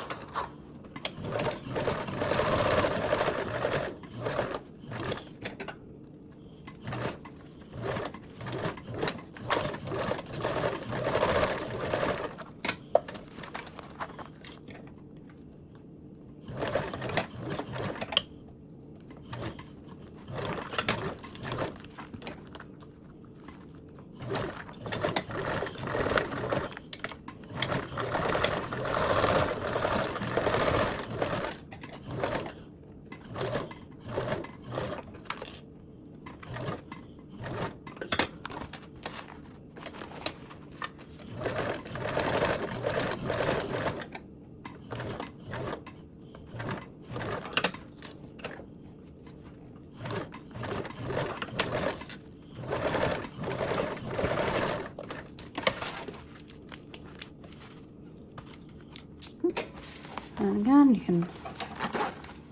You can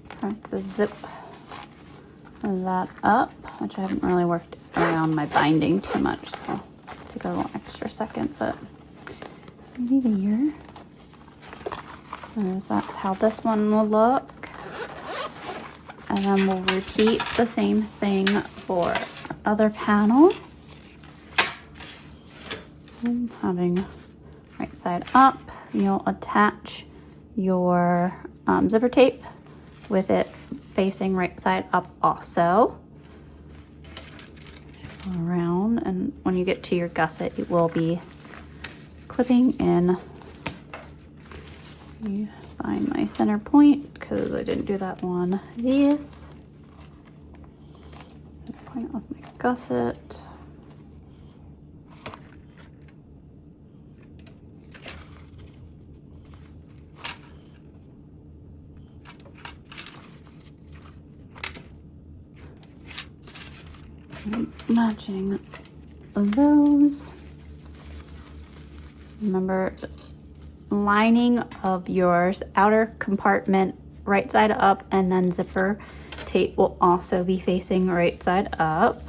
crack the zip of that up, which I haven't really worked around my binding too much, so I'll take a little extra second, but maybe there. And that's how this one will look. And then we'll repeat the same thing for our other panel. And having right side up, you'll attach your zipper tape with it facing right side up also. Around, and when you get to your gusset, it will be clipping in. You find my center point because I didn't do that one. These point off my gusset. Matching those. Remember, lining of your outer compartment right side up, and then zipper tape will also be facing right side up.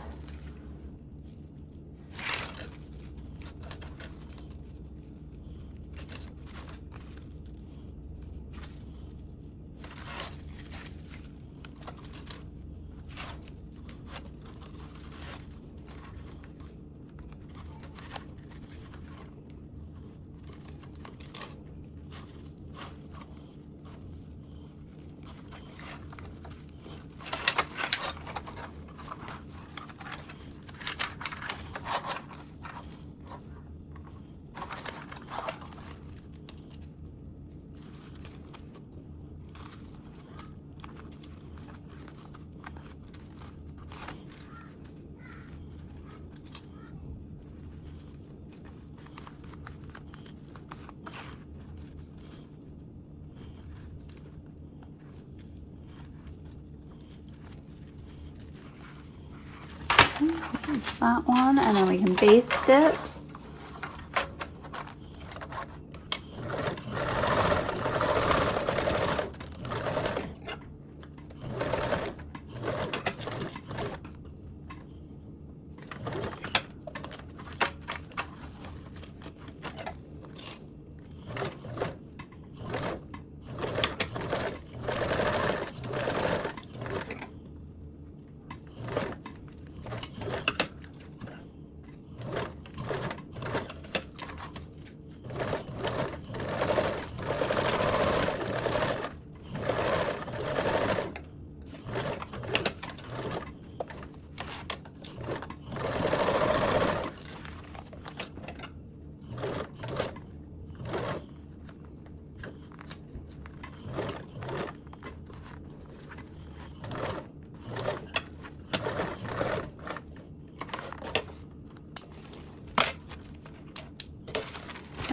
That one, and then we can baste it.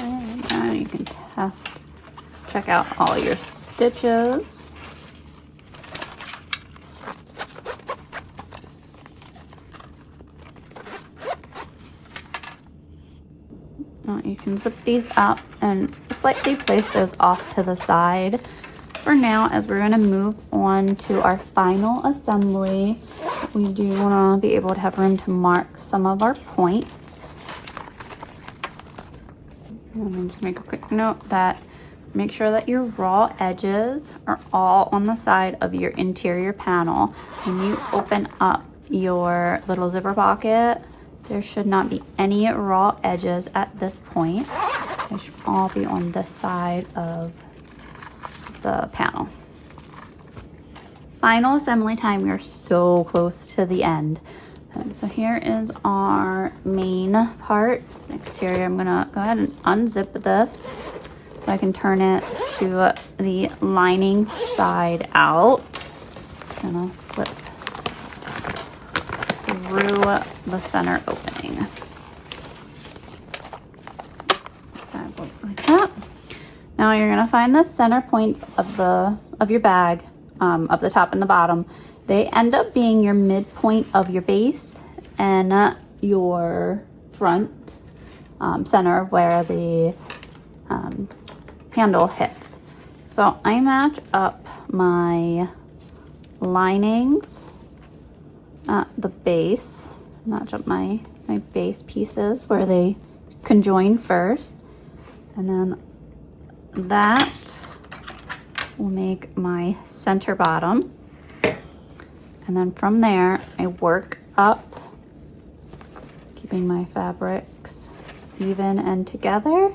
And you can check out all your stitches. You can zip these up and slightly place those off to the side for now, as we're going to move on to our final assembly. We do want to be able to have room to mark some of our points. And just make a quick note that make sure that your raw edges are all on the side of your interior panel. When you open up your little zipper pocket, there should not be any raw edges at this point. They should all be on this side of the panel. Final assembly time. We are so close to the end. So here is our main part. Exterior. I'm gonna go ahead and unzip this so I can turn it to the lining side out. Gonna flip through the center opening. Like that. Now you're gonna find the center points of your bag, of the top and the bottom. They end up being your midpoint of your base and your front center where the handle hits. So So I match up my linings at the base, match up my base pieces where they conjoin first, and then that will make my center bottom. And then from there, I work up, keeping my fabrics even and together.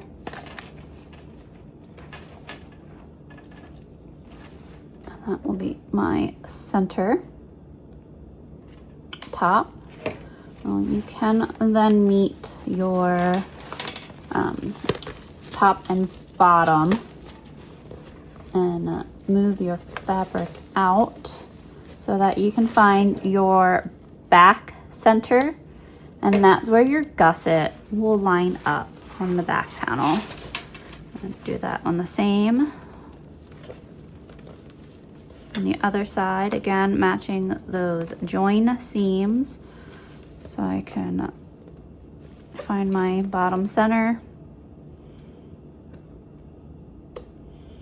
And that will be my center top. You can then meet your top and bottom and move your fabric out so that you can find your back center, and that's where your gusset will line up on the back panel. And do that on the same. On the other side, again, matching those join seams so I can find my bottom center.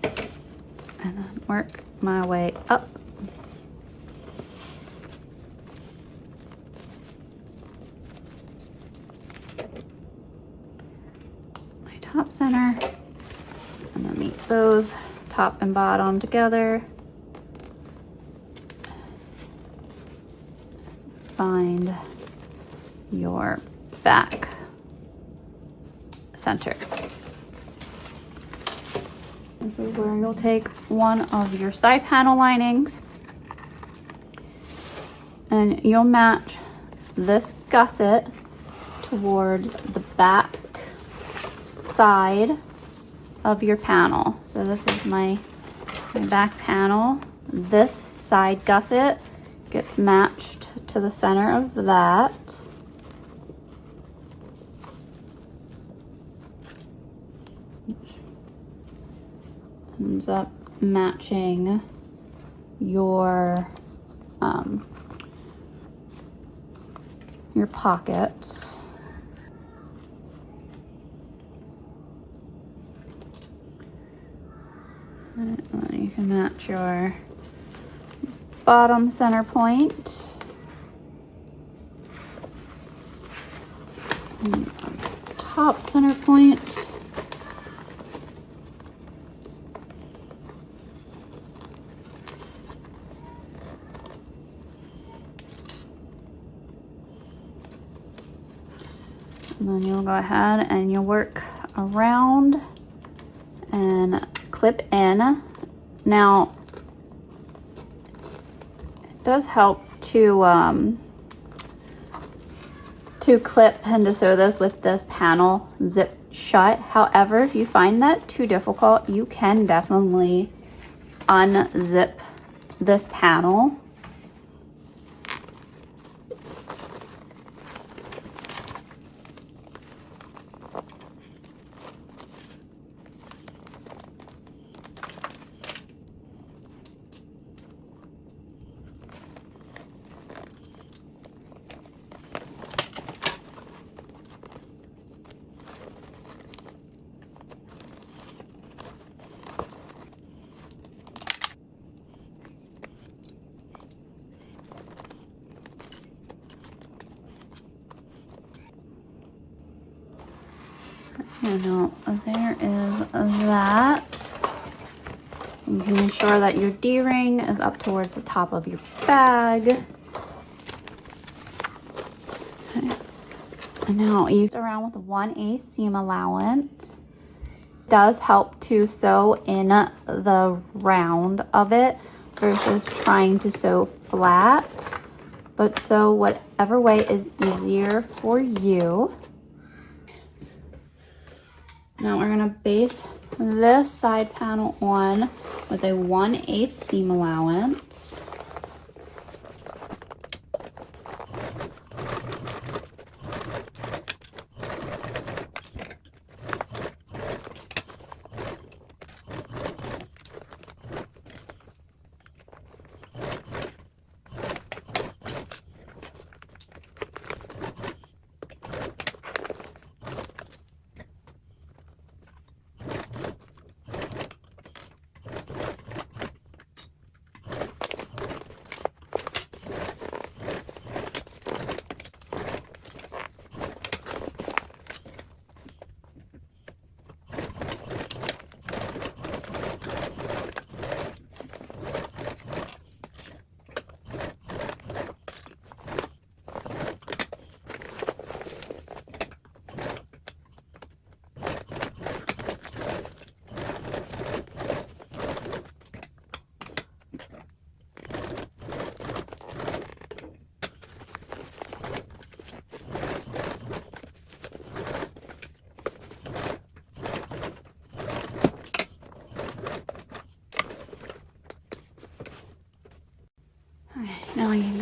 And then work my way up. My top center. And then meet those top and bottom together. Find your back center. This is where you'll take one of your side panel linings and you'll match this gusset towards the back side of your panel. So this is my back panel. This side gusset gets matched to the center of that. Ends up matching your pockets. And then you can match your bottom center point. And top center point. And then you'll go ahead and you'll work around and clip in. Now, it does help to clip and to sew this with this panel zip shut. However, if you find that too difficult, you can definitely unzip this panel. And now there is that. You can ensure that your D-ring is up towards the top of your bag. Okay. And now use around with 1/8 seam allowance. It does help to sew in the round of it versus trying to sew flat. But sew whatever way is easier for you. Now we're gonna base this side panel on with a 1/8 seam allowance.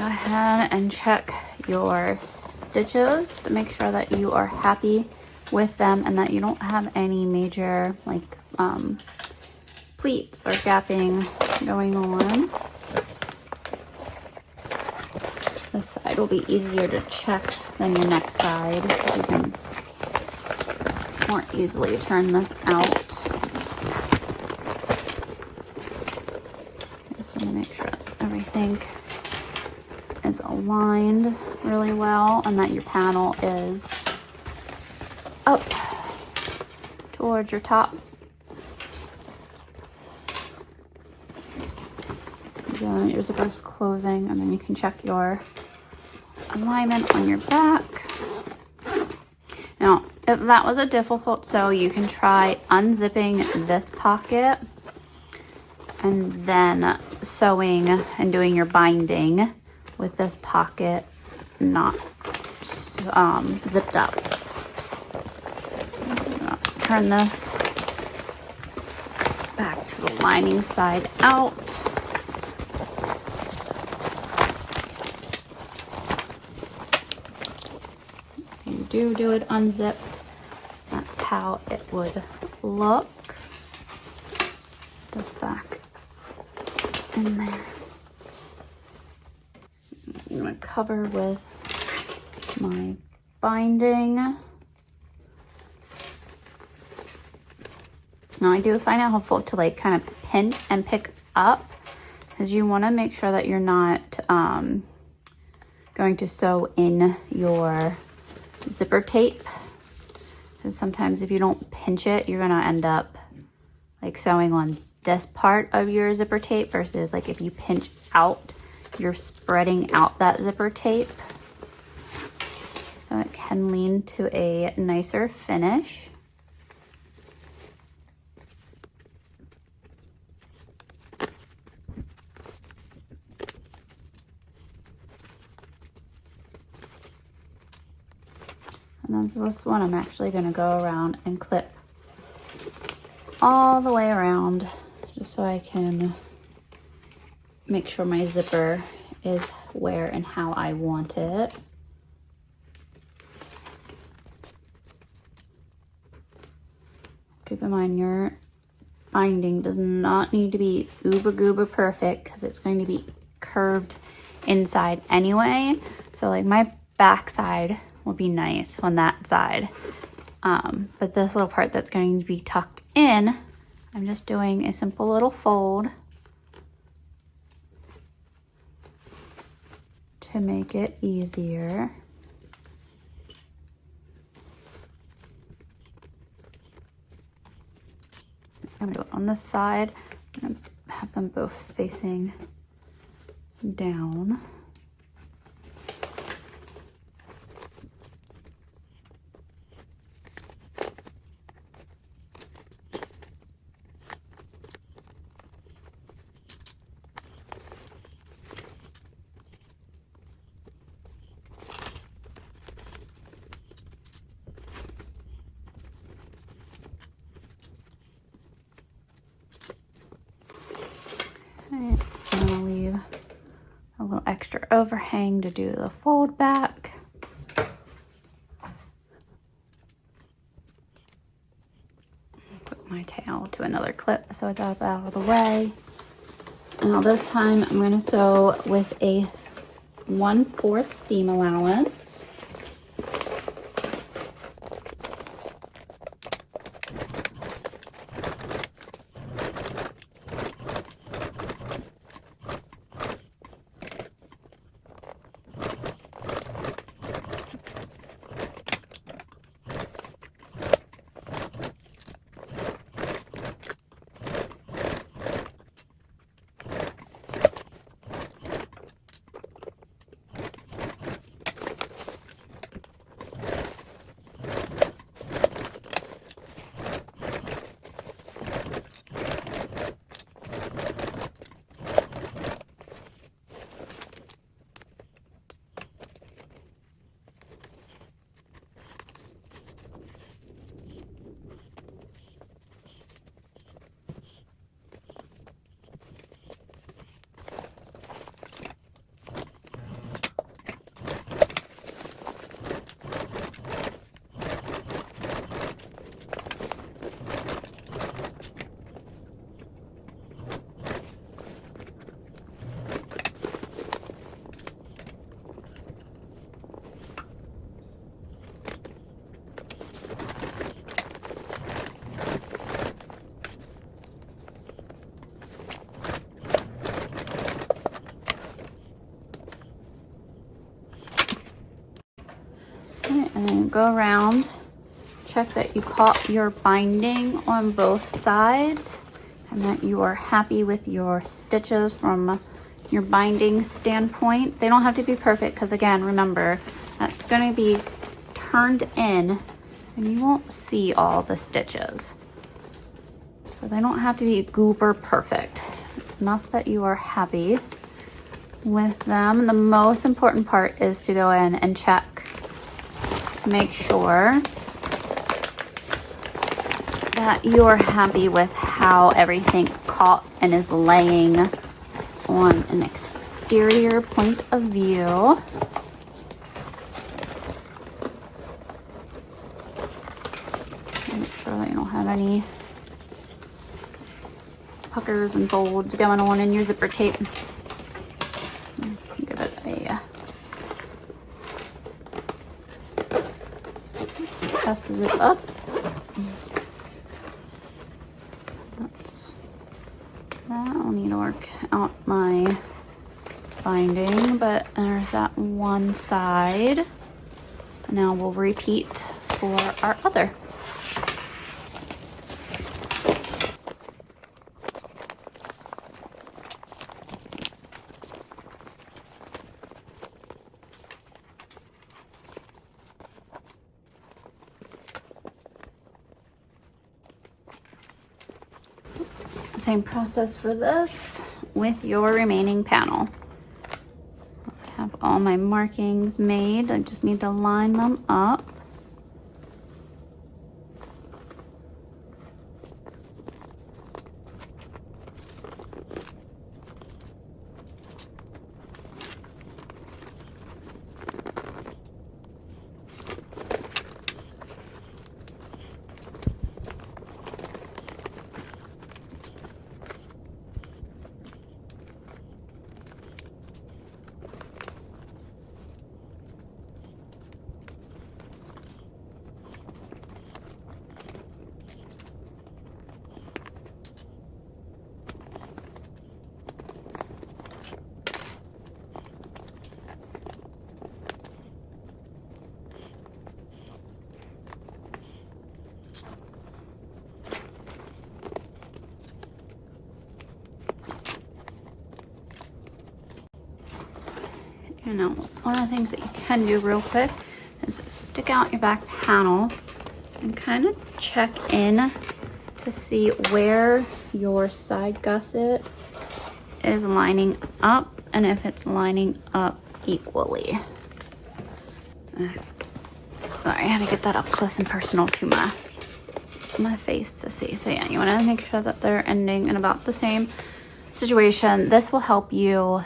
Go ahead and check your stitches to make sure that you are happy with them and that you don't have any major like pleats or gapping going on. This side will be easier to check than your next side. You can more easily turn this out. Just want to make sure that everything is aligned really well and that your panel is up towards your top. Then your zipper's closing, and then you can check your alignment on your back. Now, if that was a difficult sew, you can try unzipping this pocket and then sewing and doing your binding with this pocket not zipped up. Turn this back to the lining side out. Do it unzipped. That's how it would look. This back in there. I'm going to cover with my binding. Now I do find it helpful to like kind of pinch and pick up, because you want to make sure that you're not going to sew in your zipper tape, because sometimes if you don't pinch it, you're gonna end up like sewing on this part of your zipper tape versus like if you pinch out, you're spreading out that zipper tape, so it can lead to a nicer finish. And then this one I'm actually going to go around and clip all the way around just so I can make sure my zipper is where and how I want it. Keep in mind your binding does not need to be uber goober perfect, because it's going to be curved inside anyway. So like my back side will be nice on that side, but this little part that's going to be tucked in, I'm just doing a simple little fold to make it easier. I'm gonna do it on this side. I'm gonna have them both facing down. I'm gonna leave a little extra overhang to do the fold back. Put my tail to another clip so it's up out of the way. Now this time I'm going to sew with a 1/4 seam allowance. And then go around, check that you caught your binding on both sides and that you are happy with your stitches from your binding standpoint. They don't have to be perfect because, again, remember, that's going to be turned in and you won't see all the stitches. So they don't have to be goober perfect. Enough that you are happy with them. The most important part is to go in and check to make sure that you are happy with how everything caught and is laying on an exterior point of view. Make sure that you don't have any puckers and folds going on in your zipper tape. Give it a presses it up. I'll need to work out my binding, but there's that one side. Now we'll repeat for our other. Same process for this with your remaining panel. I have all my markings made. I just need to line them up. You know, one of the things that you can do real quick is stick out your back panel and kind of check in to see where your side gusset is lining up and if it's lining up equally. Sorry, I had to get that up close and personal to my face to see. So yeah, you want to make sure that they're ending in about the same situation. This will help you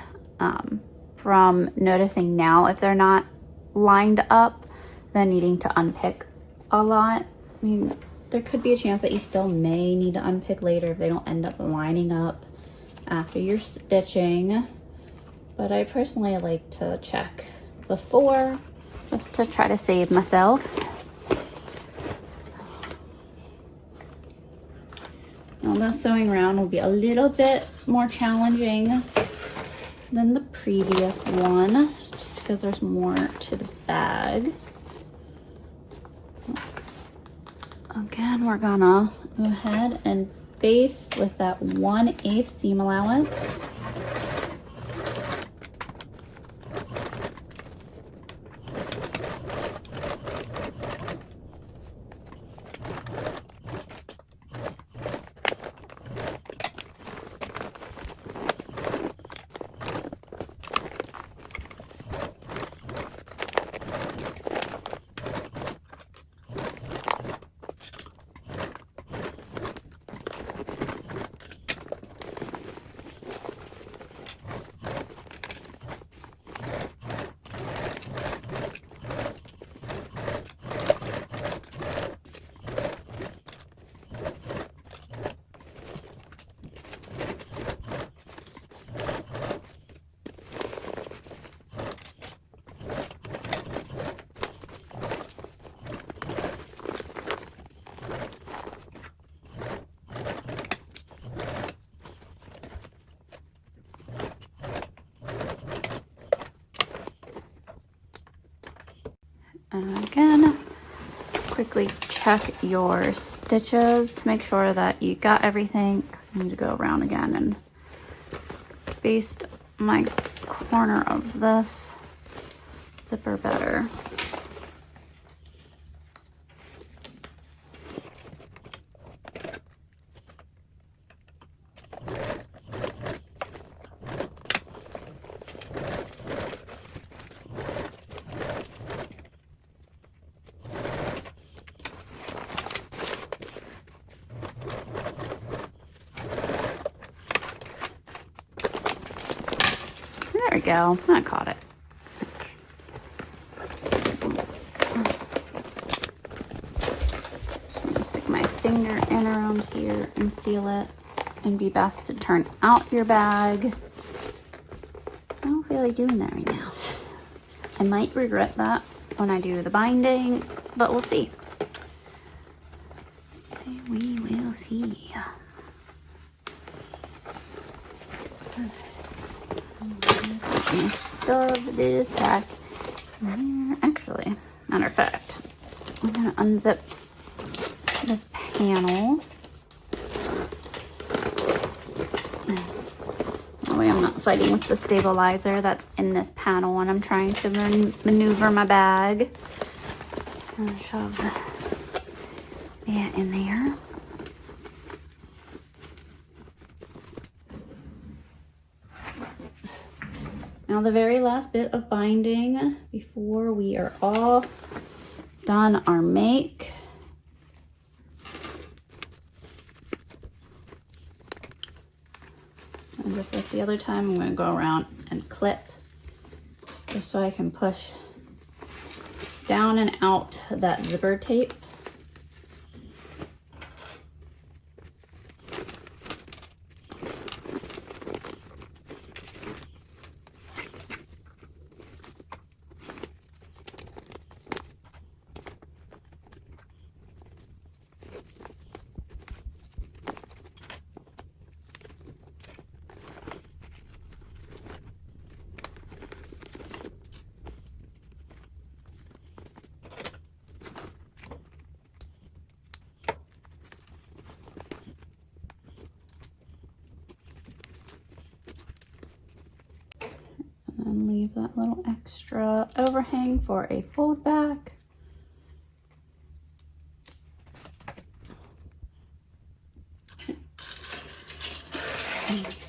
from noticing now if they're not lined up, then needing to unpick a lot. I mean, there could be a chance that you still may need to unpick later if they don't end up lining up after you're stitching. But I personally like to check before just to try to save myself. Now this sewing round will be a little bit more challenging than the previous one, just because there's more to the bag. Again, we're gonna go ahead and baste with that 1/8 seam allowance. And again, quickly check your stitches to make sure that you got everything. I need to go around again and baste my corner of this zipper better. There we go, I caught it. I'm gonna stick my finger in around here and feel it. And be best to turn out your bag. I don't feel like doing that right now. I might regret that when I do the binding, but we'll see. We will see. Stuff this back in there. Actually, matter of fact, I'm gonna unzip this panel. That way I'm not fighting with the stabilizer that's in this panel when I'm trying to maneuver my bag. And shove that in there. Now the very last bit of binding before we are all done our make. And just like the other time, I'm going to go around and clip just so I can push down and out that zipper tape. And leave that little extra overhang for a fold back.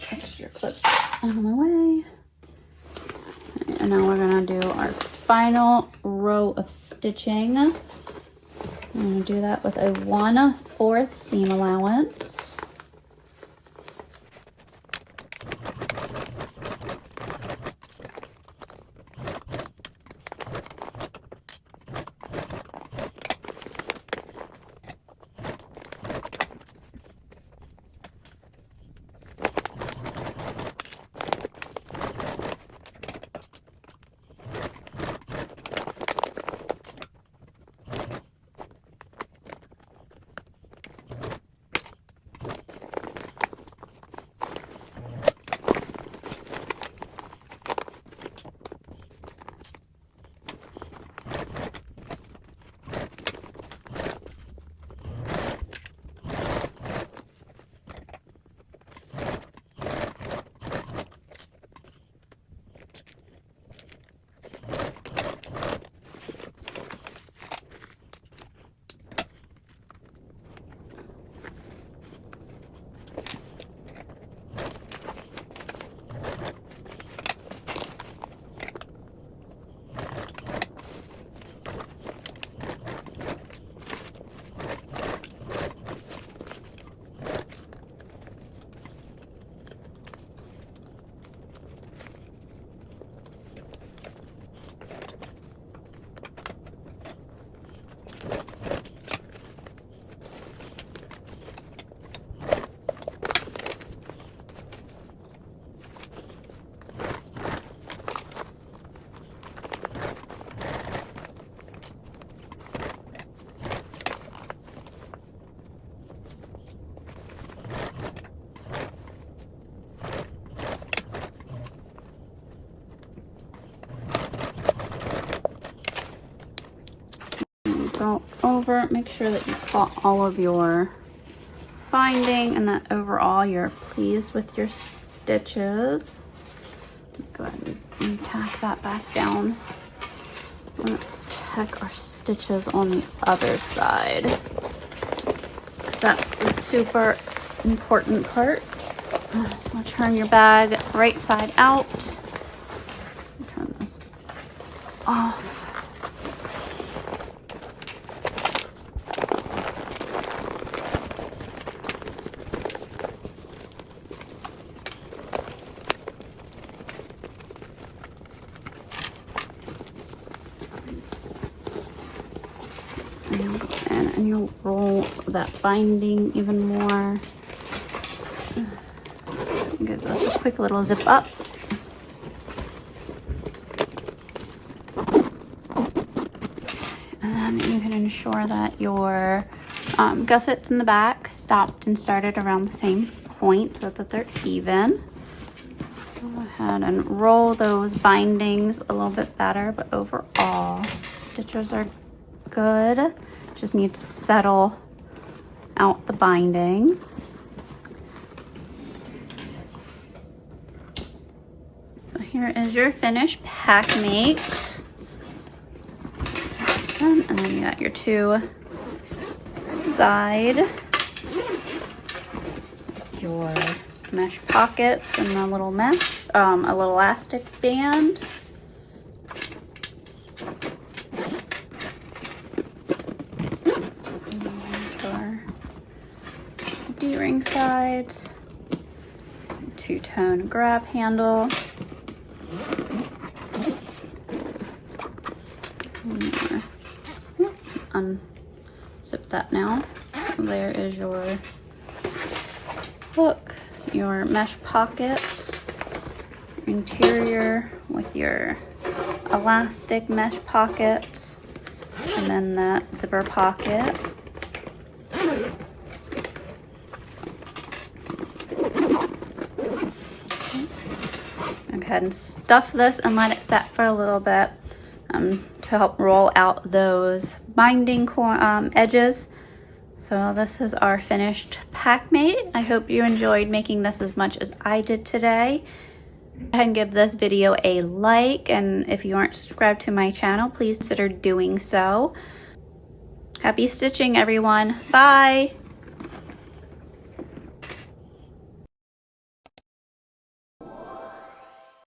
Extra clips out of my way. And now we're gonna do our final row of stitching. I'm gonna do that with a 1/4 seam allowance. go over, make sure that you caught all of your binding and that overall you're pleased with your stitches. Go ahead and tack that back down. Let's check our stitches on the other side. That's the super important part. So turn your bag right side out. Turn this off. And you'll go in and you'll roll that binding even more. Give this a quick little zip up. And then you can ensure that your gussets in the back stopped and started around the same point so that they're even. Go ahead and roll those bindings a little bit better, but overall, stitches are good. Just need to settle out the binding. So here is your finished PackMate. And then you got your two side, your mesh pockets and a little mesh, a little elastic band. D-ring sides, two-tone grab handle, unzip that now. So there is your hook, your mesh pockets, interior with your elastic mesh pockets, and then that zipper pocket. Go ahead and stuff this and let it set for a little bit to help roll out those binding edges. So this is our finished PackMate. I hope you enjoyed making this as much as I did today. Go ahead and give this video a like, and if you aren't subscribed to my channel, please consider doing so. Happy stitching, everyone. Bye.